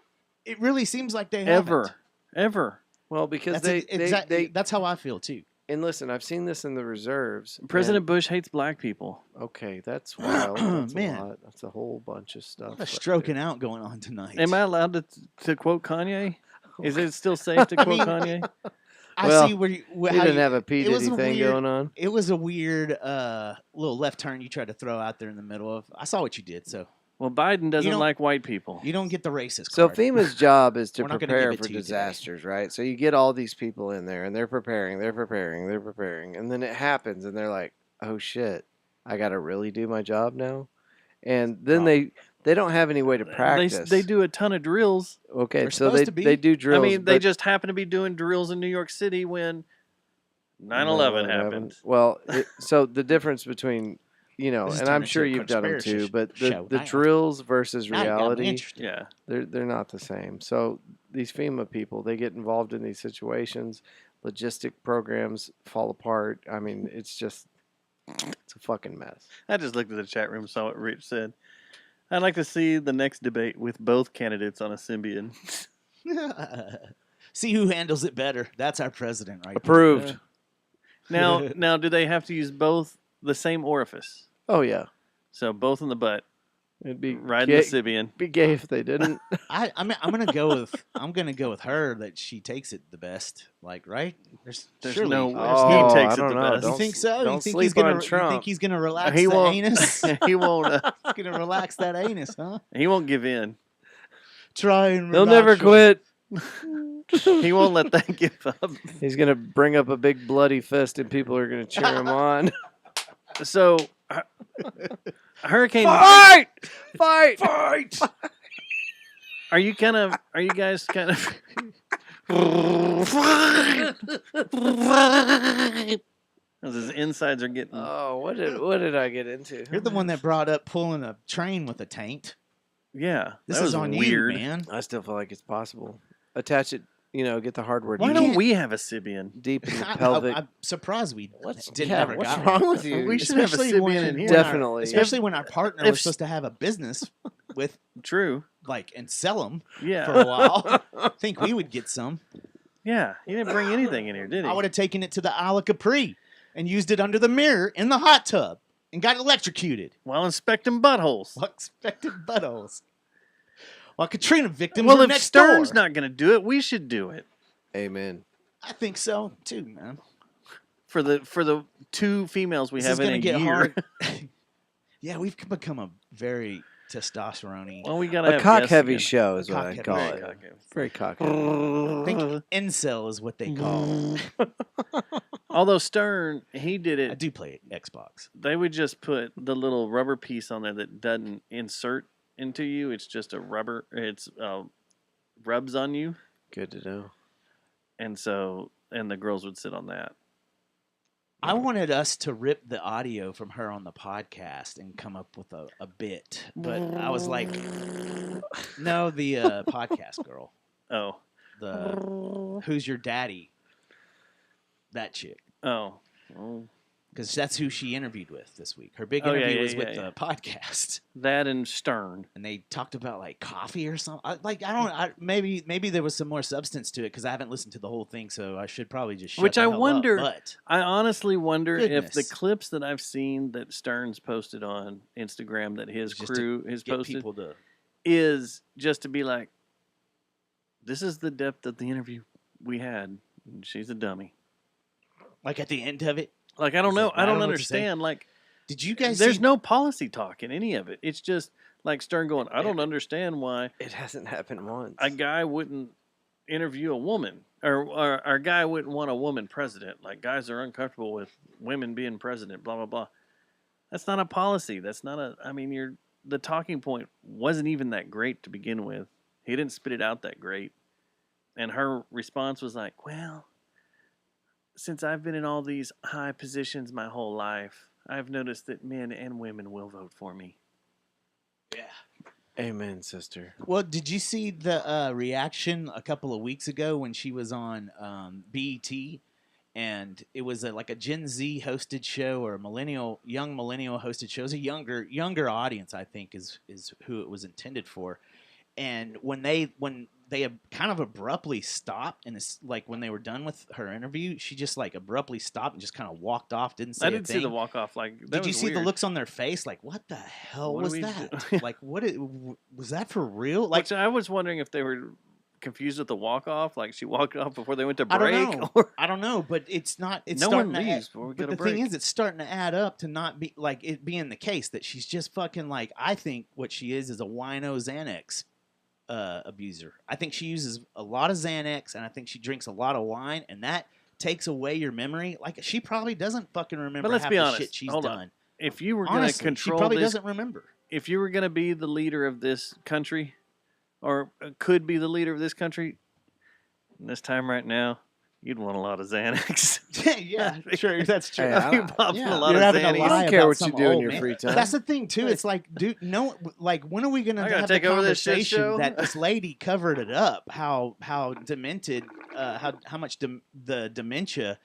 It really seems like they ever, haven't. ever. Well, because That's exactly they that's how I feel too. and listen, I've seen this in the reserves. President Bush hates black people. and- okay, that's wild. That's Man. a lot. That's a whole bunch of stuff. A lot of right stroking there. out going on tonight. Am I allowed to quote Kanye? Is it still safe to quote mean, Kanye? I Well, see where you, He how didn't you- have a P it was Diddy a thing weird- going on. It was a weird little left turn you tried to throw out there in the middle of. I saw what you did, so Well, Biden doesn't don't- like white people. you don't get the racist So card. FEMA's job is to We're not gonna prepare give it for to you today. disasters, right? So you get all these people in there, and they're preparing, and then it happens, and they're like, "Oh shit, I got to really do my job now," and then they don't have any way to practice. They do a ton of drills. Okay, They're so supposed they to be. they do drills. I mean, they but just happen to be doing drills in New York City when 9/11 happened. Well, so the difference between This is and I'm turning sure into a you've done them conspiracy too, but show the now. drills versus Now you got me reality, interested. Yeah. they're not the same. So these FEMA people, they get involved in these situations. Logistic programs fall apart. I mean, it's a fucking mess. I just looked at the chat room, saw what Rich said. I'd like to see the next debate with both candidates on a Symbian. See who handles it better. That's our president, right? Approved. Now, do they have to use both the same orifice? Oh yeah, So both in the butt, it'd be riding the Sybian. be gay if they didn't. I'm gonna go with her that she takes it the best. Like, right? There's There's no way. Oh, he takes I it don't the know. best. You Don't think so? You don't think sleep he's gonna? on You Trump. think he's gonna relax He the won't. anus? he won't. He's gonna relax that anus, huh? He won't give in. Try and. They'll relax never your- quit. He won't let that give up. He's gonna bring up a big bloody fist, and people are gonna cheer him on. So, Hurricane. Fight! Fight! Fight! Are you guys kind of? Because his insides are getting. Oh, what did I get into? You're the one that brought up pulling a train with a taint. Yeah, This that is was on weird. you, man. I still feel like it's possible. Attach it, get the hardware Why deep, don't we have a Sibian? deep in the pelvic. I'm surprised we What's didn't yeah, ever what's got wrong one. with you? We should have a Especially Sibian when- in here. Definitely. Especially when our partner if- was supposed to have a business with, True. and sell them Yeah. for a while. I think we would get some. Yeah. He didn't bring anything in here, did he? I would have taken it to the Isle of Capri and used it under the mirror in the hot tub and got electrocuted. While inspecting buttholes. Expected buttholes. While Katrina victims Well, were if next Stern's door. not going to do it, we should do it. Amen. I think so too, man. For the two females we This have is in gonna a get year. hard. Yeah, we've become a very testosterone-y. Well, we got to A have cock guests heavy again. show is what Cock I heavy call show. it. Cock heavy. Very cock heavy. I think incel is what they call it. Although Stern, he did I it. do play Xbox. They would just put the little rubber piece on there that doesn't insert into you. It's just a rubber. It's rubs on you, Good to know. and the girls would sit on that. I wanted us to rip the audio from her on the podcast and come up with a bit, but I was like, no, the podcast girl, Oh, the Who's Your Daddy, that chick, oh, well, because that's who she interviewed with this week. Her big Oh, yeah, interview yeah, was yeah, with yeah. the podcast, that and Stern. and they talked about like coffee or something. Maybe there was some more substance to it because I haven't listened to the whole thing, so I should probably just shut Which the I hell up, wonder- but I honestly wonder if the Goodness. clips that I've seen that Stern's posted on Instagram that his Just to crew has get posted people to. is just to be like, this is the depth of the interview we had. And she's a dummy. Like at the end of it, Like, I don't It's know. like, I I don't don't know what to say. understand. Like, did you guys? there's see, no policy talk in any of it. It's just like Stern going, I don't understand why It hasn't happened once. a guy wouldn't interview a woman or a guy wouldn't want a woman president. Like, guys are uncomfortable with women being president, blah, blah, blah. That's not a policy. That's not a, I mean, the talking point wasn't even that great to begin with. He didn't spit it out that great. And her response was like, well, since I've been in all these high positions my whole life, I've noticed that men and women will vote for me. Yeah. Amen, sister. Well, did you see the reaction a couple of weeks ago when she was on BET, and it was like a Gen Z hosted show or a young millennial hosted show? It was a younger audience, I think, is who it was intended for. And when they kind of abruptly stopped, and it's like when they were done with her interview, she just like abruptly stopped and just kind of walked off. Didn't say I a didn't see thing. the walk off. Like, that Did you was see the weird. looks on their face? Like, what the hell What was do we that? do? Like, was that for real? Like, Which I was wondering if they were confused with the walk off. Like, she walked off before they went to I break. don't know. Or I don't know, but it's not. It's no starting one to add- leaves before we But get the a thing break. is, it's starting to add up to not be like it being the case that she's just fucking like. I think what she is a wino Xanax abuser. I think she uses a lot of Xanax, and I think she drinks a lot of wine, and that takes away your memory. Like, she probably doesn't fucking remember But let's half be the honest. shit she's Hold done. on. If you were going to Honestly, control she probably this, doesn't remember. if you were going to be the leader of this country, or could be the leader of this country, this time right now, you'd want a lot of Xanax. Yeah, sure, that's true. Hey, You're popping Yeah, a lot you're of having to Xannies. lie I don't care about what you some do in old your man. free time. That's the thing too. It's like, dude, no, like when are we gonna I gotta have the take over this shit conversation show? that this lady covered it up? How demented, how much the dementia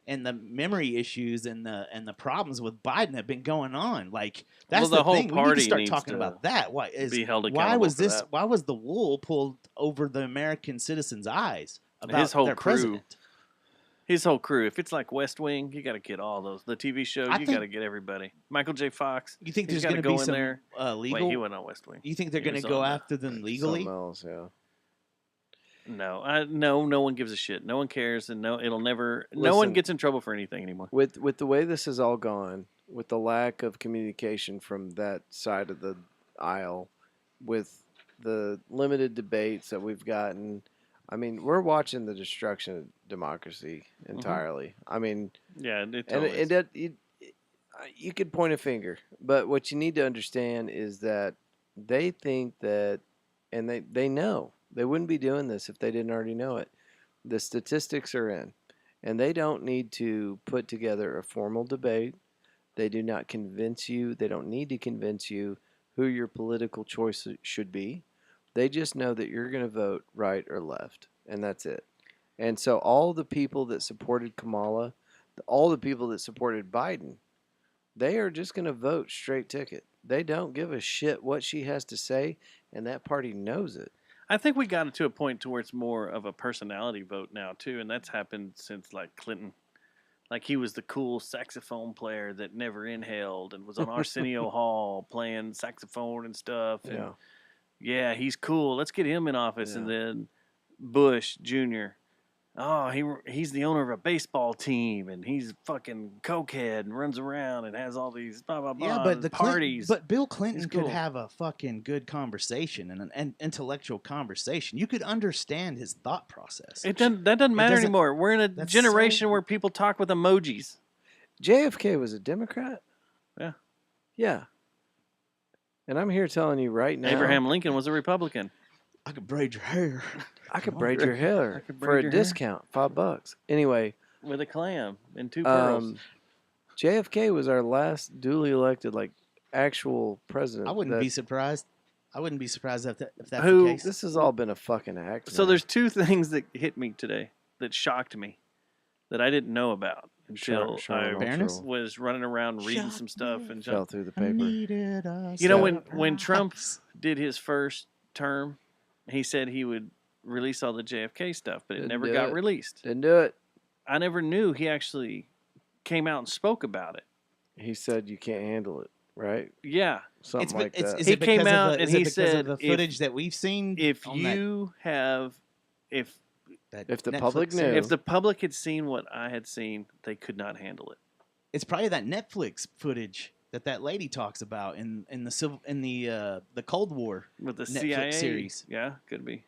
and the memory issues and the problems with Biden have been going on. Like, that's Well, the whole thing. We need party to start needs talking to about that. Why be held why accountable was for this? that. Why was the wool pulled over the American citizens' eyes about His whole their crew. president? His whole crew. If it's like West Wing, you got to get all those. The TV show, I you think- got to get everybody. Michael J. Fox. You think he's there's gotta going to be go in some there. legal? Wait, he went on West Wing. You think they're He going was to go on that. after them legally? Something else, yeah. No, no one gives a shit. No one cares, and it'll never. No one Listen. gets in trouble for anything anymore. With the way this has all gone, with the lack of communication from that side of the aisle, with the limited debates that we've gotten, I mean, we're watching the destruction of democracy entirely. I mean, Yeah, it and totally is. you could point a finger, but what you need to understand is that they think that, and they know they wouldn't be doing this if they didn't already know it. The statistics are in, And they don't need to put together a formal debate. They do not convince you. They don't need to convince you who your political choice should be. They just know that you're going to vote right or left, and that's it. And so all the people that supported Kamala, all the people that supported Biden, they are just going to vote straight ticket. They don't give a shit what she has to say, and that party knows it. I think we got it to a point to where it's more of a personality vote now too, and that's happened since like Clinton. Like he was the cool saxophone player that never inhaled and was on Arsenio Hall playing saxophone and stuff. And yeah, he's cool. Let's get him in office. And then Bush Jr. Oh, he's the owner of a baseball team, and he's fucking cokehead and runs around and has all these blah blah blah. Yeah, but the parties. But Bill Clinton cool. could have a fucking good conversation and an intellectual conversation. You could understand his thought process. That doesn't matter anymore. We're in a generation where people talk with emojis. JFK was a Democrat. Yeah. Yeah. And I'm here telling you right now. Abraham Lincoln was a Republican. I could braid your hair. I could braid your hair for a discount, $5. Anyway, with a clam and 2 pearls. JFK was our last duly elected, like, actual president. I wouldn't be surprised. I wouldn't be surprised if that's the case. This has all been a fucking act. So there's 2 things that hit me today that shocked me that I didn't know about until I was running around reading some stuff and fell through the paper. You know, when Trump did his first term, he said he would release all the JFK stuff, but it never got released. Didn't do it. I never knew he actually came out and spoke about it. He said you can't handle it, right? Yeah. Something like that. He came out and he said the footage that we've seen. If you have, if the public knew, if the public had seen what I had seen, they could not handle it. It's probably that Netflix footage that lady talks about in the Cold War with the Netflix CIA series. Yeah, could be.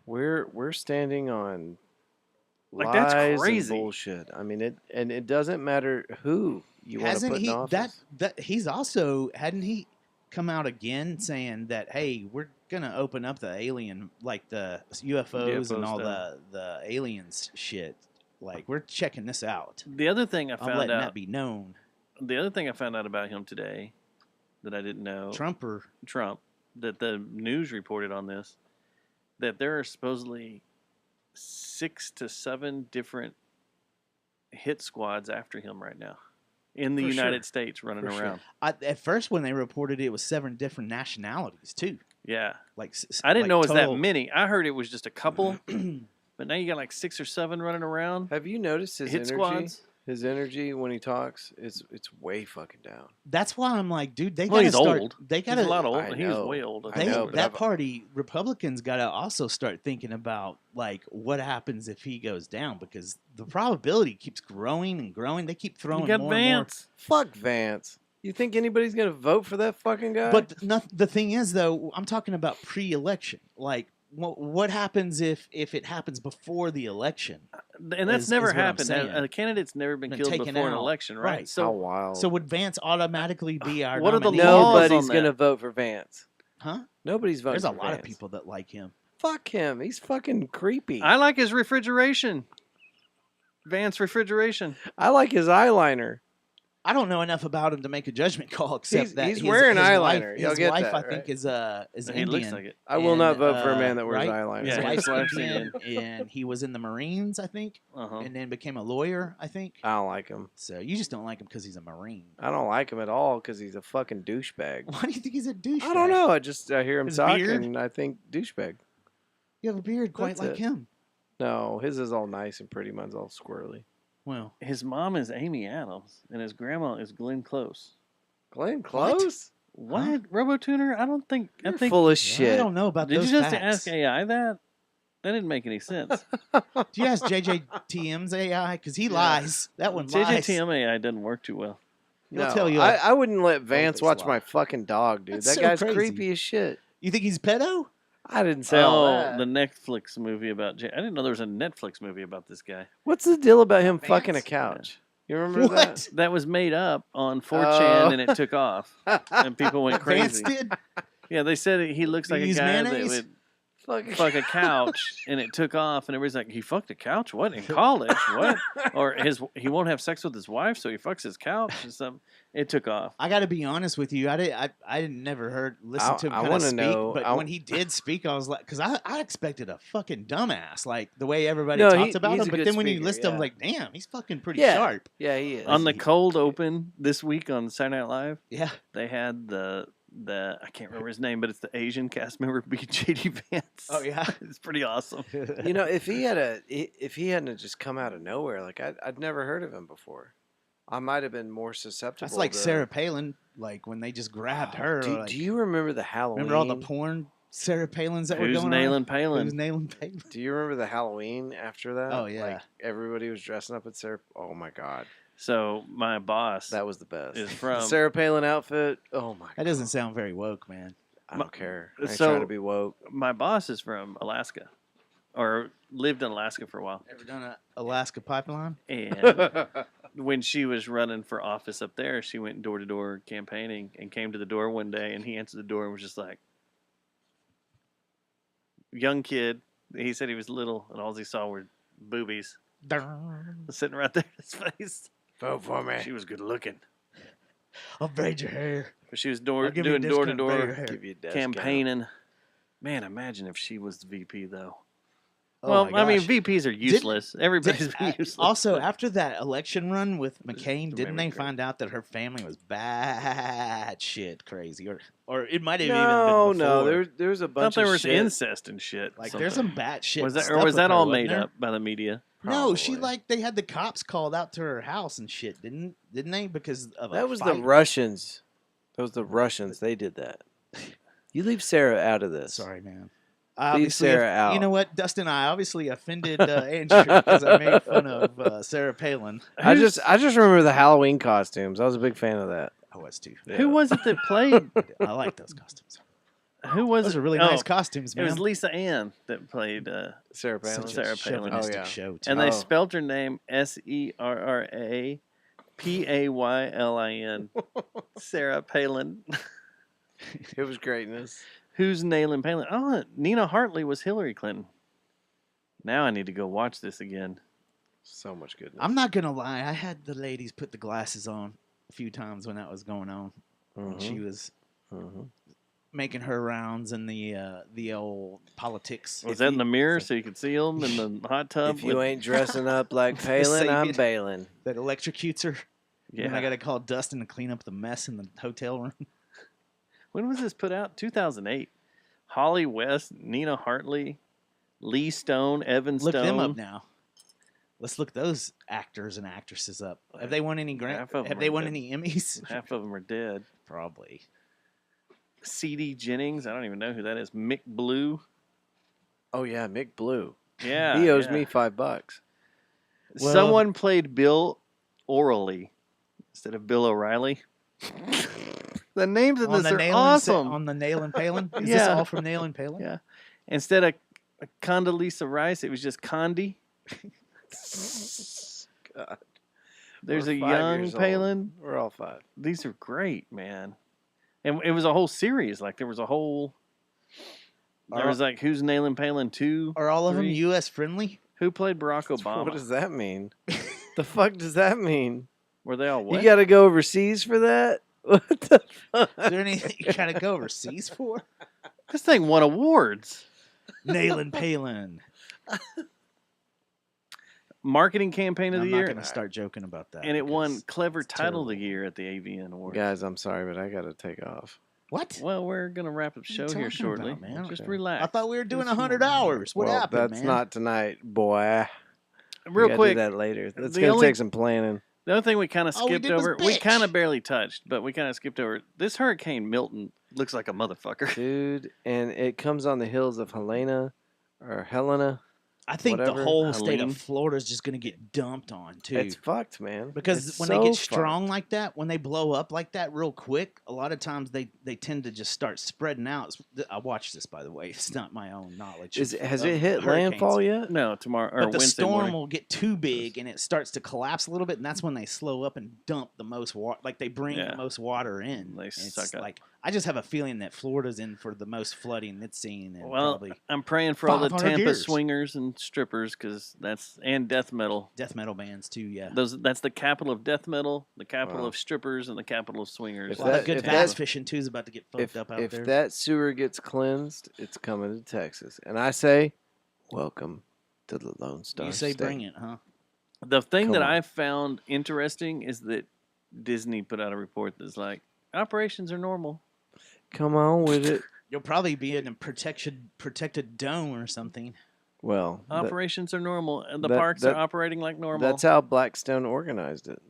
We're standing on like lies that's crazy and bullshit. I mean it doesn't matter who you want to put in office. He's also hadn't he come out again saying that hey, we're gonna open up the alien, like the UFOs and all the aliens shit. Like we're checking this out. The other thing I found I'm letting out that be known. The other thing I found out about him today that I didn't know, Trump, that the news reported on this, that there are supposedly 6 to 7 different hit squads after him right now in the United States running around. At first, when they reported it was 7 different nationalities too. Yeah, like I didn't know it was total... that many. I heard it was just a couple, but now you got like 6 or 7 running around. Have you noticed his hit energy? Squads? His energy when he talks, it's way fucking down. That's why I'm like, dude, they gotta start. Old. They gotta. He's a lot old. He was way old. That party, Republicans, gotta also start thinking about like what happens if he goes down, because the probability keeps growing and growing. They keep throwing you got more Vance. and more. Fuck Vance. You think anybody's gonna vote for that fucking guy? But the thing is, though, I'm talking about pre-election. Like, what happens if it happens before the election? And that's never happened. A candidate's never been killed before an election, right? So, how wild. So would Vance automatically be our what nominee? are the laws Nobody's going to vote for Vance. Huh? Nobody's voting There's for a lot Vance. of people that like him. Fuck him. He's fucking creepy. I like his refrigeration. Vance refrigeration. I like his eyeliner. I don't know enough about him to make a judgment call, except that he's wearing eyeliner. Wife, Y'all his get wife, that, I think, right? is He Indian. looks like it. I will not vote for a man that wears right? eyeliner. Yeah, His his wife's wife's Indian, and he was in the Marines, I think, and then became a lawyer, I think. I don't like him. So you just don't like him because he's a Marine. I don't like him at all because he's a fucking douchebag. Why do you think he's a douchebag? I don't know. I hear him His talk beard? and I think douchebag. You have a beard quite That's like it. him. No, his is all nice and pretty. Mine's all squirrely. Well, his mom is Amy Adams, and his grandma is Glenn Close. Glenn Close? What? Huh? RoboTuner? I don't think. You're I think. full of I shit. don't know about Did those you just facts. ask AI that? That didn't make any sense. Do you ask JJTM's AI? Because he lies. That one lies. JJTM AI doesn't work too well. He'll No, tell you. I wouldn't let Vance Focus watch lie. my fucking dog, dude. That's That so guy's crazy. creepy as shit. You think he's pedo? I didn't say all Oh, that. the Netflix movie about. I didn't know there was a Netflix movie about this guy. What's the deal about him Vance? fucking a couch? You remember that? What? That was made up on 4chan Oh. and it took off, and people went Vance crazy. did? Yeah, they said he looks Did like he a use guy mayonnaise? that would fuck a couch, and it took off, and everybody's like, he fucked a couch? What, in college? What? Or he won't have sex with his wife, so he fucks his couch and something. It took off. I got to be honest with you. I never listen to him kind of speak. But when he did speak, I was like, because I expected a fucking dumbass, like the way everybody talks about him. But then when you list him, like, damn, he's fucking pretty sharp. Yeah, he is. On the cold open this week on Saturday Night Live, Yeah. they had the I can't remember his name, but it's the Asian cast member being J.D. Vance. Oh yeah, it's pretty awesome. You know, if he hadn't just come out of nowhere, like I'd never heard of him before, I might have been more susceptible. That's like to... Sarah Palin, like when they just grabbed her. Do you remember the Halloween? Remember all the porn Sarah Palins that were going nailing on? Palin? Who's nailing Palin? Do you remember the Halloween after that? Oh, yeah. Like everybody was dressing up as Sarah. Oh my God. So my boss, that was the best. Is from the Sarah Palin outfit. Oh my! That doesn't sound very woke, man. I don't care. I ain't so trying to be woke. My boss is from Alaska, or lived in Alaska for a while. Ever done an Alaska pipeline? And when she was running for office up there, she went door to door campaigning and came to the door one day, and he answered the door and was just like, young kid. He said he was little, and all he saw were boobies sitting right there in his face. Vote for me. She was good looking. I'll braid your hair. But she was I'll give you a doing door to discount, braid your door hair. Give you a discount. campaigning. Man, imagine if she was the VP though. Oh well, my I mean, gosh. VPs are useless. Everybody's useless. Also, after that election run with McCain, didn't they Remember- find out that her family was bad shit crazy, or it might have even No, been no. before. There's a I thought bunch there of was shit. incest and shit. Like something. there's some bad shit. Was that stuff or was with that her, all wasn't made there? up by the media? No, she Probably. they had the cops called out to her house and shit, didn't they? Because of That a was fight. the Russians. That was the Russians. They did that. You leave Sarah out of this. Sorry, man. Leave Sarah out. You know what, Dustin? I obviously offended Andrew because I made fun of Sarah Palin. I just remember the Halloween costumes. I was a big fan of that. I was too. Who was it that played? I like those costumes. Who was Those it? are really Oh, nice costumes, It man. was Lisa Ann that played, Sarah Palin. Such a Sarah Palin. chauvinistic Oh, yeah. show, too. and they Oh. spelled her name SerraPaylin. Sarah Palin. It was greatness. Who's nailing Palin? Oh, Nina Hartley was Hillary Clinton. Now I need to go watch this again. So much goodness. I'm not gonna lie. I had the ladies put the glasses on a few times when that was going on. When she was making her rounds in the old politics. Was that in the mirror so you could see them in the hot tub? If you ain't dressing up like Palin, I'm Savior. bailing. that electrocutes her? Yeah. And I got to call Dustin to clean up the mess in the hotel room. When was this put out? 2008. Holly West, Nina Hartley, Lee Stone, Evan Stone. Look them up now. Let's look those actors and actresses up. Have they won any Half of 'em Have they are won dead. any Emmys? Half of them are dead. Probably. C.D. Jennings, I don't even know who that is. Mick Blue. Oh yeah, Mick Blue. Yeah. He owes yeah. me $5. Well- Someone played Bill O'Reilly instead of Bill O'Reilly. The names in this are awesome. On the Nail and Palin? Is this Yeah. all from Nail and Palin? Yeah. Instead of Condoleezza Rice, it was just Condi. God. There's We're a 5 young years old. Palin. We're all 5. These are great, man. And it was a whole series. Like there was a whole. There was like who's nailing Palin 2. Are all of them 3. U.S. friendly? Who played Barack Obama? What does that mean? The fuck does that mean? Were they all what? You got to go overseas for that? What the fuck? Is there anything you got to go overseas for? This thing won awards. Nail and Palin. Marketing campaign of I'm the not year. going to start joking about that. And it won because Clever it's Title of the terrible. Year at the AVN Awards. Guys, I'm sorry, but I got to take off. What? Well, we're going to wrap up the What are show you here talking shortly. about, man? Just Okay. relax. I thought we were doing Just 100 relax. hours. What Well, happened, that's man? not tonight, boy. We Real gotta quick, do that later. That's the going to only- take some planning. the other thing we kind of All we skipped did was over, we bitch. kind of barely touched, but we kind of skipped over. This Hurricane Milton looks like a motherfucker. Dude, and it comes on the hills of Helena. I think whatever. the whole state Helene. of Florida is just going to get dumped on, too. It's fucked, man. Because It's when so they get fucked. strong like that, when they blow up like that real quick, a lot of times they tend to just start spreading out. I watched this, by the way. It's not my own knowledge. Has of it hit hurricanes. landfall yet? No, tomorrow or But the Wednesday storm morning. will get too big and it starts to collapse a little bit, and that's when they slow up and dump the most water. Like they bring Yeah. the most water in. They And it's suck up. like I just have a feeling that Florida's in for the most flooding it's seen. And Well, probably I'm praying for all the 500 Tampa years. swingers and strippers because and death metal. death metal bands too. Yeah, That's the capital of death metal, the capital Wow. of strippers, and the capital of swingers. If a lot that- of good if bass that- fishing too is about to get fucked If up out if there. that sewer gets cleansed, it's coming to Texas. And I say, welcome to the Lone Star you say State. bring it, huh? The thing that Come on. I found interesting is that Disney put out a report that's like operations are normal. Come on with it. You'll probably be in a protected dome or something. Well, Operations are normal, and the that- parks that- are operating like normal. that's how Blackstone organized it.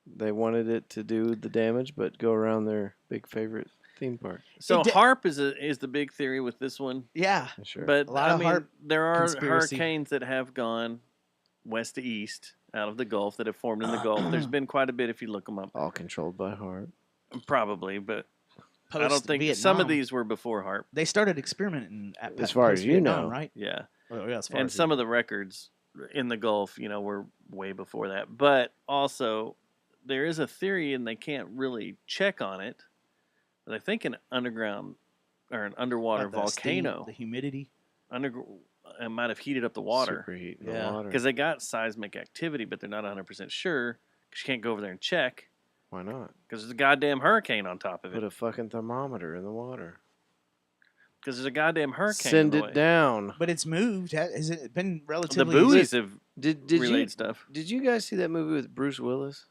They wanted it to do the damage, but go around their big favorite theme park. so It di- HARP is the big theory with this one, Yeah, Sure. but A lot I of mean, HARP there are conspiracy. hurricanes that have gone west to east out of the Gulf that have formed in the Gulf. There's been quite a bit if you look them up, All controlled by heart. probably, but I don't think Post-Vietnam. some of these were before HARP. They started experimenting at As far as you post-Vietnam, know. right? Yeah. Well, yeah, as far And as some you of the records in the Gulf, were way before that. But also, there is a theory, and they can't really check on it. But I think an underground or an underwater About the steam, volcano the humidity. it might have heated up the water Superheat in Yeah. the water. because they got seismic activity, but they're not 100% sure because you can't go over there and check Why not? because there's a goddamn hurricane on top of Put it. a fucking thermometer in the water. Because there's a goddamn hurricane. Send on the it way. down. But it's moved. Has it been The relatively? buoys have Did relayed you stuff. did you guys see that movie with Bruce Willis,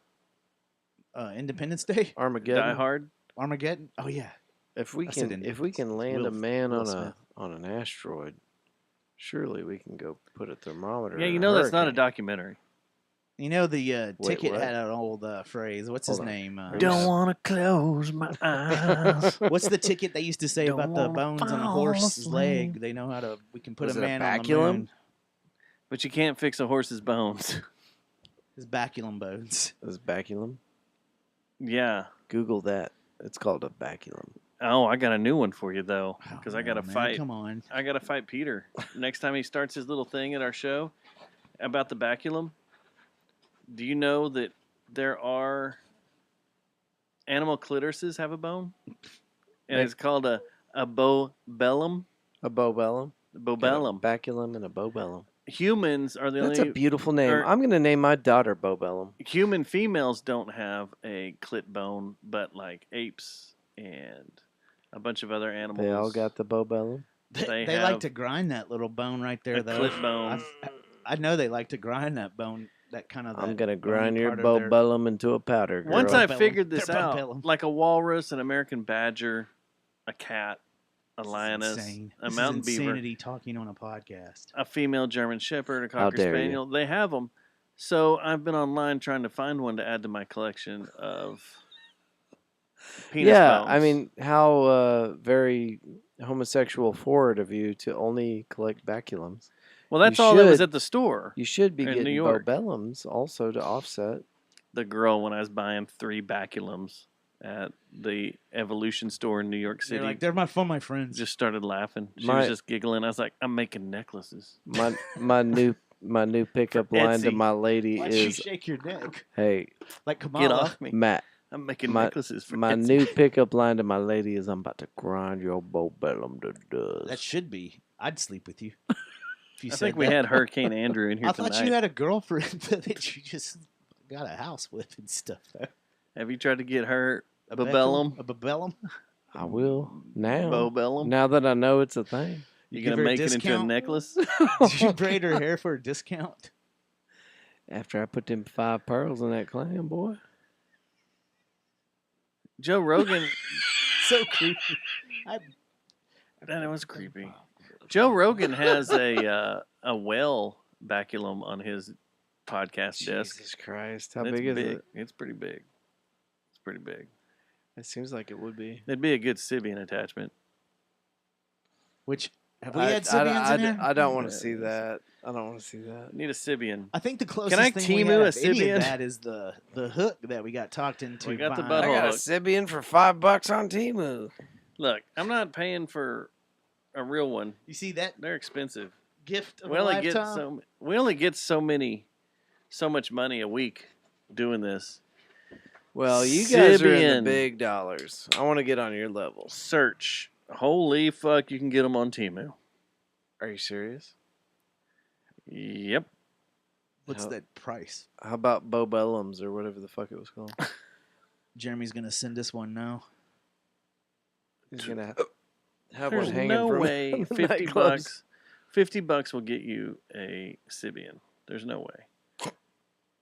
Independence Day, Armageddon? Die Hard. Armageddon. Oh yeah. If we I said can Independence. land a man Will on Smith. an asteroid, surely we can go put a thermometer. Yeah, in you a know that's not a hurricane. documentary. You know the Wait, ticket what? had an old phrase. What's his Hold on. name? Are you Don't s- want to close my eyes. What's the ticket they used to say Don't about the wanna bones on a fall horse's asleep. leg? They know how to. We can put Was a it a man on the baculum? moon. But you can't fix a horse's bones. His baculum bones. It was baculum. Yeah. Google that. It's called a baculum. Oh, I got a new one for you though, Oh, because I got to man, fight. Come on. I got to fight Peter next time he starts his little thing at our show about the baculum. Do you know that there are animal clitorises have a bone, and They- it's called a bobellum. A bobellum. Bobellum. Baculum and a bobellum. Humans are the That's only a beautiful name. or- I'm gonna name my daughter Bobellum. human females don't have a clit bone, but like apes and a bunch of other animals. They all got the Bobellum. They They like have to grind that little bone right there, a though. clit bone. I know they like to grind that bone. That kind of. I'm that gonna bony grind your part of their- Bobellum into a powder. Girl. Once I Bobellum. figured this They're out, Bobellum. like a walrus, an American badger, a cat, a This is lioness, insane. a This mountain is beaver, insanity talking on a podcast. a female German Shepherd, a How Cocker dare you. Spaniel. They have them. So I've been online trying to find one to add to my collection of penis yeah, bones. I mean, how very homosexual forward of you to only collect baculums. well, that's you all that was should- at the store. You should be In New getting York. Bobellums also to offset. The girl when I was buying 3 baculums at the Evolution store in New York City They're like, they're for my friends. just started laughing. She My- was just giggling. I was like, I'm making necklaces. My new pickup line to Etsy. my lady Why'd you is, shake your neck? "Hey, Like Kamala. Get off me. Matt, I'm making my- necklaces for my Etsy. new pickup line to my lady is, I'm about to grind your Bobellum to dust." That should be. I'd sleep with you. If you I said think we that. had Hurricane Andrew in here I tonight. thought you had a girlfriend that you just got a house with and stuff. Have you tried to get her A Bobellum? A Bobellum? I will now. Bobellum? Now that I know it's a thing. You give gonna her a make it into a discount? necklace? Did you braid her hair for a discount? After I put them 5 pearls in that clam, boy. Joe Rogan. So creepy. That was creepy. Joe Rogan has a whale baculum on his podcast desk. Jesus Christ. How It's big is big. it? It's pretty big. It's pretty big. It seems like it would be. It'd be a good Sibian attachment. Which have we had Sibians in here? I don't want to see that. I don't want to see that. Need a Sibian. I think the closest I thing we Temu had a of any Sibian? of that is the hook that we got talked into. We got the buying. I butthole got a hook. Sibian for $5 on Temu. Look, I'm not paying for a real one. You see that They're expensive. gift of We a only lifetime? get so much money a week doing this. Well, you guys are in Sibian. the big dollars. I want to get on your level. Search. Holy fuck, you can get them on Temu. Are you serious? Yep. What's How- that price? How about Bo Bellums or whatever the fuck it was called? Jeremy's gonna send us one now. He's gonna have There's one hanging no from way the 50 nightclubs. bucks. $50 will get you a Sibian. There's no way.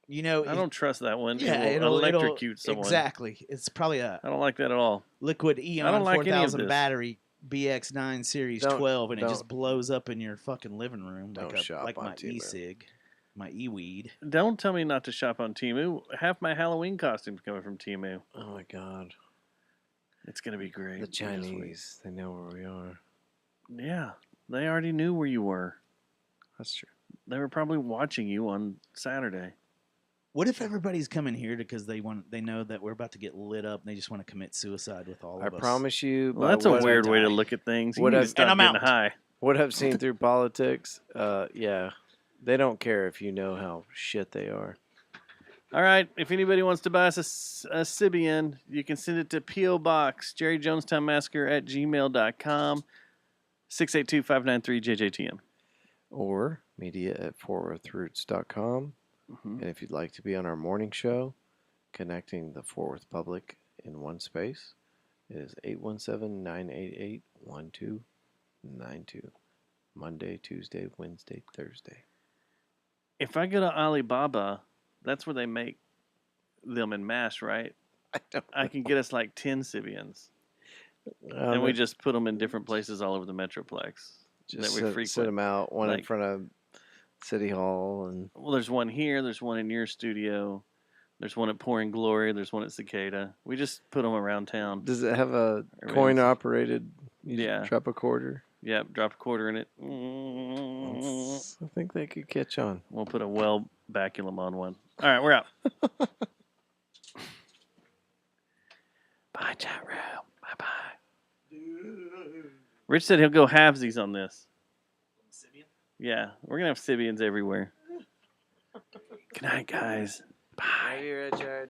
You know, I don't trust that one. Yeah, it will it'll electrocute someone. Exactly. It's probably a I don't like that at all. liquid I Eon don't like any of 4000 this. battery BX9 Series Don't- 12, and it don't- just blows up in your fucking living room Don't like, shop like on my Temu. e-cig, my e-weed. Don't tell me not to shop on Temu. Half my Halloween costumes coming from Temu. Oh my god. It's going to be great. The Just wait. Chinese, they know where we are. Yeah. They already knew where you were. That's true. They were probably watching you on Saturday. What if everybody's coming here because they know that we're about to get lit up and they just want to commit suicide with all I of us? promise you. Well, by that's a what- weird way to die. look at things. You What need to I've- stop And I'm getting out. high. What I've seen through politics, yeah, they don't care if you know how shit they are. All right. If anybody wants to buy us a Sibian, you can send it to P.O. Box, Jerry Jonestown Massacre at gmail.com, 682-593-JJTM. Or media at fortworthroots.com. Mm-hmm. And if you'd like to be on our morning show, connecting the Fort Worth public in one space, it is 817-988-1292. Monday, Tuesday, Wednesday, Thursday. If I go to Alibaba, that's where they make them in mass, right? I can get us like 10 Sibians. And we just put them in different places all over the Metroplex just that we set frequent. them out, one in Like- front of City Hall. And Well, there's one here. There's one in your studio. There's one at Pouring Glory. There's one at Cicada. We just put them around town. does it have a Everything's- coin operated? You just Yeah. drop a quarter? Yep, drop a quarter in it. I think they could catch on. We'll put a well baculum on one. All right, we're out. Bye, chat room. Bye-bye. Rich said he'll go halvesies on this. Yeah, we're going to have Sibians everywhere. Good night, guys. Bye. Maybe, Richard.